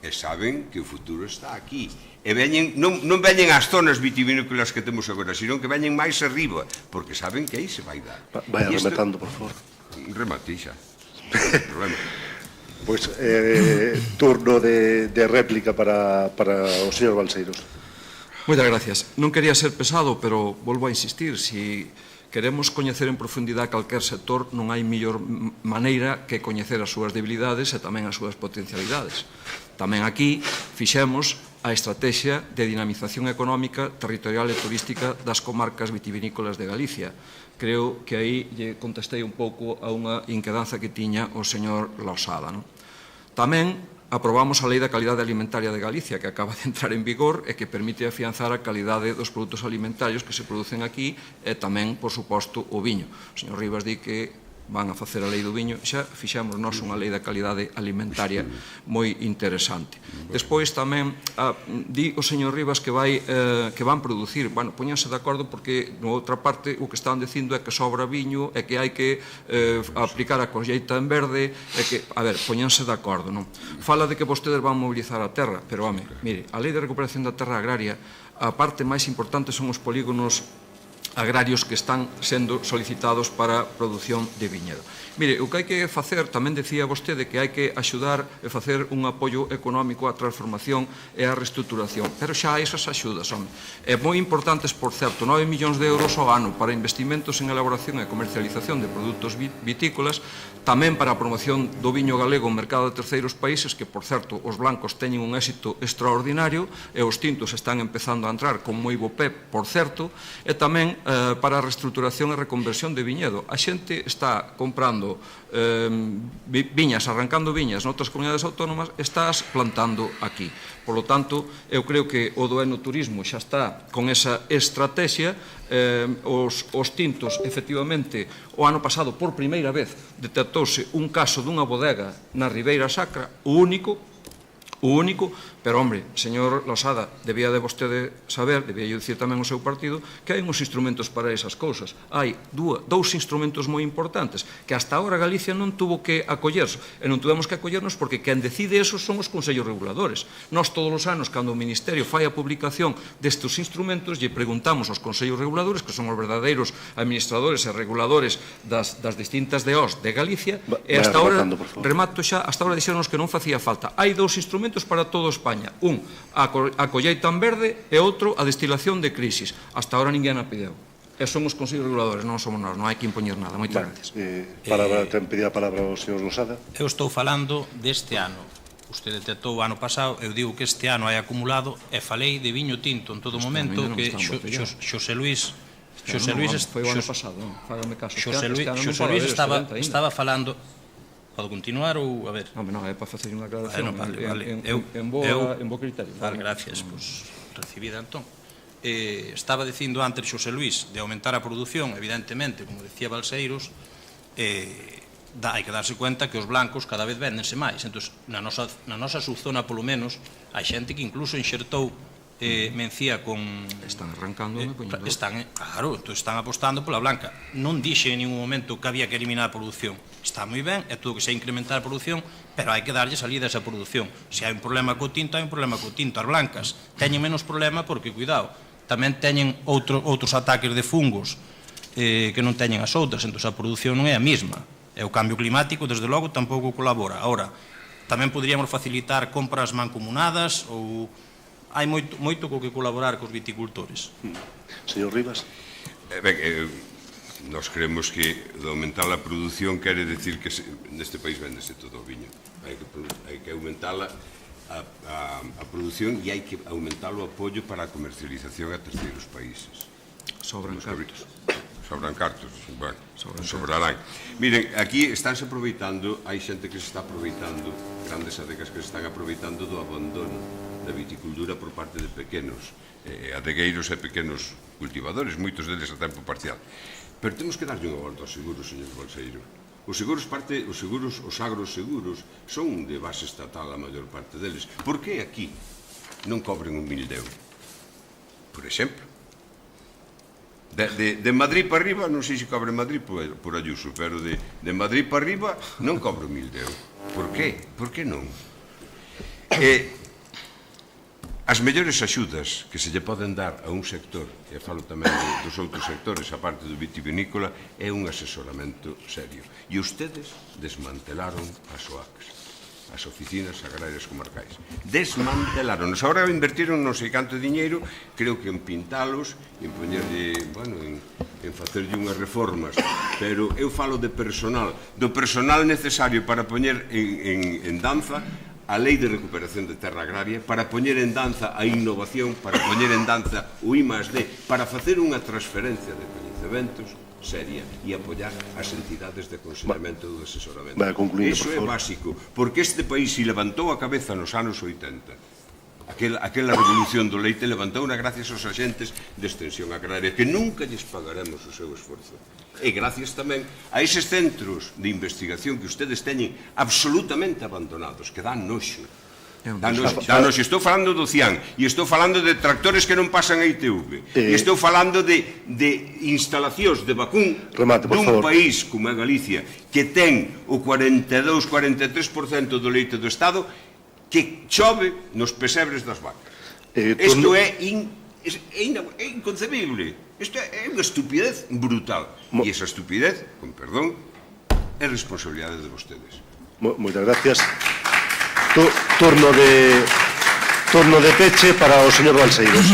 Speaker 4: e saben que o futuro está aquí. E veñen, non veñen ás zonas vitivinícolas que temos agora, sino que veñen máis arriba, porque saben que aí se vai dar.
Speaker 2: Vai rematando, por favor.
Speaker 4: Remate xa.
Speaker 2: Pois, turno de réplica para o señor Balseiros.
Speaker 3: Moitas gracias. Non quería ser pesado, pero volvo a insistir. Si queremos coñecer en profundidade calquer sector, non hai mellor maneira que coñecer as súas debilidades e tamén as súas potencialidades. Tamén aquí fixemos a estrategia de dinamización económica, territorial e turística das comarcas vitivinícolas de Galicia. Creo que aí lle contestei un pouco a unha inquedanza que tiña o señor Losada. Tamén aprobamos a Lei da Calidade Alimentaria de Galicia, que acaba de entrar en vigor e que permite afianzar a calidade dos produtos alimentarios que se producen aquí e tamén, por suposto, o viño. O señor Rivas di que van a facer a lei do viño, xa fixemos nós unha lei da calidade alimentaria moi interesante. Despois tamén di o señor Rivas que van producir, bueno, poñanse de acordo porque na outra parte o que están dicindo é que sobra viño e que hai que aplicar a colleita en verde e que, a ver, poñanse de acordo, non? Fala de que vostedes van mobilizar a terra, pero, home, mire, a lei de recuperación da terra agraria, a parte máis importante son os polígonos agrarios que están sendo solicitados para a produción de viñedo. Mire, o que hai que facer, tamén decía vostede que hai que axudar e facer un apoio económico á transformación e á reestruturación, pero xa hai esas axudas, home. É moi importantes, por certo, 9 millóns de euros ao ano para investimentos en elaboración e comercialización de produtos vitícolas, tamén para a promoción do viño galego no mercado de terceiros países, que, por certo, os blancos teñen un éxito extraordinario e os tintos están empezando a entrar con moi bo pé, por certo, e tamén para a reestruturación e reconversión de viñedo. A xente está comprando viñas, arrancando viñas noutras comunidades autónomas, estás plantando aquí. Por lo tanto, eu creo que o do enoturismo xa está con esa estrategia. Os tintos, efectivamente, o ano pasado, por primeira vez, detectouse un caso dunha bodega na Ribeira Sacra, o único, pero, hombre, señor Losada, debía de vostede saber, debía de dicir tamén o seu partido, que hai uns instrumentos para esas cousas. Hai dous instrumentos moi importantes que hasta ahora Galicia non tuvo que acollerse, e non tuvemos que acollernos porque quen decide esos son os consellos reguladores. Nós todos os anos, cando o Ministerio fai a publicación destes instrumentos, lle preguntamos aos consellos reguladores, que son os verdadeiros administradores e reguladores das distintas DOs de Galicia, e hasta ahora, remato xa, hasta ahora dixeronnos que non facía falta. Hai dous instrumentos para todo España. Un, a colleita en verde, e outro, a destilación de crisis. Hasta ahora ninguén a pideu. E son os consellos reguladores, non somos nós, non hai que impoñer nada. Moitas gracias.
Speaker 2: Ten pedido a palabra o señor Losada.
Speaker 5: Eu estou falando deste ano. Usted detectou o ano pasado, eu digo que este ano hai acumulado, e falei de viño tinto en todo momento, que Xosé Luis
Speaker 3: foi o ano pasado, fágame caso.
Speaker 5: Xosé Luis estaba falando. Podo continuar ou, a ver?
Speaker 3: Non, é para facer unha aclaración en bo criterio.
Speaker 5: Vale, gracias, pois recibida entón. Estaba dicindo antes Xosé Luis de aumentar a produción, evidentemente, como decía Balseiros, hai que darse cuenta que os blancos cada vez véndense máis. Entón, na nosa subzona, polo menos, hai xente que incluso enxertou mencía con...
Speaker 3: Están arrancando,
Speaker 5: claro, están apostando pola blanca. Non dixe en ningún momento que había que eliminar a produción. Está moi ben, é todo que se incrementar a produción, pero hai que darlle salida a esa produción. Se hai un problema co tinto, hai un problema co tinto. As blancas teñen menos problema porque, cuidado, tamén teñen outros ataques de fungos que non teñen as outras, entón a produción non é a mesma. E o cambio climático, desde logo, tampouco colabora. Ahora, tamén poderíamos facilitar compras mancomunadas ou... hai moito co que colaborar cos viticultores.
Speaker 2: Señor Rivas.
Speaker 4: Nós creemos que de aumentar a produción quere decir que neste país vendese todo o viño. Hai que aumentar a produción e hai que aumentar o apoio para a comercialización a terceiros países.
Speaker 3: Sobran cartos.
Speaker 4: Sobran cartos, bueno, sobrarán. Miren, aquí estánse aproveitando, hai xente que se está aproveitando, grandes adegas que se están aproveitando do abandono da viticultura por parte de pequenos adegueiros e pequenos cultivadores, moitos deles a tempo parcial. Pero temos que darlle unha volta aos seguros, señor Balseiro. Os agroseguros son de base estatal a maior parte deles. Por que aquí non cobren 1.000 euros? Por exemplo. De Madrid para arriba, non sei se cobre Madrid por Ayuso, pero de Madrid para arriba non cobre 1.000 euros. Por que? Por que non? As mellores axudas que se lle poden dar a un sector, e falo tamén dos outros sectores, a parte do vitivinícola, é un asesoramento serio. E ustedes desmantelaron as OACs, as oficinas agrarias comarcais. Desmantelaron. Agora invertiron non sei canto de diñeiro, creo que en pintalos, en poñerlle, bueno, en facerlle unhas reformas, pero eu falo de personal, do personal necesario para poñer en danza a Lei de Recuperación de Terra Agraria para poñer en danza a innovación, para poñer en danza o I+D, para facer unha transferencia de coñecementos seria e apoiar as entidades de aconsellamento e do asesoramento. Iso é básico, porque este país se levantou a cabeza nos anos 80. Aquela revolución do leite levantouna gracias aos agentes de extensión agraria, que nunca lles pagaremos o seu esforzo. E gracias tamén a eses centros de investigación que ustedes teñen absolutamente abandonados, que dan noxo. Estou falando do CIAN, e estou falando de tractores que non pasan a ITV, e estou falando de instalacións de vacún dun país como a Galicia, que ten o 42-43% do leite do Estado, que chove nos pesebres das vacas. Isto é inconcebible. Isto é unha estupidez brutal. E esa estupidez, con perdón, é responsabilidade de vostedes.
Speaker 2: Moitas gracias. Turno de peche para o señor Balseiros.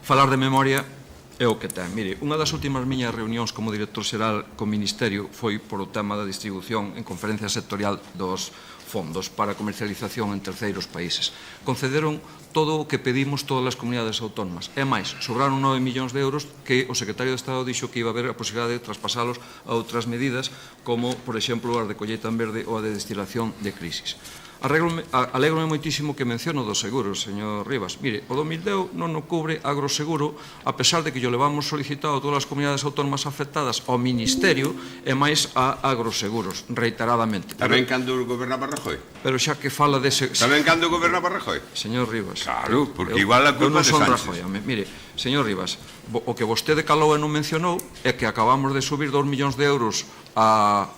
Speaker 3: Falar de memoria é o que ten. Mire, unha das últimas miñas reunións como director xeral co Ministerio foi por o tema da distribución en conferencia sectorial dos fondos para comercialización en terceiros países. Concederon todo o que pedimos todas as comunidades autónomas. E máis, sobraron 9 millóns de euros que o secretario de Estado dixo que iba a haber a posibilidade de traspasalos a outras medidas, como, por exemplo, as de colleita en verde ou a de destilación de crisis. Alégrome moitísimo que menciono dos seguros, señor Rivas. Mire, o 2010 non o cubre agroseguro, a pesar de que yo levamos solicitado a todas as comunidades autónomas afectadas ao Ministerio e máis a agroseguros, reiteradamente.
Speaker 4: Tamén cando gobernaba Rajoy?
Speaker 3: Pero xa que fala dese...
Speaker 4: Tamén cando gobernaba Rajoy?
Speaker 3: Señor Rivas...
Speaker 4: Claro, porque igual a culpa de Sánchez.
Speaker 3: Mire, señor Rivas, o que vostede calou e non mencionou é que acabamos de subir 2 millóns de euros a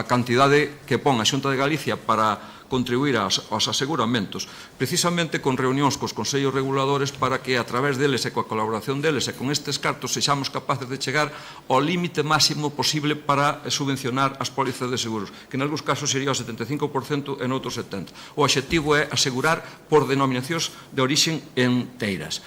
Speaker 3: cantidade que pon a Xunta de Galicia para contribuir aos aseguramentos, precisamente con reunións cos consellos reguladores para que a través deles e coa colaboración deles e con estes cartos sexamos capaces de chegar ao límite máximo posible para subvencionar as pólizas de seguros, que en algúns casos sería o 75% e noutros 70%. O obxectivo é asegurar por denominacións de orixen enteiras.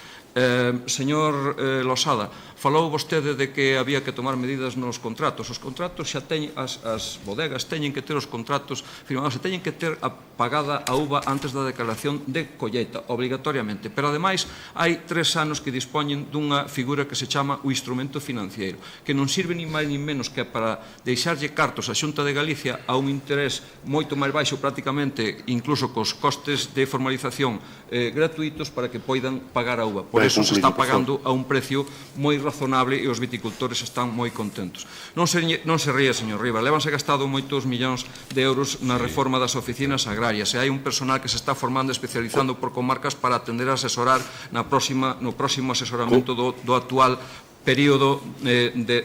Speaker 3: Señor Losada, falou vostede de que había que tomar medidas nos contratos. Os contratos xa teñen, as bodegas teñen que ter os contratos firmados, teñen que ter pagada a uva antes da declaración de colleita, obrigatoriamente. Pero, ademais, hai 3 anos que dispoñen dunha figura que se chama o instrumento financiero, que non sirve ni máis ni menos que para deixarlle cartos a Xunta de Galicia a un interés moito máis baixo, prácticamente, incluso cos costes de formalización gratuitos para que poidan pagar a uva. Por eso se está pagando a un precio moi razonable e os viticultores están moi contentos. Non se ríe, señor Rivas, levanse gastado moitos millóns de euros na reforma das oficinas agrarias e hai un personal que se está formando e especializando por comarcas para atender a asesorar no próximo asesoramento do actual período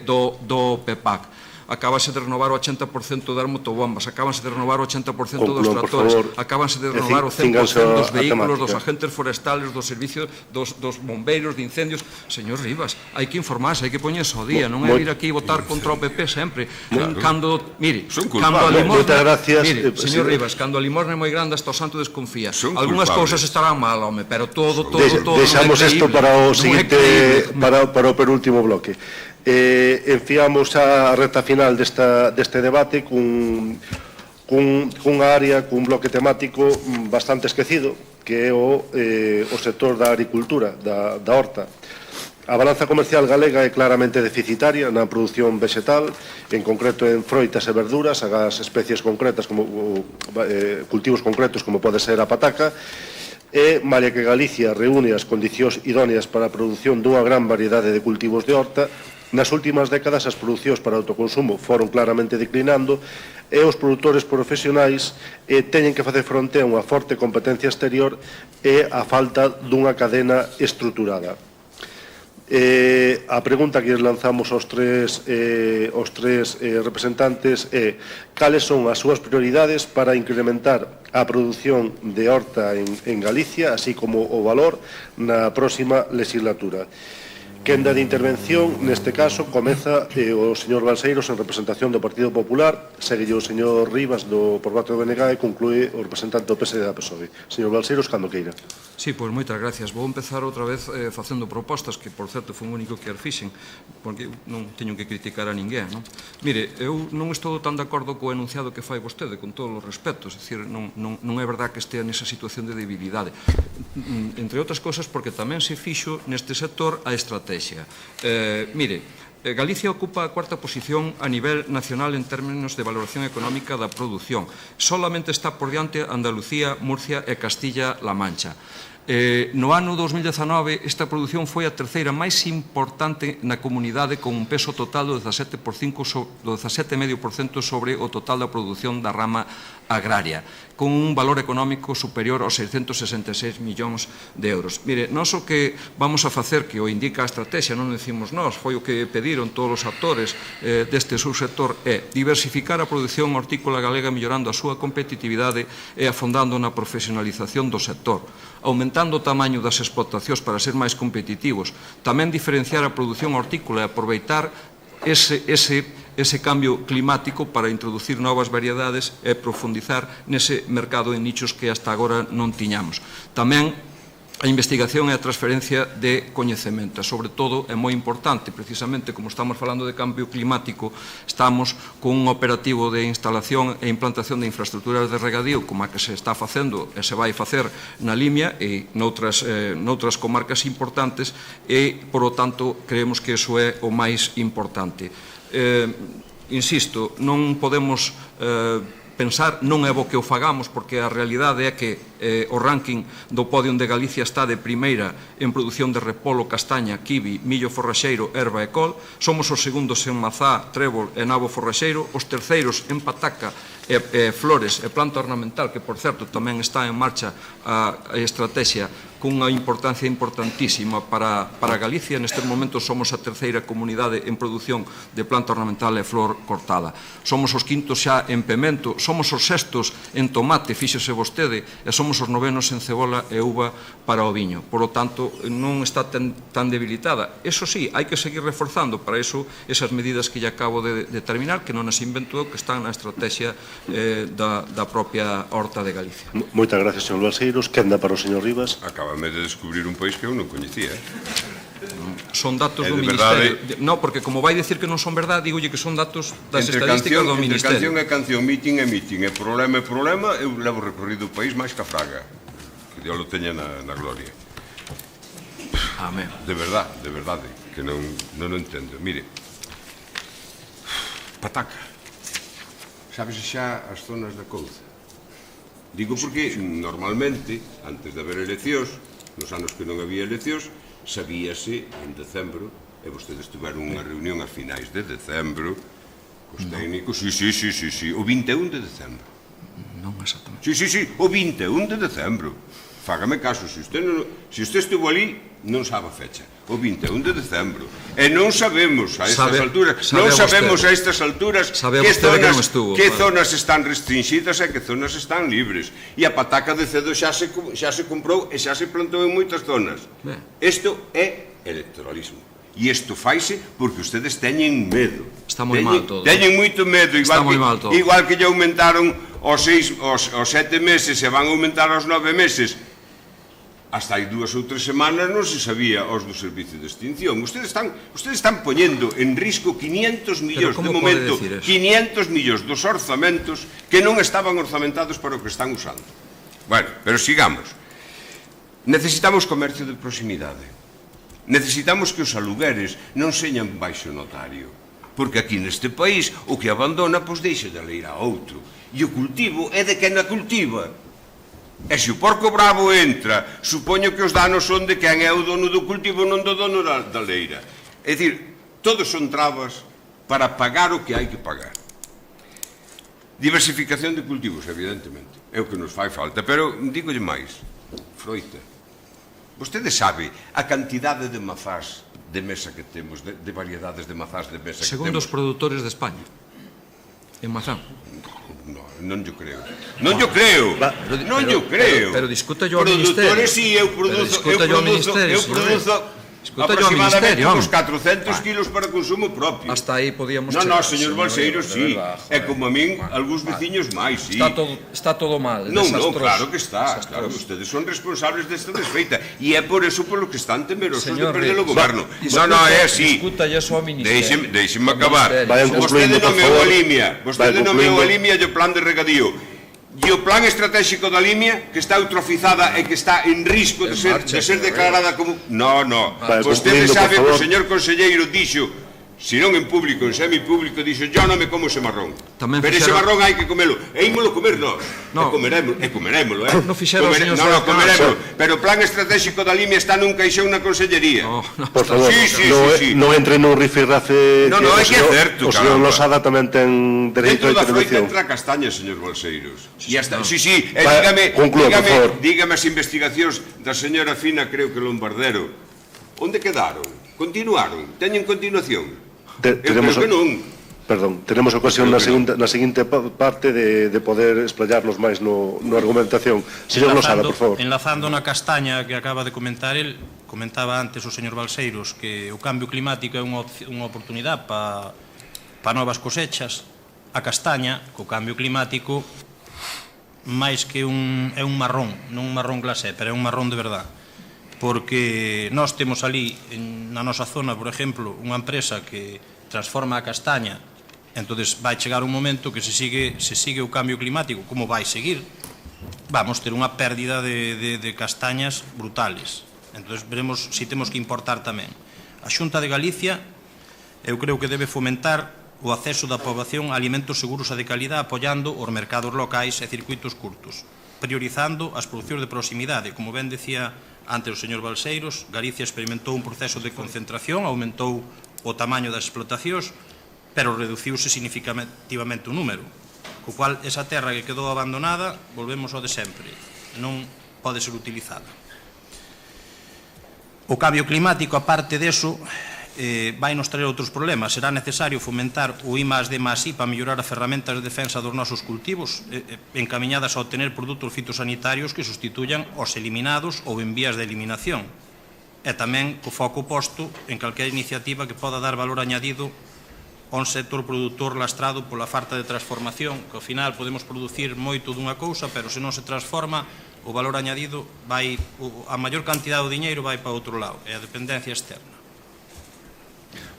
Speaker 3: do PEPAC. Acábase de renovar o 80% das motobombas, acábanse de renovar o 80% dos tractores, acábanse de renovar o 100% dos vehículos, dos agentes forestales, dos servicios, dos bombeiros, de incendios. Señor Rivas, hai que informarse, hai que poñerse ao día, non é ir aquí votar contra o PP sempre. Cando, mire, cando a limosna, mire, señor Rivas, cando a limosna é moi grande hasta o santo desconfía. Algúnas cousas estarán mal, home, pero todo
Speaker 2: deixamos isto para o seguinte, para o penúltimo bloque. Enfiamos a reta final deste debate cunha área, cun bloque temático bastante esquecido, que é o sector da agricultura, da horta. A balanza comercial galega é claramente deficitaria na produción vegetal, en concreto en froitas e verduras, as especies concretas, cultivos concretos como pode ser a pataca, e, malia que Galicia reúne as condicións idóneas para a produción dunha gran variedade de cultivos de horta, nas últimas décadas as producións para autoconsumo foron claramente declinando e os produtores profesionais teñen que facer fronte a unha forte competencia exterior e a falta dunha cadena estruturada. A pregunta que lanzamos aos tres representantes é cales son as súas prioridades para incrementar a produción de horta en Galicia, así como o valor na próxima legislatura. Quenda de intervención, neste caso, comeza o señor Balseiros en representación do Partido Popular, segue o señor Rivas por parte do BNG e conclúe o representante do PSD da PSOE. Señor Balseiros, cando queira.
Speaker 3: Sí, pois moitas gracias. Vou empezar outra vez facendo propostas, que por certo foi o único que as fixen, porque non teño que criticar a ninguén, non? Mire, eu non estou tan de acordo co enunciado que fai vostede, con todos os respetos, é dicir, non é verdad que estea nesa situación de debilidade. Entre outras cousas, porque tamén se fixo neste sector a estrategia. Mire, Galicia ocupa a cuarta posición a nivel nacional en términos de valoración económica da produción. Solamente está por diante Andalucía, Murcia e Castilla-La Mancha. No ano 2019 esta produción foi a terceira máis importante na comunidade, con un peso total do 17,5% sobre o total da produción da rama agraria, con un valor económico superior aos 666 millóns de euros. Mire, nós o que vamos a facer, que o indica a estrategia, non decimos nós, foi o que pediron todos os actores deste subsector, é diversificar a produción hortícola galega mellorando a súa competitividade e afondando na profesionalización do sector, aumentando o tamaño das explotacións para ser máis competitivos, tamén diferenciar a produción hortícola e aproveitar ese cambio climático para introducir novas variedades e profundizar nese mercado en nichos que hasta agora non tiñamos. Tamén a investigación e a transferencia de coñecemento. Sobre todo, é moi importante, precisamente, como estamos falando de cambio climático, estamos con un operativo de instalación e implantación de infraestructuras de regadío, como a que se está facendo e se vai facer na Limia e noutras comarcas importantes, e, por lo tanto, creemos que iso é o máis importante. Insisto, non podemos pensar, non é bo que o fagamos, porque a realidade é que o ranking do Podium de Galicia está de primeira en produción de repolo, castaña, kiwi, millo forraxeiro, erva e col. Somos os segundos en mazá, trébol e nabo forraxeiro, os terceiros en pataca, flores e planta ornamental, que, por certo, tamén está en marcha a estrategia cunha importancia importantísima para Galicia. Nestes momentos somos a terceira comunidade en produción de planta ornamental e flor cortada. Somos os quintos xa en pemento, somos os sextos en tomate, fíxose vostede, e somos os novenos en cebola e uva para o viño. Por lo tanto, non está tan debilitada. Eso sí, hai que seguir reforzando para eso esas medidas que lle acabo de determinar, que non as invento, que están na estrategia da propia Horta de Galicia.
Speaker 2: Moitas gracias, señor Balseiros. Quenda para o señor Rivas.
Speaker 4: Acabame de descubrir un país que eu non coñecía.
Speaker 3: Son datos do Ministerio. Non, porque como vai dicir que non son verdade, digolle que son datos das estadísticas do Ministerio.
Speaker 4: Entre canción é canción, meeting é meeting, e problema é problema, eu levo recorrido o país máis que a Fraga. Que Dios lo teña na gloria.
Speaker 3: Amén.
Speaker 4: De verdade, que non entendo. Mire, pataca. Sabes xa as zonas da couza? Digo porque normalmente, antes de haber eleccións, nos anos que non había eleccións, sabíase en decembro, e vostedes tiveron unha reunión a finais de decembro, cos técnicos, sí, o 21 de decembro.
Speaker 3: Non exactamente.
Speaker 4: Sí, o 21 de decembro. Fágame caso, se usted estivo ali, non sabe a fecha. O 21 de decembro. E non sabemos a estas alturas que zonas están restringidas e que zonas están libres. E a pataca de cedo xa se comprou e xa se plantou en moitas zonas. Isto é electoralismo. E isto faise porque ustedes teñen medo.
Speaker 3: Está moi mal todo.
Speaker 4: Teñen moito medo. Igual que lle aumentaron aos 7 meses e van a aumentar aos 9 meses. Hasta hai 2 ou 3 semanas non se sabía os do servicio de extinción. Ustedes están poñendo en risco 500 millóns de momento, 500 millóns dos orzamentos que non estaban orzamentados para o que están usando. Bueno, pero sigamos. Necesitamos comercio de proximidade. Necesitamos que os alugueres non señan baixo notario, porque aquí neste país o que abandona pois deixa de ler a outro, e o cultivo é de quen a cultiva. E se o porco bravo entra, supoño que os danos son de quen é o dono do cultivo, non do dono da leira. É dicir, todos son trabas para pagar o que hai que pagar. Diversificación de cultivos, evidentemente, é o que nos fai falta, pero dígolle máis, froita. Vostede sabe a cantidade de mazás de mesa que temos, de variedades de mazás de mesa que temos?
Speaker 3: Segundo os produtores de España, en mazán.
Speaker 4: Non yo creo. Non yo creo.
Speaker 3: Pero discuta yo ao Ministerio.
Speaker 4: Produtores, sí, eu produzo
Speaker 3: Escuta yo ao Ministerio,
Speaker 6: aproximadamente uns 400 kilos para consumo propio.
Speaker 3: Hasta aí podíamos
Speaker 6: No,
Speaker 3: chegar.
Speaker 6: señor Balseiros, sí. E como a min, algúns veciños máis, sí.
Speaker 3: Está todo mal,
Speaker 6: Non,
Speaker 3: desastroso.
Speaker 6: claro que está. Claro, ustedes son responsables desta desfeita. E é por eso polo que están temerosos de perder o goberno. No, é así.
Speaker 3: Discútalle eso ao Ministerio.
Speaker 6: Deixeme acabar. Vostede nomeou a Limia. Vostede nomeou a Limia e o plan de regadío. E o plan estratégico da Limia, que está eutrofizada e que está en risco de ser declarada como... No. Vostede sabe que o señor conselleiro dixo, se non en público, en semipúblico, dixo, yo non me como ese marrón. Pero ese marrón hai que comelo. E ímolo comer nós. E comerémolo,
Speaker 3: Non fixeron os señores
Speaker 6: No, comerémolo. Pero o plan estratégico da Limia está nun caixón na consellería.
Speaker 2: Por favor, non entre nun rifirrafe.
Speaker 6: No, é que é certo,
Speaker 2: o señor Losada tamén ten dereito a
Speaker 6: intervención. Dentro da froita entra a castaña, señor Balseiros. Sí, dígame as investigacións da señora Fina, creo que Lombardero. Onde quedaron? Continuaron? Teñen continuación?
Speaker 2: Tenemos ocasión na seguinte parte de poder explayarnos máis no argumentación. Señor Losada, por favor.
Speaker 5: Enlazando na castaña que acaba de comentar el, comentaba antes o señor Balseiros que o cambio climático é unha oportunidade para novas cosechas. A castaña, co cambio climático, máis que é un marrón, non un marrón glacé, pero é un marrón de verdade. Porque nós temos ali, na nosa zona, por exemplo, unha empresa que transforma a castaña, entonces vai chegar un momento que se sigue o cambio climático, como vai seguir, vamos ter unha pérdida de castañas brutales. Entonces veremos se temos que importar tamén. A Xunta de Galicia, eu creo que debe fomentar o acceso da poboación a alimentos seguros e de calidad apoiando os mercados locais e circuitos curtos, priorizando as producións de proximidade. Como ben decía antes o señor Balseiros, Galicia experimentou un proceso de concentración, aumentou o tamaño das explotacións, pero reduciuse significativamente o número, co cual esa terra que quedou abandonada, volvemos ao de sempre, non pode ser utilizada. O cambio climático, aparte deso, vai nos traer outros problemas. Será necesario fomentar o I+D+I para mellorar as ferramentas de defensa dos nosos cultivos, encaminhadas a obtener produtos fitosanitarios que sustituyan os eliminados ou en vías de eliminación. E tamén co foco posto en calquera iniciativa que poda dar valor añadido a un sector produtor lastrado pola falta de transformación, que ao final podemos producir moito dunha cousa, pero se non se transforma, o valor añadido vai, a maior cantidade do diñeiro vai para outro lado, é a dependencia externa.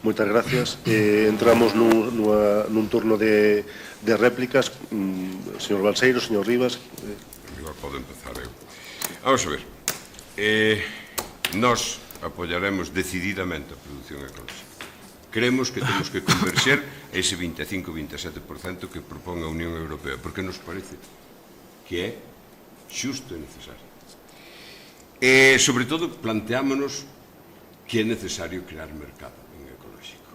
Speaker 2: Moitas gracias. Entramos nun turno de réplicas. Señor Balseiro, señor Rivas.
Speaker 4: Podo empezar eu. Vamos a ver. Nós apoiaremos decididamente a produción ecolóxica. Creemos que temos que converxer ese 25-27% que propón a Unión Europea, porque nos parece que é xusto e necesario. Sobre todo, planteámonos que é necesario crear mercado en ecolóxico.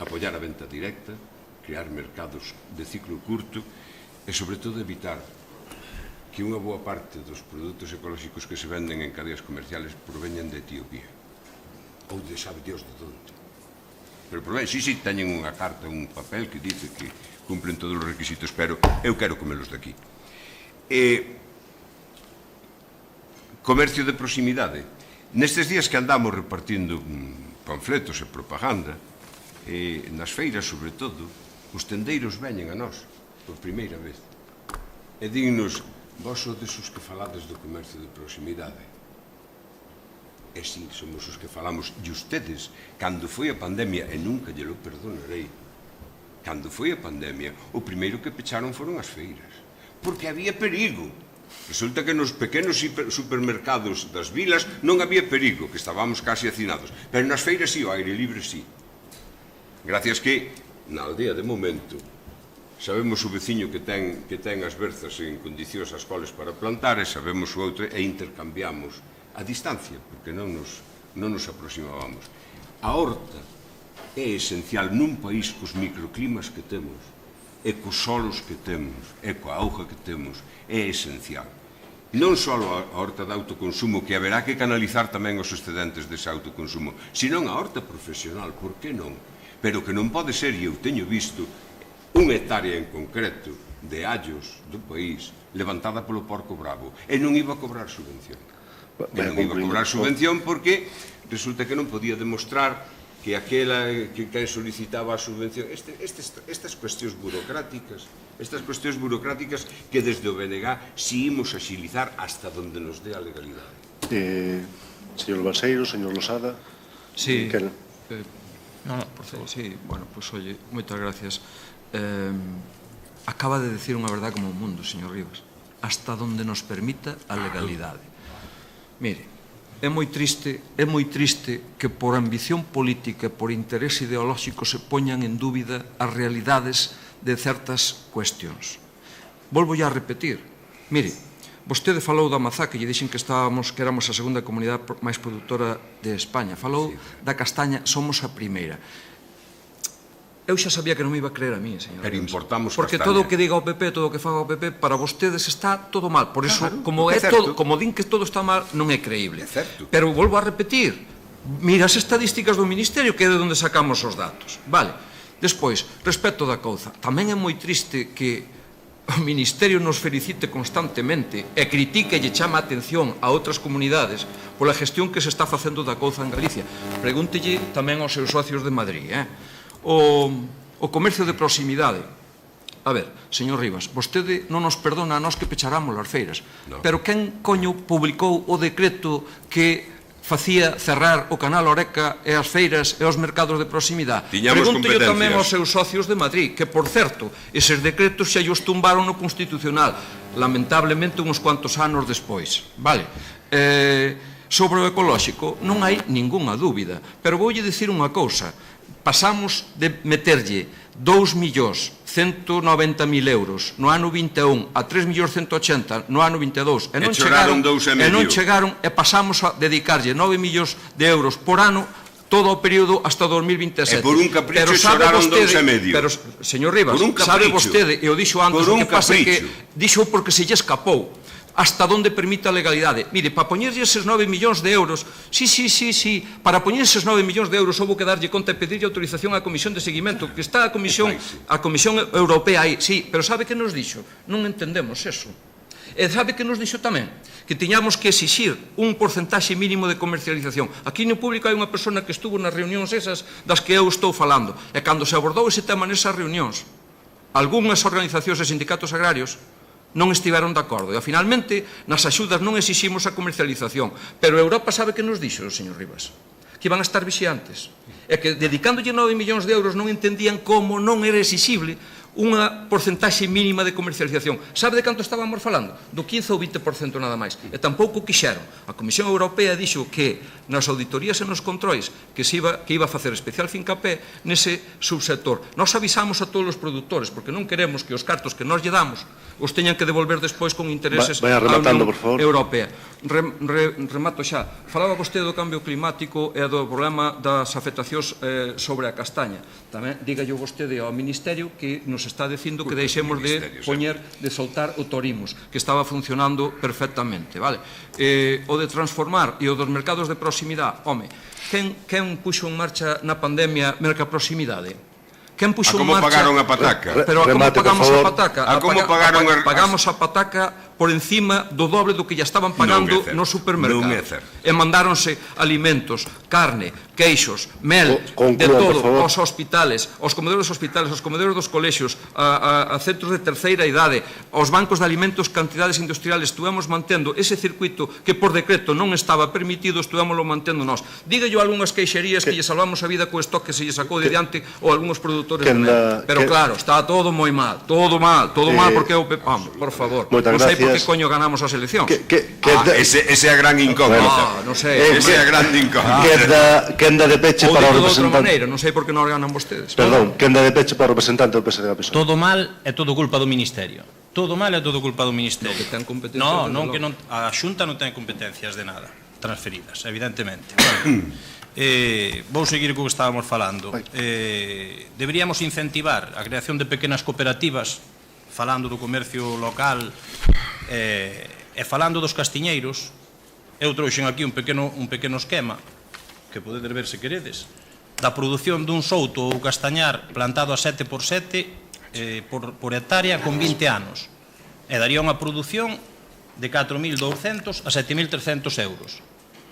Speaker 4: Apoiar a venta directa, crear mercados de ciclo curto e, sobre todo, evitar que unha boa parte dos produtos ecolóxicos que se venden en cadeas comerciales proveñan de Etiopía ou de sabe Dios de onde. Pero, por ben, sí, teñen unha carta, un papel que dice que cumplen todos os requisitos, pero eu quero comelos de aquí. Comercio de proximidade. Nestes días que andamos repartindo panfletos e propaganda, nas feiras, sobre todo, os tendeiros veñen a nós, por primeira vez. E dignos, vos sodes os que falades do comercio de proximidade. E si, somos os que falamos. E ustedes, cando foi a pandemia, e nunca lle lo perdonarei, cando foi a pandemia, o primeiro que pecharon foron as feiras. Porque había perigo. Resulta que nos pequenos supermercados das vilas non había perigo, que estábamos casi hacinados. Pero nas feiras sí, o aire libre sí. Gracias que, na aldea de momento, sabemos o veciño que ten as berzas en condicións as coles para plantar, e sabemos o outro, e intercambiamos a distancia, porque non nos aproximábamos. A horta é esencial nun país cos microclimas que temos, e cos solos que temos, e coa auga que temos, é esencial. Non só a horta de autoconsumo, que haberá que canalizar tamén os excedentes dese autoconsumo, senón a horta profesional, por que non? Pero que non pode ser, e eu teño visto, unha hectárea en concreto de allos do país levantada polo porco bravo, e non iba a cobrar subvención. E non iba a cobrar subvención porque
Speaker 6: resulta que non podía demostrar que aquela que solicitaba a subvención, estas cuestións burocráticas, que desde o BNG si imos axilizar hasta donde nos dé a legalidade.
Speaker 2: Señor Balseiro, señor Losada.
Speaker 3: Sí, por favor. Sí, bueno, pues oye, moitas gracias. Acaba de decir unha verdad como un mundo, señor Rivas, hasta donde nos permita a legalidade. Mire, é moi triste que por ambición política e por interés ideolóxico se poñan en dúbida as realidades de certas cuestións. Volvo a repetir, mire, vostede falou da mazá, que lle dixen que éramos a segunda comunidade máis produtora de España, falou da castaña, somos a primeira. Eu xa sabía que non me iba a creer a mí, señor.
Speaker 6: Pero importamos castaña.
Speaker 3: Porque todo o que diga o PP, todo o que faga o PP, para vostedes está todo mal. Por iso, como din que todo está mal, non é creíble.
Speaker 6: É certo.
Speaker 3: Pero volvo a repetir, mira as estadísticas do Ministerio, que é de onde sacamos os datos. Vale. Despois, respecto da couza, tamén é moi triste que o Ministerio nos felicite constantemente e critique e lle chama a atención a outras comunidades pola gestión que se está facendo da couza en Galicia. Pregúntelle tamén aos seus socios de Madrid, o comercio de proximidade. A ver, señor Rivas, vostede non nos perdona a nós que pecharamos as feiras, pero quen coño publicou o decreto que facía cerrar o canal Oreca e as feiras e os mercados de proximidade? Pregúntolle tamén aos seus socios de Madrid, que, por certo, eses decretos xa os tumbaron no Constitucional, lamentablemente uns cuantos anos despois. Vale. Sobre o ecolóxico non hai ningunha dúbida, pero voulle dicir unha cousa. Pasamos de meterlle 2.190.000 euros no ano 21 a 3.180.000 no ano 22 e non chegaron e pasamos a dedicarlle 9 millóns de euros por ano todo o período hasta 2027.
Speaker 6: E por un capricho choraron 2,5.
Speaker 3: Pero, señor Rivas, sabe vostede, e o dixo antes, o que pasa é que dixo porque se lle escapou hasta onde permite a legalidade. Mire, para poñerlle eses 9 millóns de euros, sí, para poñer eses 9 millóns de euros houve que darlle conta e pedirlle autorización á Comisión de Seguimento, que está a Comisión Europea aí, sí, pero sabe que nos dixo? Non entendemos eso. E sabe que nos dixo tamén? Que tiñamos que exixir un porcentaxe mínimo de comercialización. Aquí no público hai unha persona que estuvo nas reunións esas das que eu estou falando, e cando se abordou ese tema nesas reunións, algunhas organizacións e sindicatos agrarios non estiveron de acordo. E, finalmente, nas axudas non exiximos a comercialización. Pero Europa sabe que nos dixo, señor Rivas? Que iban a estar vixiantes. E que, dedicándolle 9 millóns de euros, non entendían como non era exixible unha porcentaxe mínima de comercialización. Sabe de canto estábamos falando? Do 15 ou 20% nada máis. E tampouco quixeron. A Comisión Europea dixo que nas auditorías e nos controis que iba a facer especial fincapé nese subsector. Nos avisamos a todos os produtores, porque non queremos que os cartos que nos lle damos os teñan que devolver despois con intereses
Speaker 2: á Unión
Speaker 3: Europea. Remato xa. Falaba vostede do cambio climático e do problema das afectacións sobre a castaña. Tamén dígalle vostede ao Ministerio que nos está dicindo que deixemos de poñer, de soltar o Torimus, que estaba funcionando perfectamente, vale? O de transformar e o dos mercados de proximidade, home, quen puxo en marcha na pandemia mercaproximidade? Quen puxo en marcha...
Speaker 6: A como pagaron a pataca?
Speaker 3: Pero a como pagamos a pataca?
Speaker 6: A como pagaron...
Speaker 3: Pagamos a pataca por encima do doble do que ya estaban pagando no supermercado. E mandáronse alimentos, carne, queixos, mel, de todo, aos hospitales, aos comedores dos hospitales, aos comedores dos colexios, a centros de terceira idade, aos bancos de alimentos, cantidades industriales. Estuvemos mantendo ese circuito que por decreto non estaba permitido, estuvemoslo mantendo nós. Dígallo a algunhas queixerías que lle salvamos a vida co stock que se lle sacou de diante ou algúns produtores de mel. Pero claro, está todo moi mal, todo mal, porque eu... Vamos, por favor.
Speaker 2: Non sei
Speaker 3: por que coño ganamos as eleccións.
Speaker 6: Ese é a gran incógnita.
Speaker 3: Non sei.
Speaker 6: Ese é a gran incógnita.
Speaker 2: Quenda de peche para o representante.
Speaker 3: Non sei por que non ganan vostedes.
Speaker 2: Perdón, quenda de peche para o representante do PSD da PSOE.
Speaker 5: Todo mal é todo culpa do Ministerio. Todo mal é todo culpa do Ministerio.
Speaker 3: Que ten competencias.
Speaker 5: Non, que a Xunta non ten competencias de nada transferidas, evidentemente. Vou seguir co que estábamos falando. Deberíamos incentivar a creación de pequenas cooperativas, falando do comercio local e falando dos castiñeiros. Eu trouxen aquí un pequeno esquema que podedes ver se queredes, da produción dun souto ou castañar plantado a 7x7 por hectárea con 20 anos, e daría unha produción de 4.200 a 7.300 euros.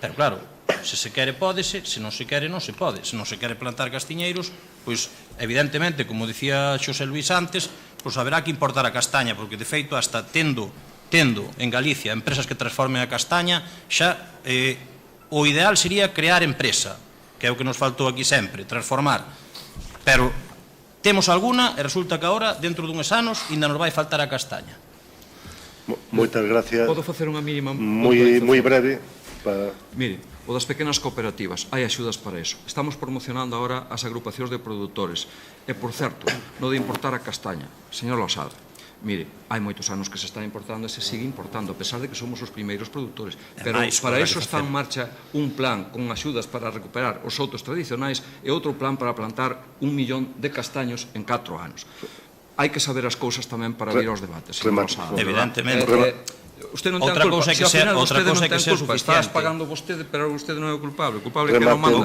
Speaker 5: Pero claro, se se quere pódese, se non se quere non se pode. Se non se quere plantar castiñeiros, pois evidentemente, como dicía Xosé Luís antes, pois haberá que importar a castaña, porque de feito hasta tendo en Galicia empresas que transformen a castaña, xa o ideal sería crear empresa, que é o que nos faltou aquí sempre, transformar. Pero temos alguna e resulta que agora, dentro duns anos, ainda nos vai faltar a castaña.
Speaker 2: Moitas gracias.
Speaker 3: Podo facer unha mínima...
Speaker 2: Moi breve.
Speaker 3: Mire, o das pequenas cooperativas, hai axudas para eso. Estamos promocionando agora as agrupacións de produtores. E, por certo, no de importar a castaña, señor Losada, mire, hai moitos anos que se está importando e se sigue importando, a pesar de que somos os primeiros produtores. Pero para iso está en marcha un plan con axudas para recuperar os soutos tradicionais e outro plan para plantar 1 millón de castaños en 4 anos. Hai que saber as cousas tamén para vir aos debates.
Speaker 5: Evidentemente.
Speaker 3: Usted non ten culpa, se ao final vostede non ten culpa, estás pagando vostede, pero vostede non é o culpable. O culpable é que non manda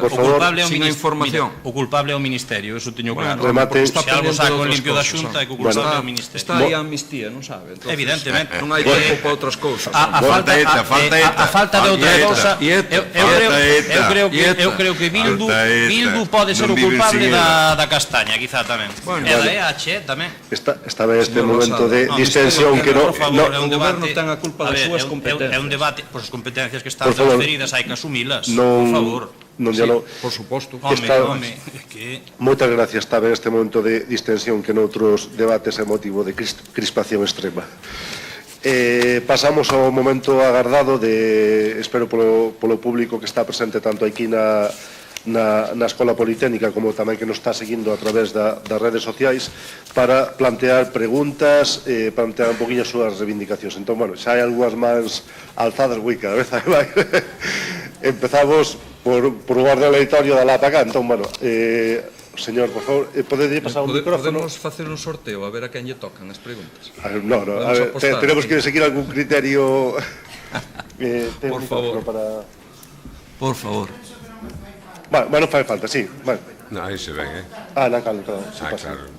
Speaker 3: sin a información.
Speaker 5: O culpable é o Ministerio, eso teño claro.
Speaker 3: Se
Speaker 5: algo saco limpio da Xunta, é que o culpable é o Ministerio.
Speaker 3: Está aí a amnistía, non sabe?
Speaker 5: Evidentemente.
Speaker 3: Non hai tempo para outras cousas.
Speaker 5: A falta de outra cousa, eu creo que Bildu pode ser o culpable da castaña, quizá tamén. E da EH tamén.
Speaker 2: Está ben este momento de distensión que non...
Speaker 3: O goberno ten a culpa das súas competencias.
Speaker 5: É un debate, por as competencias que están transferidas, hai que asumilas, por favor.
Speaker 3: Por suposto.
Speaker 2: Moitas gracias, está ben este momento de distensión que noutros debates é motivo de crispación extrema. Pasamos ao momento agardado de, espero polo público que está presente tanto aquí na Escola Politécnica como tamén que nos está seguindo a través das redes sociais para plantear preguntas, plantear un poquinho as súas reivindicacións. Entón, bueno, xa hai algunhas mans alzadas, cada vez hai máis. Empezamos por o orden aleatorio da lá para cá. Entón, bueno, señor, por favor, podedes pasar un micrófono?
Speaker 3: Podemos facer un sorteo a ver a quen lle tocan as preguntas.
Speaker 2: Non, a ver, tenemos que seguir algún criterio
Speaker 3: por favor. Por favor.
Speaker 2: Bueno, fai falta, sí.
Speaker 4: Non, aí se ven,
Speaker 2: non, claro.
Speaker 4: Claro.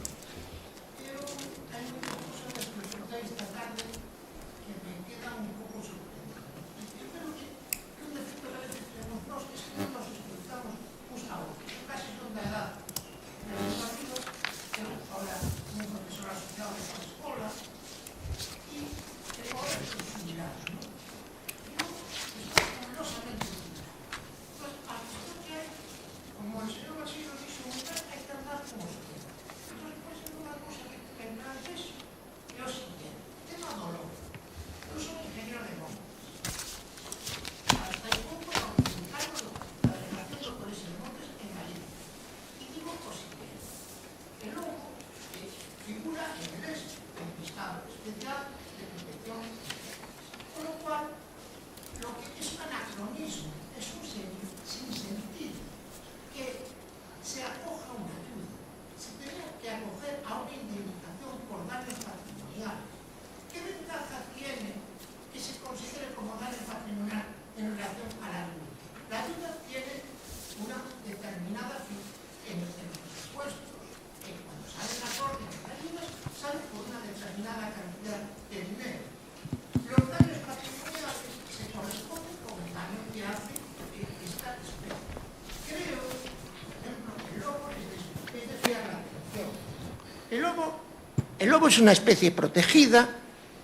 Speaker 7: El lobo es una especie protegida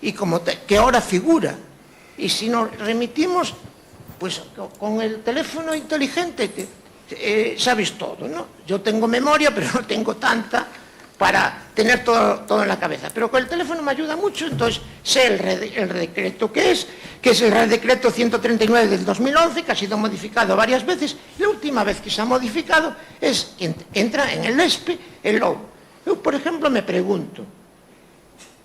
Speaker 7: y que ahora figura. Y si nos remitimos, pues con el teléfono inteligente, sabes todo, ¿no? Yo tengo memoria, pero no tengo tanta para tener todo en la cabeza. Pero con el teléfono me ayuda mucho, entonces sé el decreto que es el Real Decreto 139 del 2011, que ha sido modificado varias veces. La última vez que se ha modificado es que entra en el ESPE el lobo. Yo, por ejemplo, me pregunto,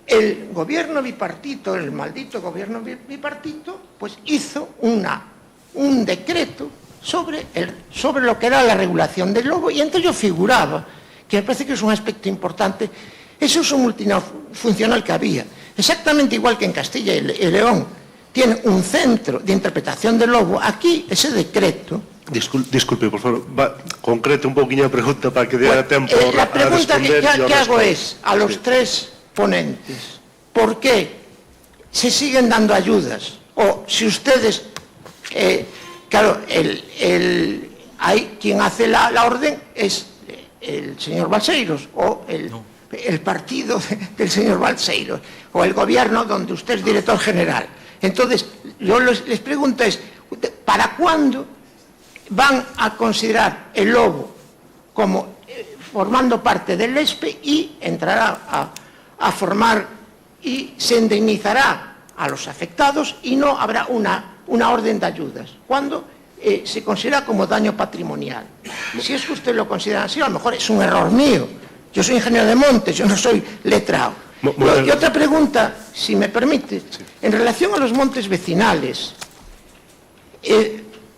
Speaker 7: el gobierno bipartito, el maldito gobierno bipartito, pues hizo un decreto sobre lo que era la regulación del lobo, y entre ellos figuraba, que me parece que es un aspecto importante, ese uso multifuncional que había. Exactamente igual que en Castilla y León tiene un centro de interpretación del lobo, aquí ese decreto...
Speaker 2: Disculpe, por favor, concrete un poquinho a pregunta para que dé tempo a responder.
Speaker 7: La pregunta que hago es a los tres ponentes, ¿por qué se siguen dando ayudas? O si ustedes claro, hay quien hace la orden es el señor Balseiros o el partido del señor Balseiros o el gobierno donde usted es director general. Entonces, yo les pregunto ¿para cuándo van a considerar el lobo como formando parte del ESPE y entrará a formar y se indemnizará a los afectados y no habrá una orden de ayudas? ¿Cuándo se considera como daño patrimonial? Si es que usted lo considera así, a lo mejor es un error mío. Yo soy ingeniero de montes, yo no soy letrado. Y otra pregunta, si me permite, sí. En relación a los montes vecinales,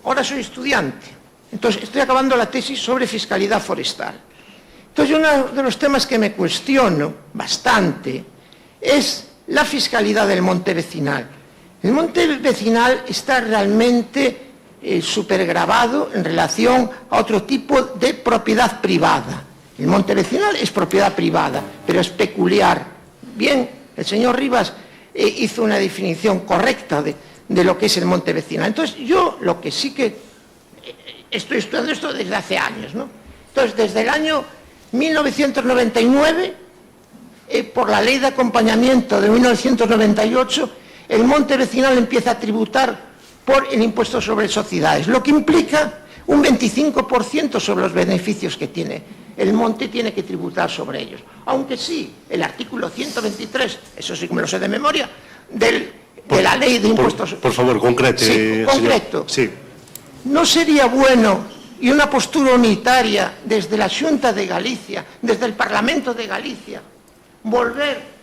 Speaker 7: ahora soy estudiante, entonces estoy acabando la tesis sobre fiscalidad forestal. Entonces uno de los temas que me cuestiono bastante es la fiscalidad del monte vecinal. El monte vecinal está realmente supergravado en relación a otro tipo de propiedad privada. El monte vecinal es propiedad privada, pero es peculiar. Bien, el señor Rivas hizo una definición correcta de lo que es el monte vecinal. Entonces, yo lo que sí que estoy estudiando esto desde hace años, ¿no? Entonces, desde el año 1999, por la ley de acompañamiento de 1998, el monte vecinal empieza a tributar por el impuesto sobre sociedades, lo que implica un 25% sobre los beneficios que tiene. El monte tiene que tributar sobre ellos. Aunque sí, el artículo 123, eso sí que me lo sé de memoria, de la ley de impuestos...
Speaker 2: Por favor, concrete.
Speaker 7: Sí, concreto.
Speaker 2: Sí.
Speaker 7: ¿No sería bueno y una postura unitaria desde la Xunta de Galicia, desde el Parlamento de Galicia, volver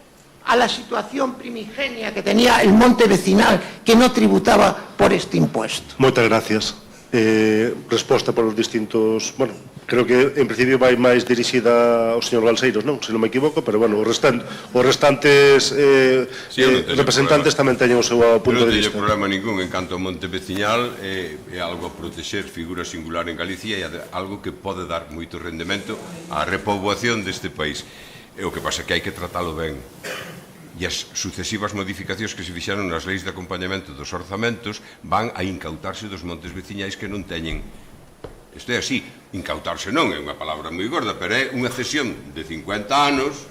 Speaker 7: a la situación primigenia que tenía el monte vecinal, que no tributaba por este impuesto?
Speaker 2: Moitas gracias. Resposta por os distintos... Bueno, creo que en principio vai máis dirixida ao señor Balseiros, non? Se non me equivoco, pero bueno, os restantes representantes tamén teñen o seu punto de vista.
Speaker 6: Non teño problema ningún en canto ao monte vecinal, é algo a protexer, figura singular en Galicia e algo que pode dar moito rendemento á repoboación deste país. E o que pasa é que hai que tratalo ben. E as sucesivas modificacións que se fixaron nas leis de acompañamento dos orzamentos van a incautarse dos montes veciñais que non teñen. Isto é así, incautarse non é unha palabra moi gorda, pero é unha cesión de 50 anos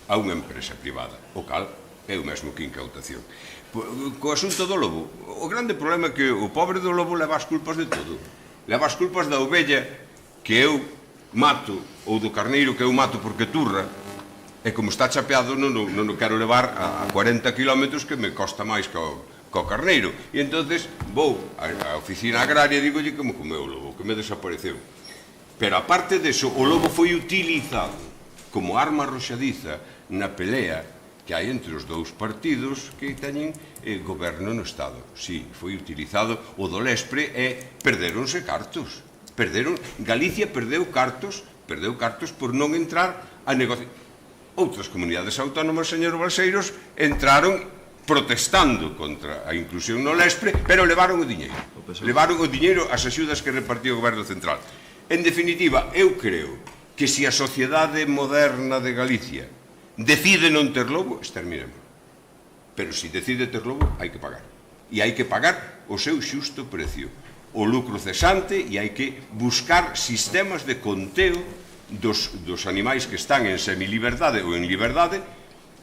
Speaker 6: a unha empresa privada, o cal é o mesmo que incautación. Co asunto do lobo, o grande problema é que o pobre do lobo leva as culpas de todo. Leva as culpas da ovella que eu mato ou do carneiro que eu mato porque turra. E como está chapeado non o quero levar a 40 kilómetros que me costa máis co carneiro. E entonces vou á oficina agraria e digolle como comeu o lobo, que me desapareceu. Pero aparte deso, o lobo foi utilizado como arma arroxadiza na pelea que hai entre os dous partidos que teñen goberno no Estado. Si, foi utilizado o do Lespre e perderonse cartos. Galicia perdeu cartos por non entrar a negociar. Outras comunidades autónomas, señor Balseiros, entraron protestando contra a inclusión no Lespre, pero levaron o diñeiro. Levaron o diñeiro as axudas que repartiu o goberno central. En definitiva, eu creo que se a sociedade moderna de Galicia decide non ter lobo, exterminemos. Pero se decide ter lobo, hai que pagar. E hai que pagar o seu xusto precio, o lucro cesante, e hai que buscar sistemas de conteo dos animais que están en semiliberdade ou en liberdade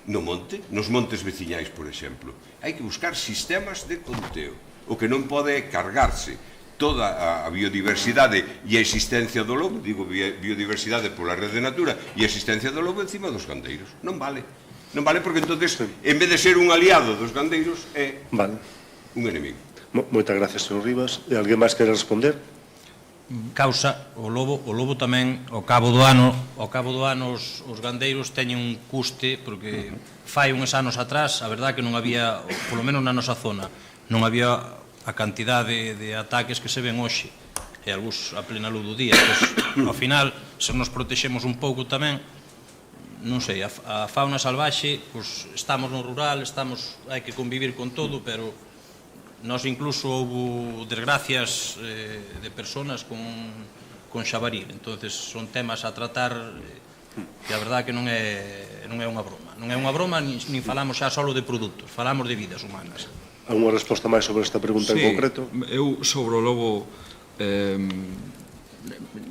Speaker 6: no monte, nos montes veciñais, por exemplo. Hai que buscar sistemas de conteo. O que non pode cargarse toda a biodiversidade e a existencia do lobo, digo biodiversidade pola rede de natura e a existencia do lobo encima dos gandeiros. Non vale. Non vale porque entonces, en vez de ser un aliado dos gandeiros, é un enemigo.
Speaker 2: Moitas gracias, señor Rivas. E alguén máis quere responder?
Speaker 5: Causa o lobo tamén ao cabo do ano os gandeiros teñen un custe porque fai uns anos atrás a verdade que non había, polo menos na nosa zona, non había a cantidade de ataques que se ven hoxe e algúns a plena luz do día. Ao final, se nos protexemos un pouco tamén, non sei, a fauna salvaxe, estamos no rural, hai que convivir con todo, pero nós incluso houve desgracias de personas con xabaril. Entonces son temas a tratar que a verdade que non é unha broma. Non é unha broma, nin falamos xa solo de produtos, falamos de vidas humanas.
Speaker 2: Alguna resposta máis sobre esta pregunta en concreto?
Speaker 3: Eu sobre o lobo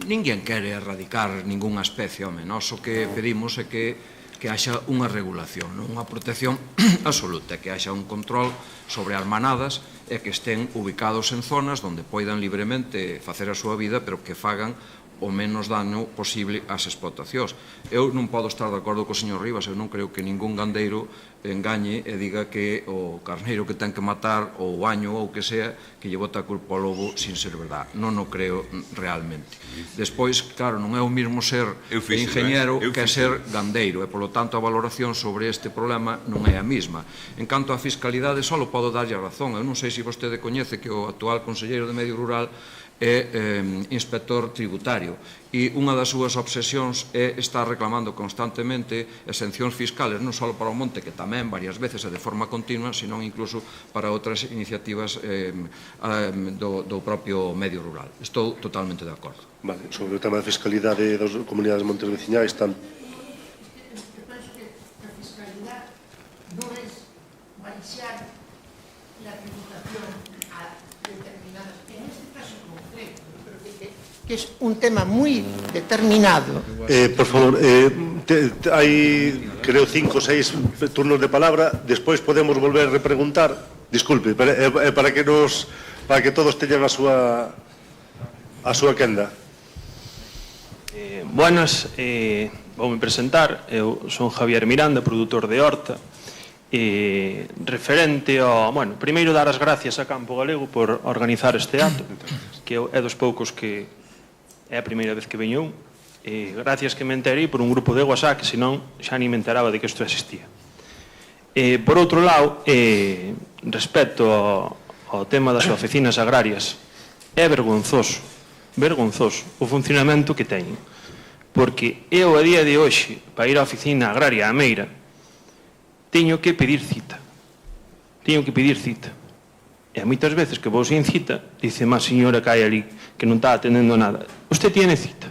Speaker 3: ninguén quere erradicar ningunha especie, home, nós o que pedimos é que haxa unha regulación, unha protección absoluta, que haxa un control sobre as manadas e que estén ubicados en zonas onde poidan libremente facer a súa vida, pero que fagan o menos dano posible ás explotacións. Eu non podo estar de acordo co señor Rivas, eu non creo que ningún gandeiro engañe e diga que o carneiro que ten que matar ou o año ou o que sea, que lle bota a culpa ao lobo sin ser verdad. Non o creo realmente. Despois, claro, non é o mesmo ser ingeniero que ser gandeiro, e polo tanto a valoración sobre este problema non é a mesma. En canto á fiscalidade, só podo darlle a razón. Eu non sei se vostede coñece que o actual conselleiro de Medio Rural é inspector tributario e unha das súas obsesións é estar reclamando constantemente exencións fiscales non só para o monte, que tamén varias veces e de forma continua, senón incluso para outras iniciativas do propio medio rural. Estou totalmente de acordo.
Speaker 2: Vale, sobre o tema da fiscalidade das comunidades montes veciñais,
Speaker 7: penso que a fiscalidade non é baixar a tributación a determinadas, en este caso concreto, pero que es un tema muy determinado.
Speaker 2: Por favor, hai, creo, 5 ou 6 turnos de palabra, despois podemos volver a repreguntar. Disculpe, para que todos teñan a súa quenda.
Speaker 8: Buenas, voume presentar, eu son Javier Miranda, produtor de horta, referente ao, bueno, primeiro dar as gracias a Campo Galego por organizar este acto, que é dos poucos que é a primeira vez que veño un, gracias que me enterei por un grupo de WhatsApp, que senón xa ni me enteraba de que isto existía. Por outro lado, respecto ao tema das oficinas agrarias, é vergonzoso o funcionamento que teñen, porque eu a día de hoxe, para ir á oficina agraria a Meira, teño que pedir cita. E moitas veces que vou sin cita, dice má señora que hai ali, que non está atendendo nada. ¿Usted tiene cita?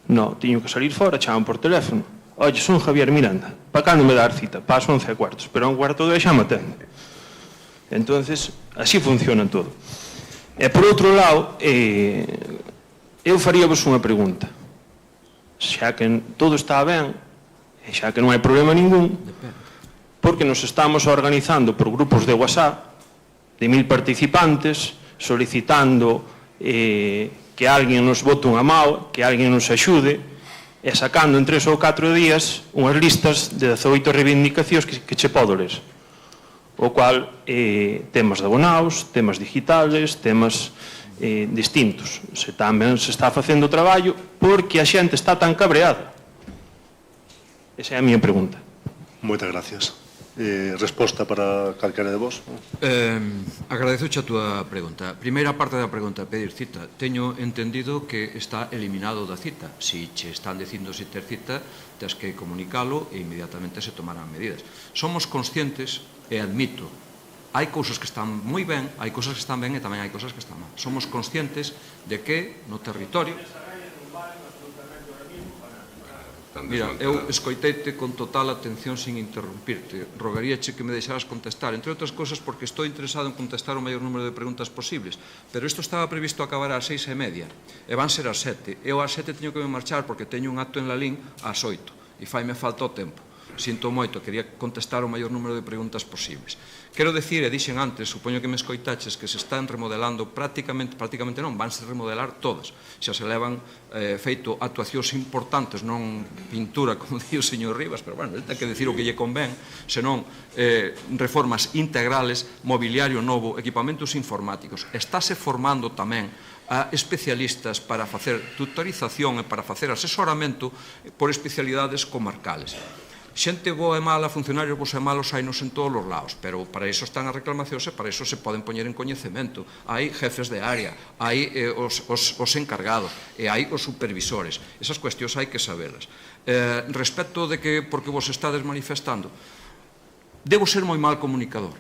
Speaker 8: No, teño que salir fora, chaman por teléfono. Oye, son Javier Miranda, para cá non me dar cita, paso 11:15, pero a 11:15 xa me atende. Entonces, así funciona todo. E por outro lado, eu faríavos unha pregunta. Xa que todo está ben, e xa que non hai problema ningún, porque nos estamos organizando por grupos de WhatsApp de 1000 participantes, solicitando que alguén nos bote unha mao, que alguén nos axude, e sacando en 3 ou 4 días unhas listas de 18 reivindicacións que che podo ler. O cual, temas de abonados, temas digitales, temas distintos. Tamén se está facendo o traballo porque a xente está tan cabreada. Esa é a miña pregunta.
Speaker 2: Moitas gracias. Resposta para calquera de vos?
Speaker 3: Agradezoche a túa pregunta. Primeira parte da pregunta, pedir cita. Teño entendido que está eliminado da cita. Si che están dicindo si ter cita, tens que comunicalo e inmediatamente se tomarán medidas. Somos conscientes, e admito, hai cousas que están moi ben, hai cousas que están ben e tamén hai cousas que están mal. Somos conscientes de que no territorio... Mira, eu escoiteite con total atención sin interrumpirte. Rogaríache que me deixaras contestar, entre outras cousas porque estou interesado en contestar o maior número de preguntas posibles, pero isto estaba previsto acabar ás 6:30 e van ser ás 7. Eu ás 7 teño que me marchar porque teño un acto en Lalín ás 8 e faime falta o tempo. Sinto moito, quería contestar o maior número de preguntas posibles. Quero decir, e dixen antes, supoño que me escoitaches, que se están remodelando prácticamente non, vanse remodelar todas. Xa se levan feito actuacións importantes, non pintura, como di o señor Rivas, pero, bueno, ele ten que decir o que lle convén, senón reformas integrales, mobiliario novo, equipamentos informáticos. Estáse formando tamén a especialistas para facer tutorización e para facer asesoramento por especialidades comarcales. Xente boa e mala, funcionarios bons e malos, hainos en todos os lados, pero para iso están as reclamacións e para iso se poden poñer en coñecemento. Hai jefes de área, hai os encargados e hai os supervisores. Esas cuestións hai que sabelas. Respecto de que, porque vos estades manifestando, debo ser moi mal comunicador,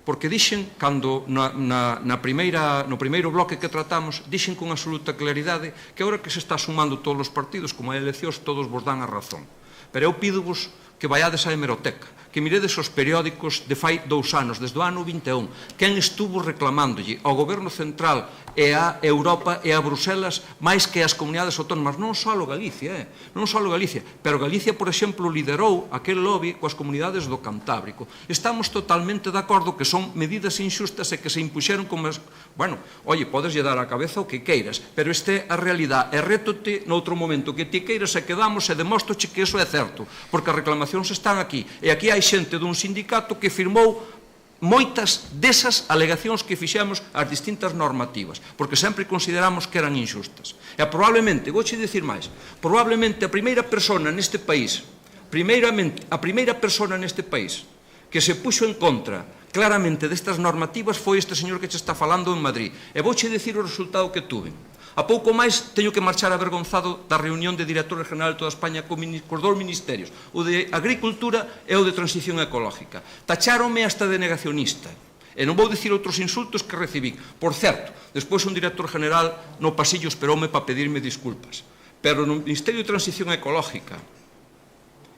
Speaker 3: porque dixen, cando no primeiro bloque que tratamos, dixen con absoluta claridade que agora que se está sumando todos os partidos, como hai eleccións, todos vos dan a razón. Pero eu pídovos que vaiades á hemeroteca, que miredes os periódicos de fai 2 anos, desde o ano 21, quen estuvo reclamándolle ao goberno central e a Europa e a Bruselas máis que as comunidades autónomas, non só Galicia, non só Galicia, pero Galicia, por exemplo, liderou aquel lobby coas comunidades do Cantábrico. Estamos totalmente de acordo que son medidas inxustas e que se impuxeron como... Bueno, oye, podes lle dar a cabeza o que queiras, pero este é a realidade, e rétote noutro momento que ti queiras e quedamos e demostroche que iso é certo, porque as reclamacións están aquí, e aquí hai xente dun sindicato que firmou moitas desas alegacións que fixemos as distintas normativas, porque sempre consideramos que eran injustas. E probablemente, vouche dicir máis, probablemente a primeira persona neste país, a primeira persona neste país que se puxo en contra claramente destas normativas foi este señor que che está falando en Madrid. E vouche dicir o resultado que tuve. A pouco máis teño que marchar avergonzado da reunión de directores general de toda España cos 2 ministerios, o de Agricultura e o de Transición Ecológica. Tacháronme hasta de negacionista. E non vou dicir outros insultos que recibí. Por certo, despois un director general no pasillo esperoume para pedirme disculpas. Pero no Ministerio de Transición Ecológica,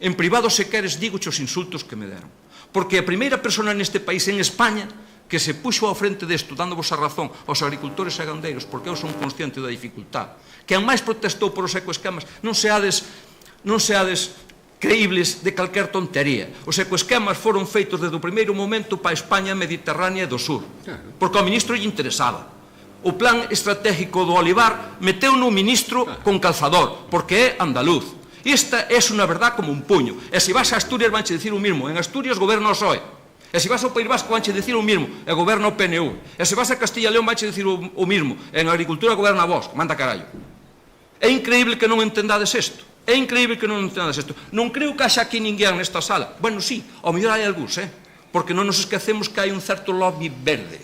Speaker 3: en privado, se queres, digo os insultos que me deron. Porque a primeira persona neste país, en España, que se puxo ao frente desto, dándovos a razón aos agricultores e gandeiros, porque eu son consciente da dificultad, que a máis protestou por os ecoesquemas, non seades creíbles de calquer tontería. Os ecoesquemas foron feitos desde o primeiro momento para a España mediterránea e do sur, porque ao ministro lle interesaba. O plan estratégico do olivar meteu no ministro con calzador, porque é andaluz. Esta é unha verdad como un puño. E se vas a Asturias vanche dicir o mismo. En Asturias goberna o PSOE. E se vas ao País Vasco vanche dicir o mismo, e goberna o PNV. E se vas a Castilla e León vanche dicir o mismo, en Agricultura goberna a Vox, manda carallo. É increíble que non entendades isto. É increíble que non entendades isto. Non creo que haxa aquí ninguén nesta sala. Bueno, sí, ao mellor hai algúns, porque non nos esquecemos que hai un certo lobby verde.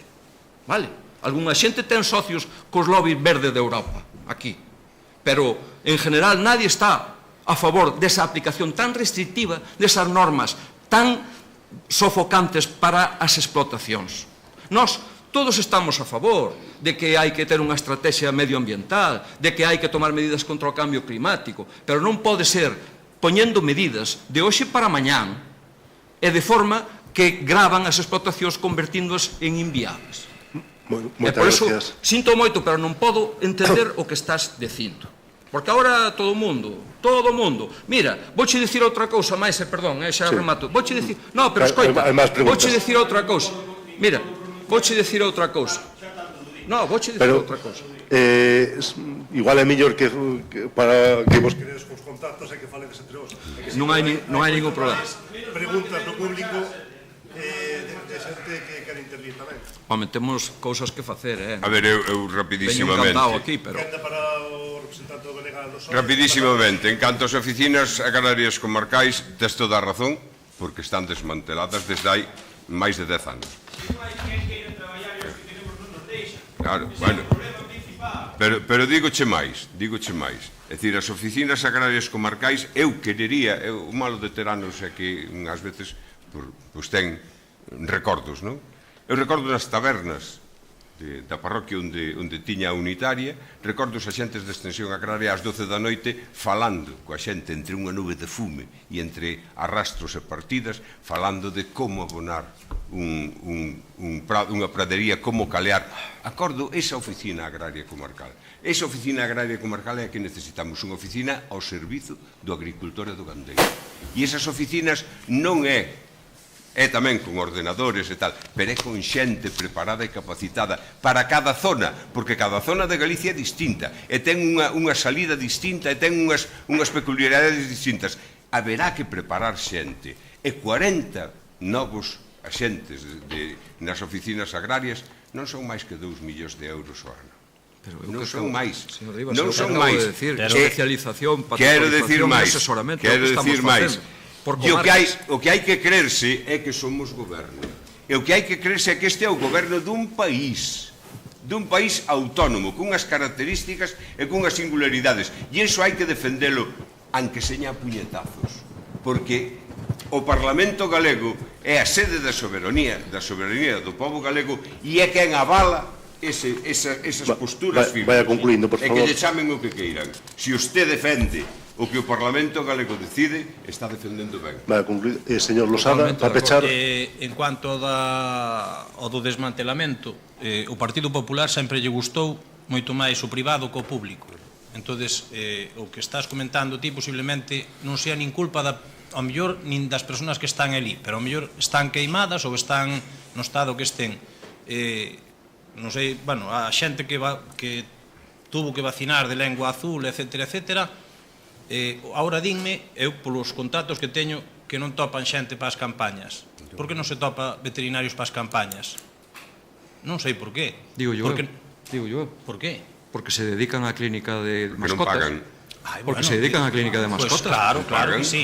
Speaker 3: Vale? Alguna xente ten socios cos lobbies verde de Europa, aquí. Pero, en general, nadie está a favor desa aplicación tan restrictiva, desas normas tan sofocantes para as explotacións. Nós todos estamos a favor de que hai que ter unha estrategia medioambiental, de que hai que tomar medidas contra o cambio climático, pero non pode ser poñendo medidas de hoxe para mañán e de forma que gravan as explotacións convertíndoas en inviables. E por iso, sinto moito, pero non podo entender o que estás dicindo. Porque agora todo o mundo, mira, vouche dicir outra cousa máis, perdón, xa remato, vouche dicir, non, pero escoita, vouche dicir outra cousa, mira, vouche dicir outra cousa, non, vouche dicir outra cousa.
Speaker 2: Igual é mellor que para que vos queredes cos contactos e que faledes entre vos.
Speaker 3: Non hai ningún problema.
Speaker 2: Preguntas no público de xente que quere intervir tamén.
Speaker 3: Home, temos cousas que facer,
Speaker 6: A ver, eu rapidísimamente.
Speaker 3: Veño encantado aquí, pero...
Speaker 6: Rapidísimamente, en canto ás oficinas agrarias comarcais, tes toda a razón, porque están desmanteladas desde hai máis de 10 anos. Claro, bueno. Pero dígoche máis. É dicir, as oficinas agrarias comarcais, eu querería, o malo de ter anos é que ás veces pois ten recordos, non? Eu recordo nas tabernas da parroquia onde tiña a unitaria, recordo os axentes de extensión agraria ás 12 da noite falando coa xente entre unha nube de fume e entre arrastros e partidas, falando de como abonar unha pradería, como calear. Acordo esa oficina agraria comarcal. Esa oficina agraria comarcal é a que necesitamos, unha oficina ao servizo do agricultor e do gandeiro. E esas oficinas non é tamén con ordenadores e tal, pero é con xente preparada e capacitada para cada zona, porque cada zona de Galicia é distinta, e ten unha salida distinta, e ten unhas peculiaridades distintas. Haberá que preparar xente, e 40 novos axentes nas oficinas agrarias non son máis que 2 millóns de euros ao ano. Non son máis. Non son máis.
Speaker 3: Especialización,
Speaker 6: quero decir máis.
Speaker 3: Quero decir máis.
Speaker 6: E o que hai que creerse é que somos goberno. E o que hai que creerse é que este é o goberno dun país autónomo, cunhas características e cunhas singularidades. E iso hai que defendelo, aunque seña a puñetazos. Porque o Parlamento galego é a sede da soberanía do povo galego e é quen avala esas posturas firmes.
Speaker 2: Vaya concluindo, por favor.
Speaker 6: E que lle chamen o que queiran. Se usted defende o que o Parlamento galego decide está defendendo ben.
Speaker 2: Vai concluir. Señor Losada, para pechar...
Speaker 5: En cuanto ao do desmantelamento, o Partido Popular sempre lle gustou moito máis o privado que o público. Entonces, o que estás comentando ti posiblemente non sea nin culpa ao mellor nin das persoas que están ali, pero ao mellor están queimadas ou están no estado que estén. Non sei, bueno, a xente que tuvo que vacinar de lengua azul, etcétera, etcétera, agora dinme, eu polos contactos que teño, que non topan xente para as campañas. Por que non se topa veterinarios para as campañas? Non sei por qué.
Speaker 3: Digo yo.
Speaker 5: Por qué?
Speaker 3: Porque se dedican á clínica de
Speaker 4: Que non
Speaker 3: mascotas.
Speaker 4: pagan.
Speaker 3: Porque se dedican á clínica de mascotas.
Speaker 5: Claro que sí.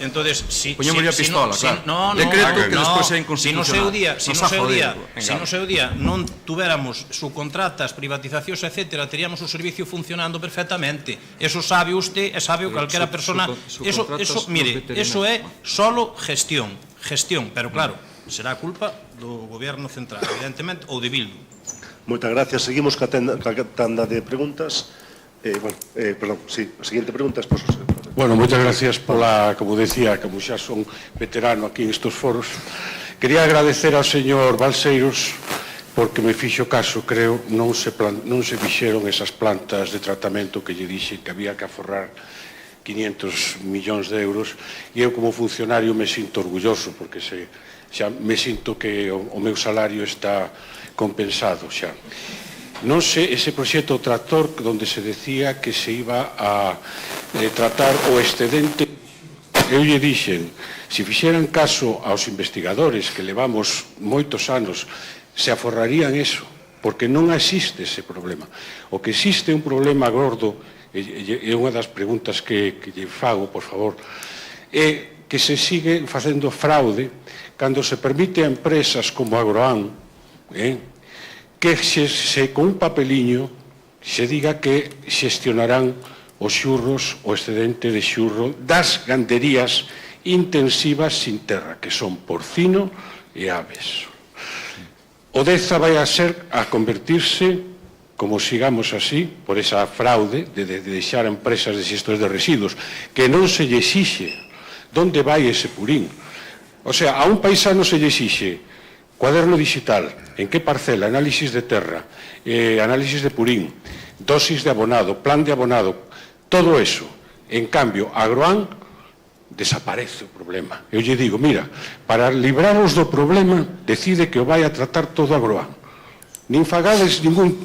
Speaker 5: Entonces, si
Speaker 3: poñémoslle a pistola, claro.
Speaker 5: No,
Speaker 3: decreto que despois é
Speaker 5: si no seu día non tuveramos subcontratas, privatizacións, etcétera, teríamos o servicio funcionando perfectamente. Eso sabe usted e sabe calquera persona. Eso, mire, eso é solo gestión, pero claro, será culpa do goberno central, evidentemente, ou de Bildu.
Speaker 2: Moitas gracias. Seguimos ca tanda de preguntas. Perdón, sí, a seguinte pregunta é José.
Speaker 9: Bueno, moitas gracias pola, como decía, como xa son veterano aquí nestes foros. Quería agradecer ao señor Balseiros porque me fixo caso, creo, non se fixeron esas plantas de tratamento que lle dixe que había que aforrar 500 millóns de euros e eu como funcionario me sinto orgulloso porque xa me sinto que o meu salario está compensado xa. Non sei, ese proxecto tractor onde se decía que se iba a tratar o excedente, eu lle dixen, se fixeran caso aos investigadores que levamos moitos anos, se aforrarían eso, porque non existe ese problema. O que existe un problema gordo, e unha das preguntas que lle fago, por favor, é que se sigue facendo fraude cando se permite a empresas como Agroan, que se con un papeliño se diga que xestionarán os xurros, o excedente de xurro das ganderías intensivas sin terra, que son porcino e aves. O Deza vai a convertirse, como sigamos así, por esa fraude de deixar empresas de xestores de residuos, que non se lle exixe onde vai ese purín. O sea, a un paisano se lle exixe cuaderno digital, en que parcela, análisis de terra, análisis de purín, dosis de abonado, plan de abonado, todo eso. En cambio, Agroan desaparece o problema. Eu lle digo, mira, para libraros do problema, decide que o vai a tratar todo Agroan. Nin fagades ningún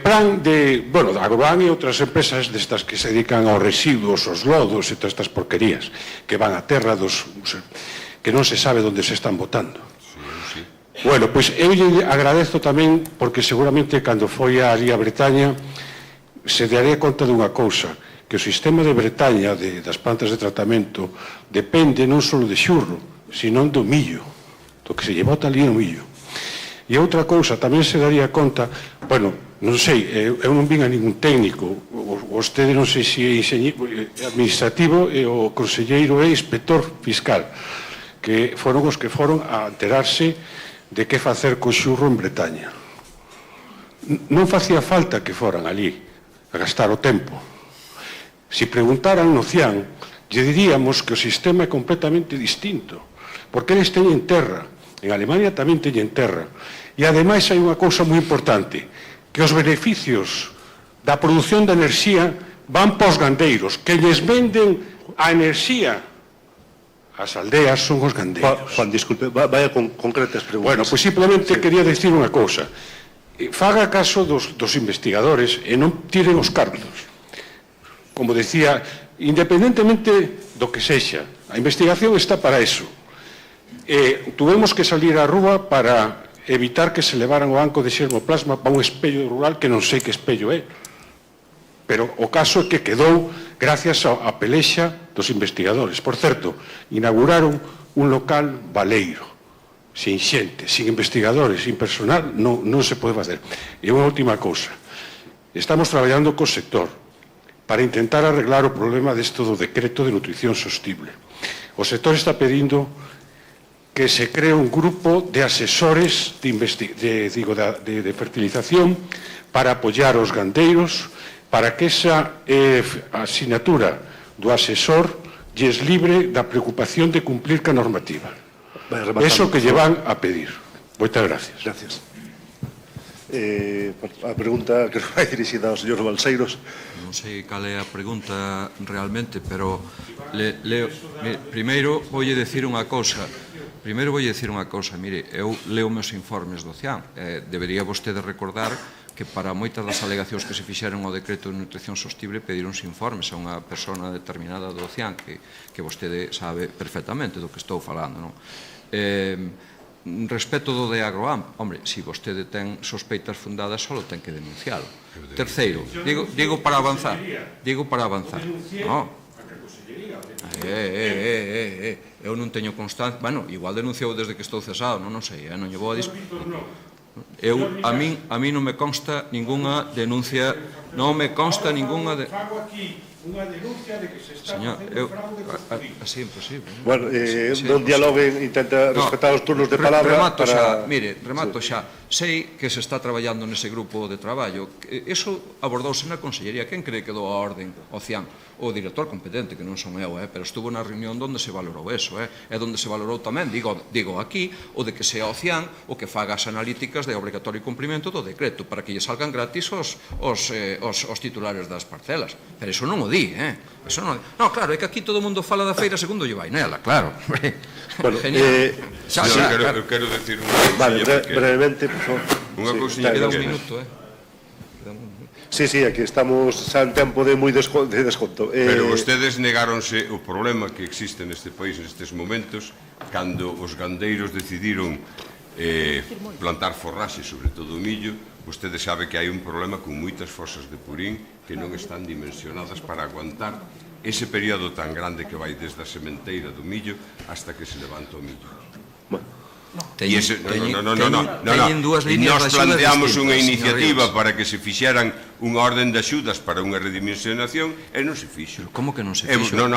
Speaker 9: plan de, bueno, Agroan e outras empresas destas que se dedican aos residuos, aos lodos e todas estas porquerías que van a terra que non se sabe onde se están botando. Bueno, pois eu lle agradezo tamén porque seguramente cando foi ali a Bretaña se daría conta dunha cousa, que o sistema de Bretaña das plantas de tratamento depende non só de xurro, senón do millo, do que se lle bota ali no millo. E outra cousa, tamén se daría conta, bueno, non sei, eu non vin a ningún técnico, vostede non sei se é administrativo e o conselleiro é inspector fiscal, que foron os que foron a enterarse de que facer co xurro en Bretaña. Non facía falta que foran ali a gastar o tempo. Se preguntaran no CIAN, lle diríamos que o sistema é completamente distinto, porque eles teñen terra, en Alemania tamén teñen terra, e ademais hai unha cousa moi importante, que os beneficios da produción de enerxía van pos gandeiros, que lles venden a enerxía. As aldeas son os gandeiros.
Speaker 2: Juan, disculpe, vaya con concretas preguntas.
Speaker 9: Bueno, pois simplemente quería decir unha cousa. Faga caso dos investigadores e non tiren os cartos. Como decía, independentemente do que sexa, a investigación está para eso. Tuvemos que salir á rúa para evitar que se levaran o banco de xermoplasma para un espello rural que non sei que espello é. Pero o caso é que quedou gracias á pelexa dos investigadores. Por certo, inauguraron un local baleiro, sin xente, sin investigadores, sin personal, non se pode facer. E unha última cousa, estamos traballando co sector para intentar arreglar o problema desto do decreto de nutrición sostible. O sector está pedindo que se cree un grupo de asesores de fertilización para apoiar os gandeiros para que esa asignatura do asesor lle es libre da preocupación de cumplir ca normativa. Eso que lle van a pedir. Moitas gracias.
Speaker 2: Gracias. A pregunta que vai dirixida ao señor Balseiros.
Speaker 3: Non sei cal é a pregunta realmente, pero primeiro voulle decir unha cousa. Mire, eu leo meus informes do CIAN. Debería vostede recordar que para moitas das alegacións que se fixeron ao decreto de nutrición sostible pedironse informes a unha persona determinada do CIAN que vostede sabe perfectamente do que estou falando, non? Respecto do de Agroamp, hombre, se vostede ten sospeitas fundadas, só ten que denuncialo. Terceiro, digo para avanzar, non? Eu non teño constancia, bueno, igual denunciou desde que estou cesado, non sei, non lle vou a discutir. A mí non me consta ninguna denuncia,
Speaker 9: Fago aquí unha denuncia de que se está facendo fraude constitucional.
Speaker 3: Así é imposible.
Speaker 2: Bueno, non dialoguen, intenta respetar os turnos de palabra.
Speaker 3: Remato xa. Sei que se está traballando nese grupo de traballo. Eso abordouse na Consellería. Quen cree que dou a orden ao CIAN? O director competente, que non son eu, pero estuvo na reunión onde se valorou eso, e onde se valorou tamén, digo aquí, o de que sea o CIAN o que faga as analíticas de obrigatorio cumprimento do decreto, para que lle salgan gratis os titulares das parcelas. Pero eso non o di, Eso non, claro, é que aquí todo o mundo fala da feira segundo lle vai nela, claro.
Speaker 2: Bueno,
Speaker 4: eu quero decir unha cousiña.
Speaker 2: Vale, brevemente, por favor.
Speaker 4: Unha cousiña
Speaker 3: Queda
Speaker 4: que
Speaker 3: un minuto,
Speaker 2: Sí, aquí estamos xa en tempo de moi desconto.
Speaker 4: Pero vostedes negáronse o problema que existe neste país nestes momentos cando os gandeiros decidiron plantar forraxe, sobre todo o millo. Vostedes sabe que hai un problema con moitas fosas de purín que non están dimensionadas para aguantar ese período tan grande que vai desde a sementeira do millo hasta que se levanta o millo. Nos planteamos unha iniciativa para que se fixeran unha orden de axudas para unha redimensionación e non se fixo.
Speaker 3: Como que non se fixo?
Speaker 4: Non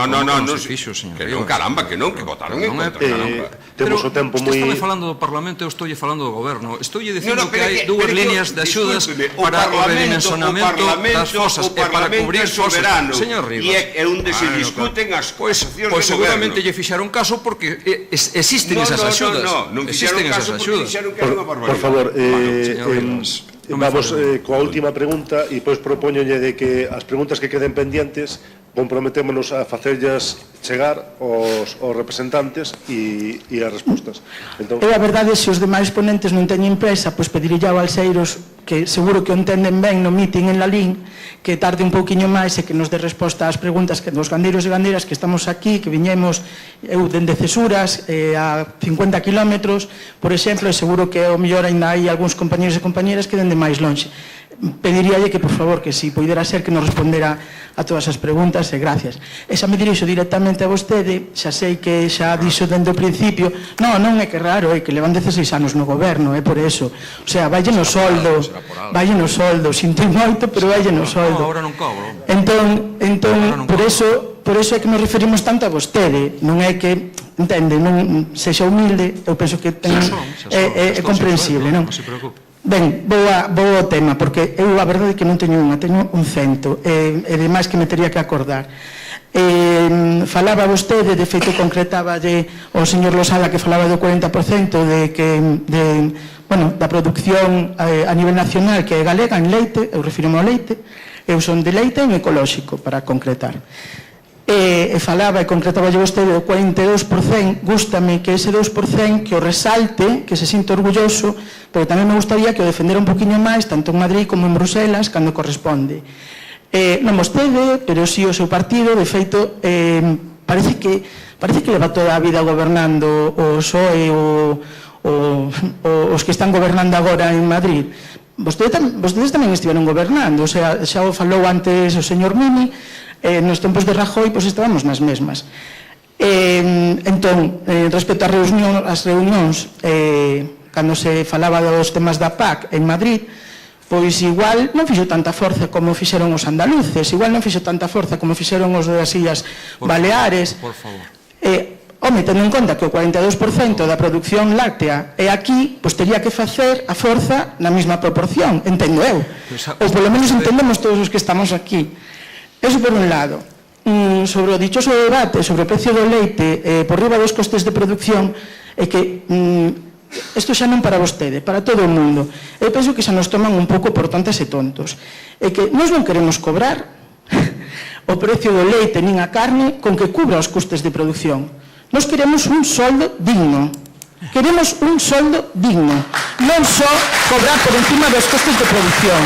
Speaker 4: se fixo, señor. Que non, caramba, que votaron en contra, caramba.
Speaker 2: Temos o tempo moi...
Speaker 3: Usted está falando do Parlamento, eu estou falando do Goberno. Estou dicindo que hai dúas líneas de axudas para o redimensionamento das fosas e para cubrir fosas. Señor Rivas.
Speaker 6: É onde se discuten as posicións do Goberno.
Speaker 3: Pois seguramente lle fixaron caso porque existen esas axudas.
Speaker 6: Non fixeron caso porque dixeron que era unha barbaridade.
Speaker 2: Por favor, vamos coa última pregunta e depois propóñolle de que as preguntas que queden pendientes comprometémonos a facerllas chegar aos representantes e as respostas.
Speaker 10: Eu a verdade, se os demais ponentes non teñen presa, pois pedirille ao Balseiros, que seguro que o entenden ben no meeting en Lalín, que tarde un pouquiño máis e que nos dé resposta ás preguntas que dos gandeiros e gandeiras que estamos aquí, que viñemos eu dende Cesuras a 50 kilómetros, por exemplo, e seguro que o mellor ainda hai algúns compañeros e compañeras que dende máis lonxe. Pediríalle que, por favor, que si poidera ser que nos respondera a todas as preguntas e gracias. E xa me dirixo directamente a vostede, xa sei que xa dixo dende o principio, non é que raro, é que levan 16 anos no goberno, é por eso. O sea, valle no soldo, sinto moito, pero valle no soldo.
Speaker 3: Agora non cobro.
Speaker 10: Entón, por eso é que nos referimos tanto a vostede, non é que, entende, non sexa humilde, eu penso que é comprensible, non?
Speaker 3: Non se preocupe.
Speaker 10: Ben, vou ao tema, porque eu a verdade é que non teño unha, teño un cento, e demais que me teria que acordar. Falaba vostede, de feito concretáballe o señor Losada que falaba do 40% da producción a nivel nacional que é galega en leite, eu refirmo ao leite, eu son de leite en ecolóxico, para concretar. E falaba e concretaballe vostede o 42%, gústame que ese 2% que o resalte, que se sinta orgulloso, pero tamén me gustaría que o defendera un poquinho máis, tanto en Madrid como en Bruselas, cando corresponde. Non vostede, pero si o seu partido, de feito, parece que leva toda a vida gobernando o PSOE os que están gobernando agora en Madrid. Vostedes tamén estiveron gobernando, o sea, xa o falou antes o señor Mini, nos tempos de Rajoy, pois estábamos nas mesmas. Entón, respecto ás reunións, cando se falaba dos temas da PAC en Madrid, pois igual non fixo tanta forza como fixeron os andaluces, igual non fixo tanta forza como fixeron os das Illas Baleares.
Speaker 3: Por favor.
Speaker 10: Home, tendo en conta que o 42% da produción láctea é aquí, pois teria que facer a forza na mesma proporción, entendo eu. Ou polo menos entendemos todos os que estamos aquí. Eso por un lado. Sobre o dichoso debate sobre o precio do leite por riba dos costes de producción, é que isto xa non para vostede, para todo o mundo. Eu penso que xa nos toman un pouco por tontas e tontos. É que nós non queremos cobrar o precio do leite nin a carne con que cubra os costes de producción. Nós queremos un soldo digno. Queremos un soldo digno. Non só cobrar por encima dos costes de producción.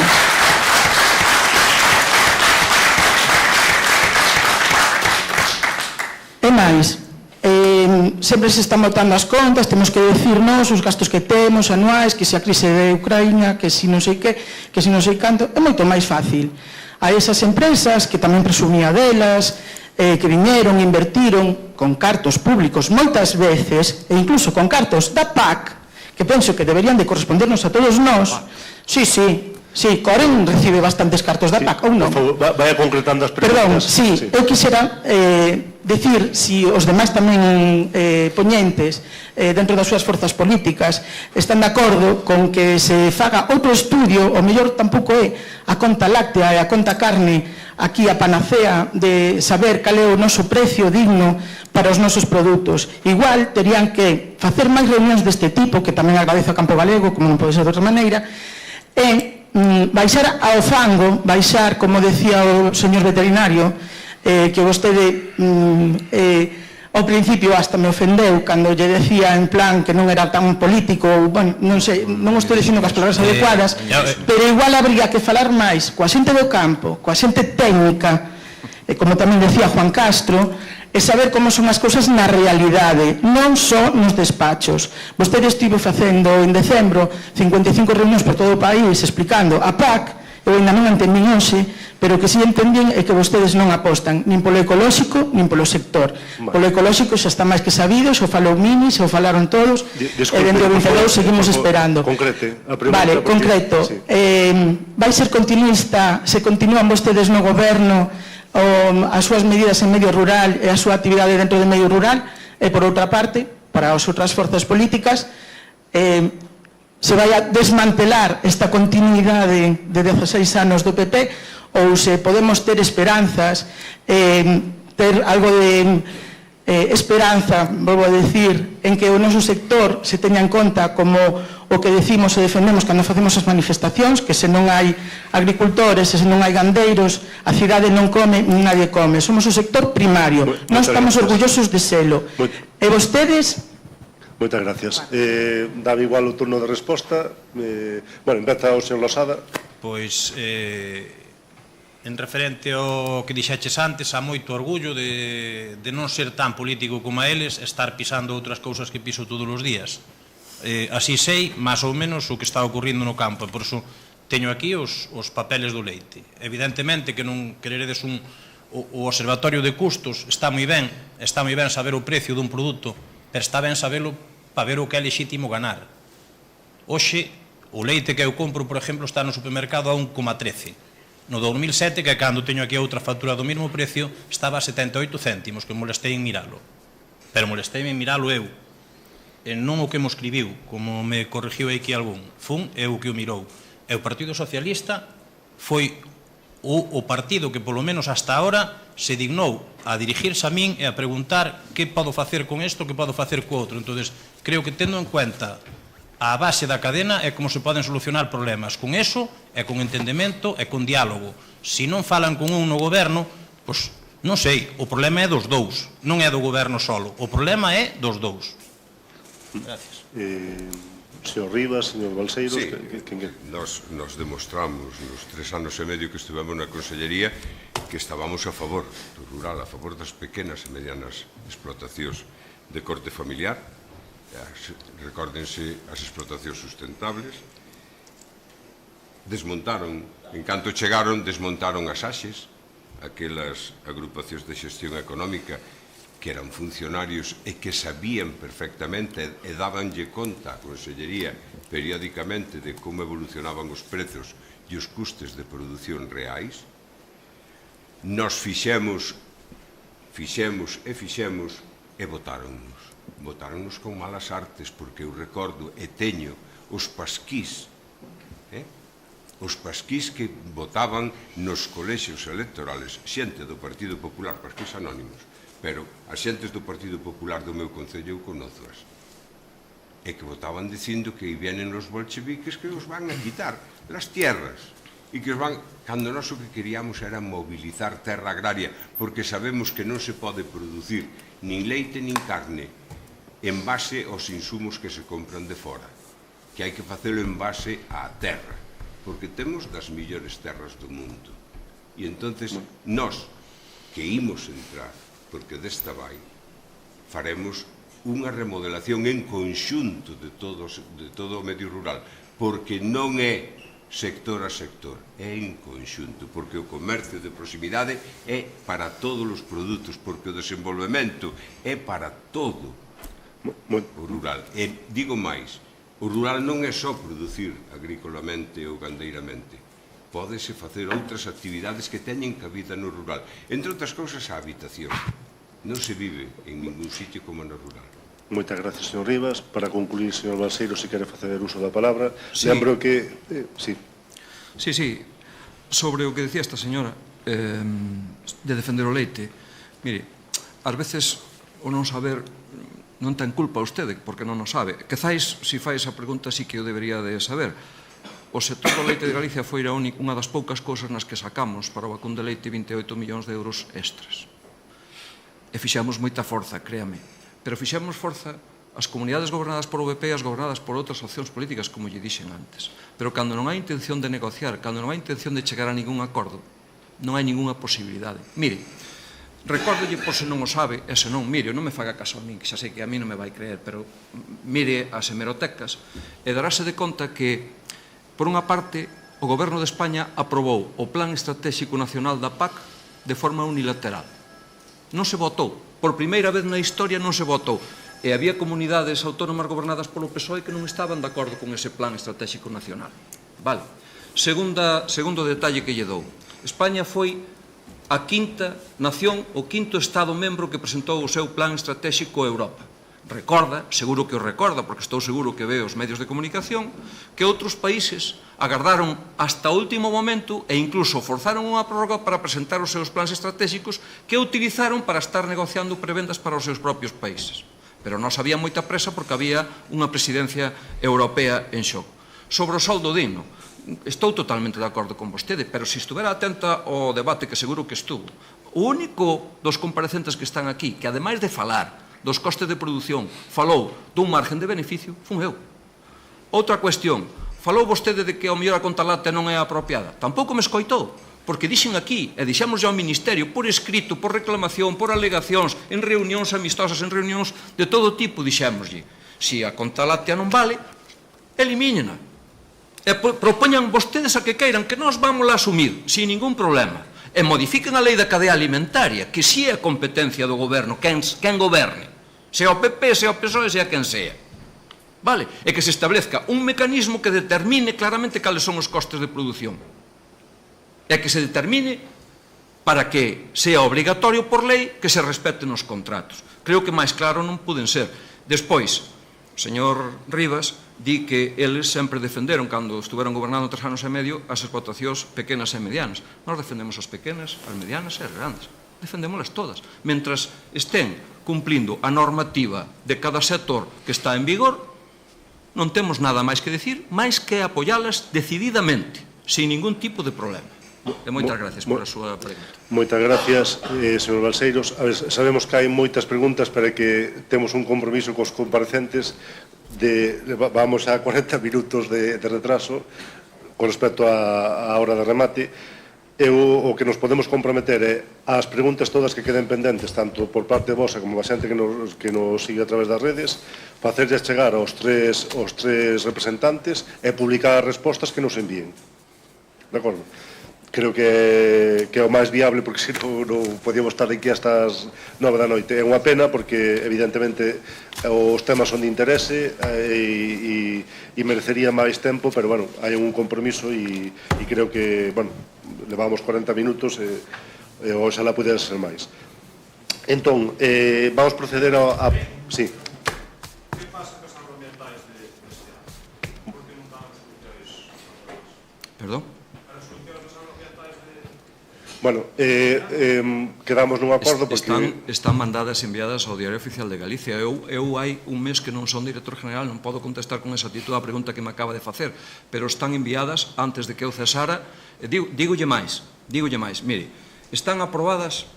Speaker 10: E máis, sempre se están botando as contas, temos que decirnos os gastos que temos anuais, que se a crise de Ucraína, que se non sei que se non sei canto. É moito máis fácil a esas empresas que tamén presumía delas, que viñeron, invertiron con cartos públicos moitas veces, e incluso con cartos da PAC, que penso que deberían de correspondernos a todos nós. Sí, Coren recibe bastantes cartos da PAC, ou non?
Speaker 2: Vaya concretando as preguntas.
Speaker 10: Perdón, eu quixera decir, si os demais tamén poñentes dentro das súas forzas políticas están de acordo con que se faga outro estudio, o mellor tampouco é a conta láctea e a conta carne aquí a panacea de saber cal é o noso precio digno para os nosos produtos. Igual terían que facer máis reunións deste tipo, que tamén agradezo a Campo Galego, como non pode ser de outra maneira, e baixar ao fango, baixar, como decía o señor veterinario, que vostede ao principio hasta me ofendeu cando lle decía en plan que non era tan político, bueno, non sei, non o estou dicindo que as palabras adecuadas, pero igual habría que falar máis coa xente do campo, coa xente técnica, como tamén decía Juan Castro, e saber como son as cousas na realidade, non só nos despachos. Vostede estivo facendo en decembro 55 reunións por todo o país explicando a PAC, eu ainda non entendín hoxe, pero o que si entendín é que vostedes non apostan nin polo ecolóxico, nin polo sector. Polo ecolóxico xa está máis que sabido, xa o falou Mini, xa o falaron todos, e dentro do 22 seguimos esperando.
Speaker 2: Concrete.
Speaker 10: Vale, concreto. Vai ser continuista se continúan vostedes no goberno as súas medidas en medio rural e a súa actividade dentro do medio rural, e por outra parte, para as outras forzas políticas, se vai a desmantelar esta continuidade de 16 anos do PP, ou se podemos ter esperanzas, ter algo de esperanza, volvo a decir, en que o noso sector se teña en conta como o que decimos e defendemos cando facemos as manifestacións, que se non hai agricultores, se non hai gandeiros, a cidade non come, nin nadie come. Somos o sector primario. Non estamos orgullosos de selo. E vostedes...
Speaker 2: Moitas gracias. Dame igual o turno de resposta. Bueno, empeza o señor Losada.
Speaker 5: Pois, en referente ao que dixeches antes, há moito orgullo de non ser tan político como a eles, estar pisando outras cousas que piso todos os días. Así sei, máis ou menos, o que está ocurrindo no campo, e por iso teño aquí os papeles do leite. Evidentemente que non quereredes o observatorio de custos, está moi ben saber o precio dun produto, pero está ben sabelo para ver o que é lexítimo ganar. Hoxe, o leite que eu compro, por exemplo, está no supermercado a 1,13. No 2007, que cando teño aquí outra factura do mesmo precio, estaba a 78 céntimos, que molestei en miralo. Pero molesteime en miralo eu. E non o que mo escribiu, como me corrigiu aquí algún. Fun eu que o mirou. E o Partido Socialista foi o partido que, polo menos hasta ahora, se dignou a dirigirse a min e a preguntar que podo facer con isto, que podo facer co outro. Entón, creo que tendo en cuenta a base da cadena é como se poden solucionar problemas. Con eso, e con entendemento, e con diálogo. Se non falan con un no goberno, pois, non sei, o problema é dos dous, non é do goberno solo. O problema é dos dous. Gracias.
Speaker 2: Señor Rivas, señor Balseiros,
Speaker 4: sí, nos demostramos nos 3 anos e medio que estivemos na Consellería que estábamos a favor do rural, a favor das pequenas e medianas explotacións de corte familiar. Recórdense as explotacións sustentables. Desmontaron, en canto chegaron, desmontaron as AXES, aquelas agrupacións de xestión económica que eran funcionarios e que sabían perfectamente e dabanlle conta á Consellería periódicamente de como evolucionaban os prezos e os custes de produción reais. Nos fixemos e votáronnos con malas artes, porque eu recordo e teño os pasquís que votaban nos colexios electorales, xente do Partido Popular, pasquís anónimos, pero as xentes do Partido Popular do meu concello eu conózoas, e que votaban dicindo que vienen os bolcheviques que os van a quitar las tierras, e que os van, cando nós o que queríamos era mobilizar terra agraria, porque sabemos que non se pode producir nin leite nin carne en base aos insumos que se compran de fora, que hai que facelo en base á terra, porque temos das millores terras do mundo. E entonces nós que imos entrar, porque desta vai, faremos unha remodelación en conxunto de todo o medio rural, porque non é sector a sector, é en conxunto, porque o comercio de proximidade é para todos os produtos, porque o desenvolvemento é para todo o rural. E digo máis, o rural non é só producir agrícolamente ou gandeiramente, pódese facer outras actividades que teñen cabida no rural, entre outras cousas a habitación. Non se vive en ningún sitio como no rural.
Speaker 2: Moitas gracias, señor Rivas. Para concluir, señor Balseiro, se quere facer uso da palabra. Lembro que... Sí.
Speaker 3: Sí. Sobre o que decía esta señora de defender o leite, mire, ás veces o non saber non ten culpa vostede, porque non o sabe. Quizais, se fai esa pregunta, sí que o debería de saber. O sector do leite de Galicia foi unha das poucas cousas nas que sacamos para o vacún de leite 28 millóns de euros extras. E fixemos moita forza, créame. Pero fixemos forza as comunidades gobernadas por OVP e as gobernadas por outras opcións políticas, como lle dixen antes. Pero cando non hai intención de negociar, cando non hai intención de chegar a ningún acordo, non hai ninguna posibilidade. Mire, recórdolle por se non o sabe, e se non, mire, non me faga caso a min, que xa sei que a mí non me vai creer, pero mire as hemerotecas e darase de conta que, por unha parte, o Goberno de España aprobou o Plan Estratégico Nacional da PAC de forma unilateral. Non se votou. Por primeira vez na historia non se votou. E había comunidades autónomas gobernadas polo PSOE que non estaban de acordo con ese Plan Estratégico Nacional. Vale. Segundo detalle que lle dou. España foi a quinta nación, o quinto Estado membro que presentou o seu plan estratégico a Europa. Recorda, seguro que o recorda, porque estou seguro que ve os medios de comunicación, que outros países agardaron hasta o último momento e incluso forzaron unha prórroga para presentar os seus plans estratégicos que utilizaron para estar negociando prebendas para os seus propios países. Pero nós había moita presa porque había unha presidencia europea en xogo. Sobre o soldo digno, estou totalmente de acordo con vostede, pero se estuvera atenta ao debate, que seguro que estuvo, o único dos comparecentes que están aquí, que ademais de falar dos costes de produción, falou dun margen de beneficio, fun eu. Outra cuestión, falou vostede de que ao mellor a conta láctea non é apropiada. Tampouco me escoitou, porque dixen aquí, e dixemos ao Ministerio, por escrito, por reclamación, por alegacións, en reunións amistosas, en reunións de todo tipo, dixémoslle, se a conta láctea non vale, elimínena. E propoñan vostedes a que queiran, que nós vamos a asumir, sin ningún problema. E modifiquen a lei da cadea alimentaria, que si é a competencia do goberno, quen goberne, sea o PP, sea o PSOE, sea quen sea. Vale? E que se establezca un mecanismo que determine claramente cales son os costes de produción. E que se determine para que sea obrigatorio por lei que se respeten os contratos. Creo que máis claro non poden ser. Despois, o señor Rivas di que eles sempre defenderon, cando estuveron gobernando 3 anos e medio, as explotacións pequenas e medianas. Nós defendemos as pequenas, as medianas e as grandes. Defendémolas todas. Mentras estén cumplindo a normativa de cada sector que está en vigor, non temos nada máis que decir, máis que apoialas decididamente, sin ningún tipo de problema. E moitas gracias por a súa pregunta.
Speaker 2: Moitas gracias, señor Balseiros. Sabemos que hai moitas preguntas, pero que temos un compromiso cos comparecentes vamos a 40 minutos de retraso con respecto á hora de remate. O que nos podemos comprometer é as preguntas todas que queden pendentes, tanto por parte vosa como a xente que nos sigue a través das redes, facerles chegar aos tres representantes e publicar as respostas que nos envíen. De acordo? Creo que é o máis viable, porque se non podíamos estar aquí hasta as 9 da noite. É unha pena porque evidentemente os temas son de interese e merecería máis tempo, pero bueno, hai un compromiso e creo que, bueno, levamos 40 minutos e oxalá pudera ser máis. Entón, vamos proceder a... Sí.
Speaker 8: Que pasa cos agroambientais deste ano? Por que non están as solucións?
Speaker 3: Perdón?
Speaker 8: As solucións dos agroambientais de...
Speaker 2: Bueno, quedamos nun acordo porque...
Speaker 3: Están mandadas enviadas ao Diario Oficial de Galicia. Eu hai un mes que non son director general, non podo contestar con exactitud a pregunta que me acaba de facer, pero están enviadas antes de que eu cesara. Dígolle máis, mire, están aprobadas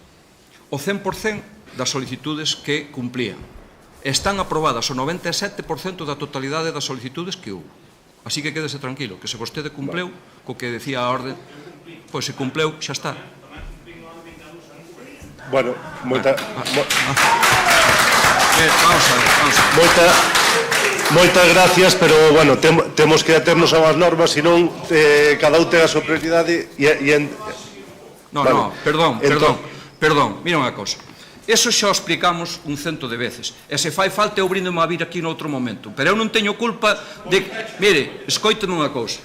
Speaker 3: o 100% das solicitudes que cumplían. Están aprobadas o 97% da totalidade das solicitudes que hubo. Así que quédese tranquilo, que se vostede cumpleu co que decía a orde, pois se cumpleu, xa está.
Speaker 2: Bueno,
Speaker 3: Vamos a ver.
Speaker 2: Moitas gracias, pero, bueno, temos que aternos ás normas, senón cada un ten a súa prioridade
Speaker 3: No, perdón, mira unha cosa. Eso xa o explicamos un cento de veces. E se fai falta eu bríndome a vir aquí noutro momento. Pero eu non teño culpa de... Mire, escoíteme unha cousa.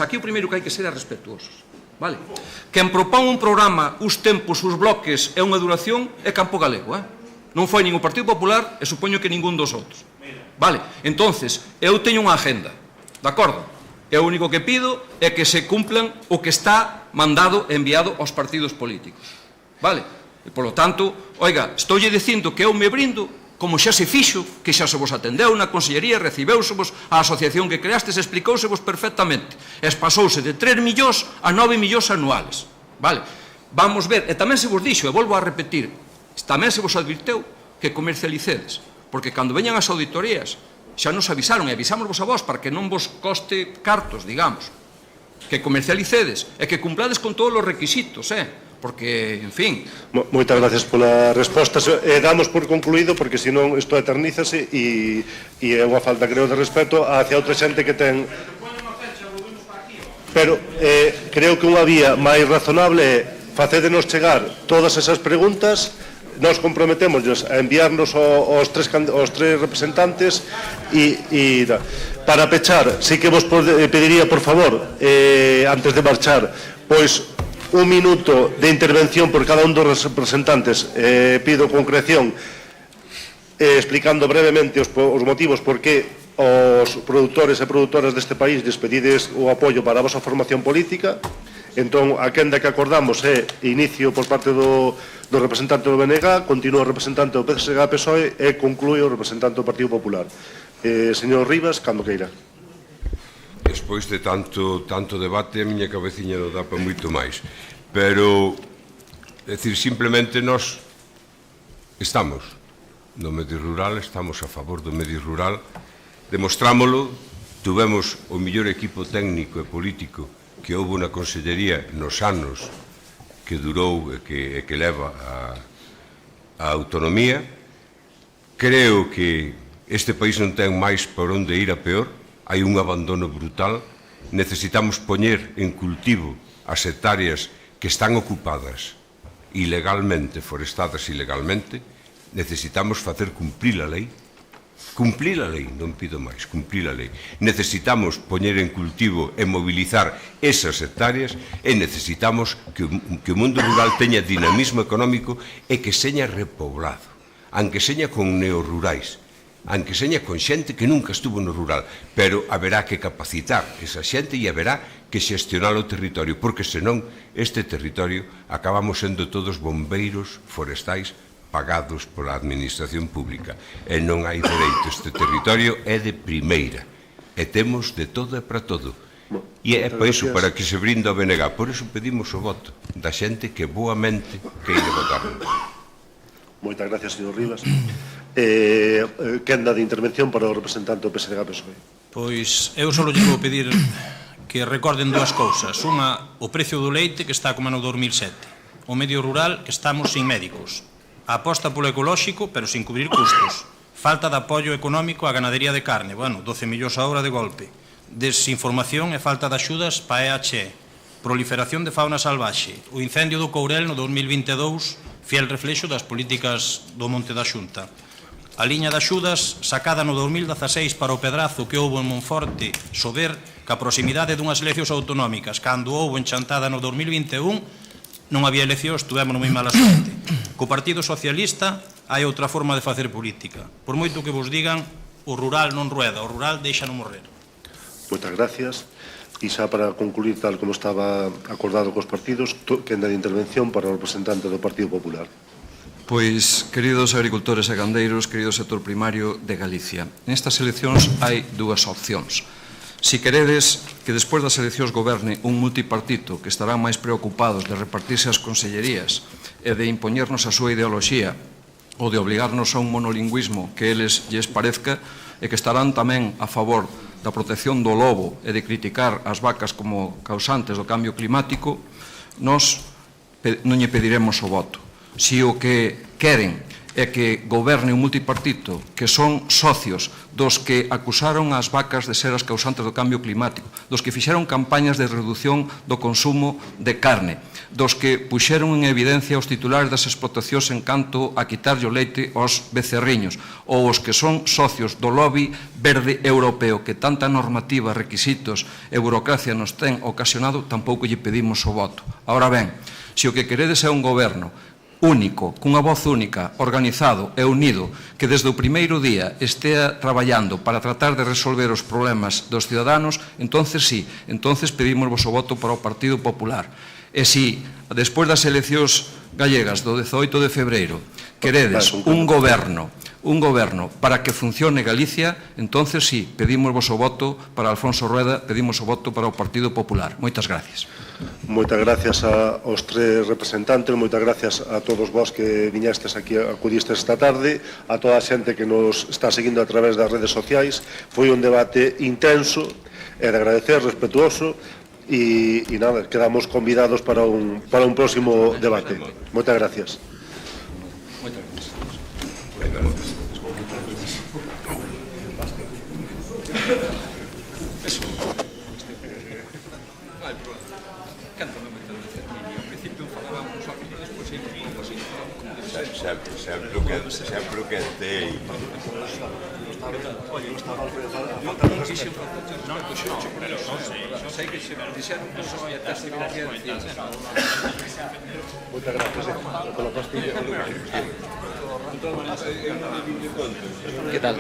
Speaker 3: Aquí o primeiro que hai que ser é respetuosos. Vale? Quen propón un programa, uns tempos, uns bloques e unha duración é Campo Galego, non foi nin o Partido Popular e supoño que ningún dos outros. Vale? Entonces, eu teño unha agenda, de acordo? E o único que pido é que se cumplan o que está mandado e enviado aos partidos políticos. Vale? E, polo tanto, oiga, estoulle dicindo que eu me brindo, como xa se fixo, que xa se vos atendeu na Consellería, recibeusevos a asociación que creastes, explicousevos perfectamente. Espasouse de 3 millóns a 9 millóns anuales. Vale? Vamos ver, e tamén se vos dixo, e volvo a repetir, tamén se vos advirteu que comercialicedes, porque cando veñan as auditorías, xa nos avisaron, e avisámosvos a vos para que non vos coste cartos, digamos, que comercialicedes e que cumplades con todos os requisitos, porque, en fin...
Speaker 2: Moitas gracias pola resposta. Damos por concluído, porque senón isto eternízase e é unha falta, creo, de respeto hacia outra xente que ten... Pero creo que unha vía máis razonable é facédenos chegar todas esas preguntas, nos comprometémosnos a enviarnos aos tres representantes e para pechar, sí que vos pediría, por favor, antes de marchar, pois un minuto de intervención por cada un dos representantes. Pido concreción explicando brevemente os motivos por que os produtores e produtoras deste país lles pedides o apoio para a vosa formación política. Entón, a quenda que acordamos é inicio por parte do representante do BNG, continúa o representante do PSG-PSOE e conclúe o representante do Partido Popular. Señor Rivas, cando queira.
Speaker 4: Despois de tanto debate, a miña cabeciña non dá para moito máis. Pero, decir, simplemente nós estamos no medio rural, estamos a favor do medio rural, demostrámolo, tuvemos o mellor equipo técnico e político que houve na Consellería nos anos que durou e que leva a autonomía. Creo que este país non ten máis por onde ir a peor. Hai un abandono brutal, necesitamos poñer en cultivo as hectáreas que están ocupadas ilegalmente, forestadas ilegalmente, necesitamos facer cumprir a lei, non pido máis, cumprir a lei. Necesitamos poñer en cultivo e mobilizar esas hectáreas e necesitamos que o mundo rural teña dinamismo económico e que seña repoblado, aunque seña con neorrurais, aunque seña con xente que nunca estuvo no rural, pero haberá que capacitar esa xente e haberá que xestionar o territorio, porque senón este territorio acabamos sendo todos bombeiros forestais pagados pola administración pública e non hai dereito. Este territorio é de primeira e temos de todo e para todo, e é para iso, para que se brinda o BNG. Por iso pedimos o voto da xente que boamente queire votar.
Speaker 2: Moitas gracias, señor Rivas. Quenda de intervención para o representante do PSDG-PSOE.
Speaker 5: Pois eu só lle vou pedir que recorden dúas cousas. Unha, o precio do leite, que está como no 2007. O medio rural, que estamos sin médicos. A aposta polo ecolóxico, pero sin cubrir custos. Falta de apoio económico á ganadería de carne, 12 millóns a hora de golpe. Desinformación e falta de axudas para EHE. Proliferación de fauna salvaxe. O incendio do Courel no 2022, fiel reflexo das políticas do Monte da Xunta. A liña de axudas sacada no 2016 para o pedrazo que houbo en Monforte sober ca proximidade dunhas eleccións autonómicas. Cando houbo enchantada no 2021 non había eleccións, tuvemos moi mala sorte. Co Partido Socialista hai outra forma de facer política. Por moito que vos digan, o rural non rueda, o rural deixa non morrer.
Speaker 2: Moitas gracias. E xa para concluir, tal como estaba acordado cos partidos, quenda de intervención para o representante do Partido Popular.
Speaker 3: Pois, queridos agricultores e gandeiros, querido sector primario de Galicia, nestas eleccións hai dúas opcións. Si queredes que despois das eleccións goberne un multipartito que estarán máis preocupados de repartirse as consellerías e de impoñernos a súa ideoloxía ou de obligarnos a un monolingüismo que eles lles parezca e que estarán tamén a favor da protección do lobo e de criticar as vacas como causantes do cambio climático, nós non lle pediremos o voto. Si o que queren é que goberne un multipartito que son socios dos que acusaron as vacas de ser as causantes do cambio climático, dos que fixeron campañas de reducción do consumo de carne, dos que puxeron en evidencia os titulares das explotacións en canto a quitarlle o leite aos becerriños, ou os que son socios do lobby verde europeo que tanta normativa, requisitos e burocracia nos ten ocasionado, tampouco lle pedimos o voto. Ahora ben, se o que queredes é un goberno único, cunha voz única, organizado e unido, que desde o primeiro día estea traballando para tratar de resolver os problemas dos ciudadanos, entonces sí, entonces pedimos o voto para o Partido Popular. E si, despois das eleccións gallegas do 18 de febreiro, queredes un goberno para que funcione Galicia, entonces sí, pedimos o voto para Alfonso Rueda, pedimos o voto para o Partido Popular. Moitas gracias.
Speaker 2: Moitas gracias aos tres representantes, moitas gracias a todos vós que viñestes aquí, acudistes esta tarde, a toda a xente que nos está seguindo a través das redes sociais. Foi un debate intenso e de agradecer, respetuoso, e nada, quedamos convidados para un próximo debate. Moitas gracias.
Speaker 6: Sempre o que tei.
Speaker 3: Oye, estaba sei que se dixeron que só ia ter secretaría de ciencia.
Speaker 2: Moitas gracias pola pastilla.
Speaker 1: Que tal?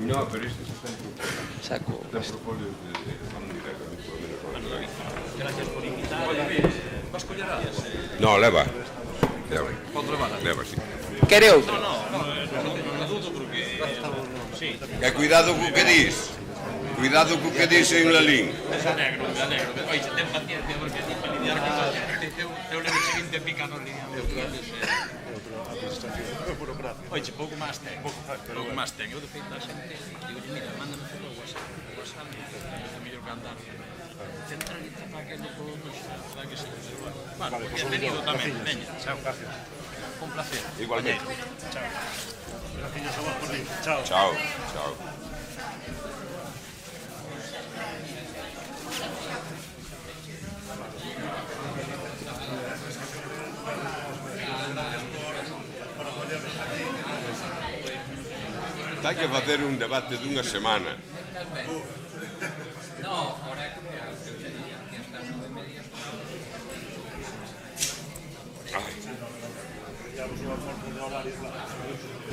Speaker 4: No, pero este
Speaker 1: saco.
Speaker 5: Gracias por invitar. Vas collerar?
Speaker 4: No, leva.
Speaker 5: Leva,
Speaker 4: sí.
Speaker 1: Quere outro?
Speaker 5: Non dudo porque...
Speaker 6: E cuidado co que dis. Cuidado co que dis en Lalín.
Speaker 5: Me alegro. Oye, ten paciencia porque ti para lidiar con a xente eu levo 20 pica nos lineamentos. Oye, pouco máis ten. Eu de feito a xente digo, mira, mándame todo o WhatsApp é mellor que andar centraliza para que non podemos para que se bueno, bienvenido tamén, veña, chao. Un placer.
Speaker 6: Igualmente.
Speaker 5: Chao.
Speaker 6: Gracias a vos por ir. Chao. Está que facer un debate dunha semana.
Speaker 1: No, ahora
Speaker 6: Ay.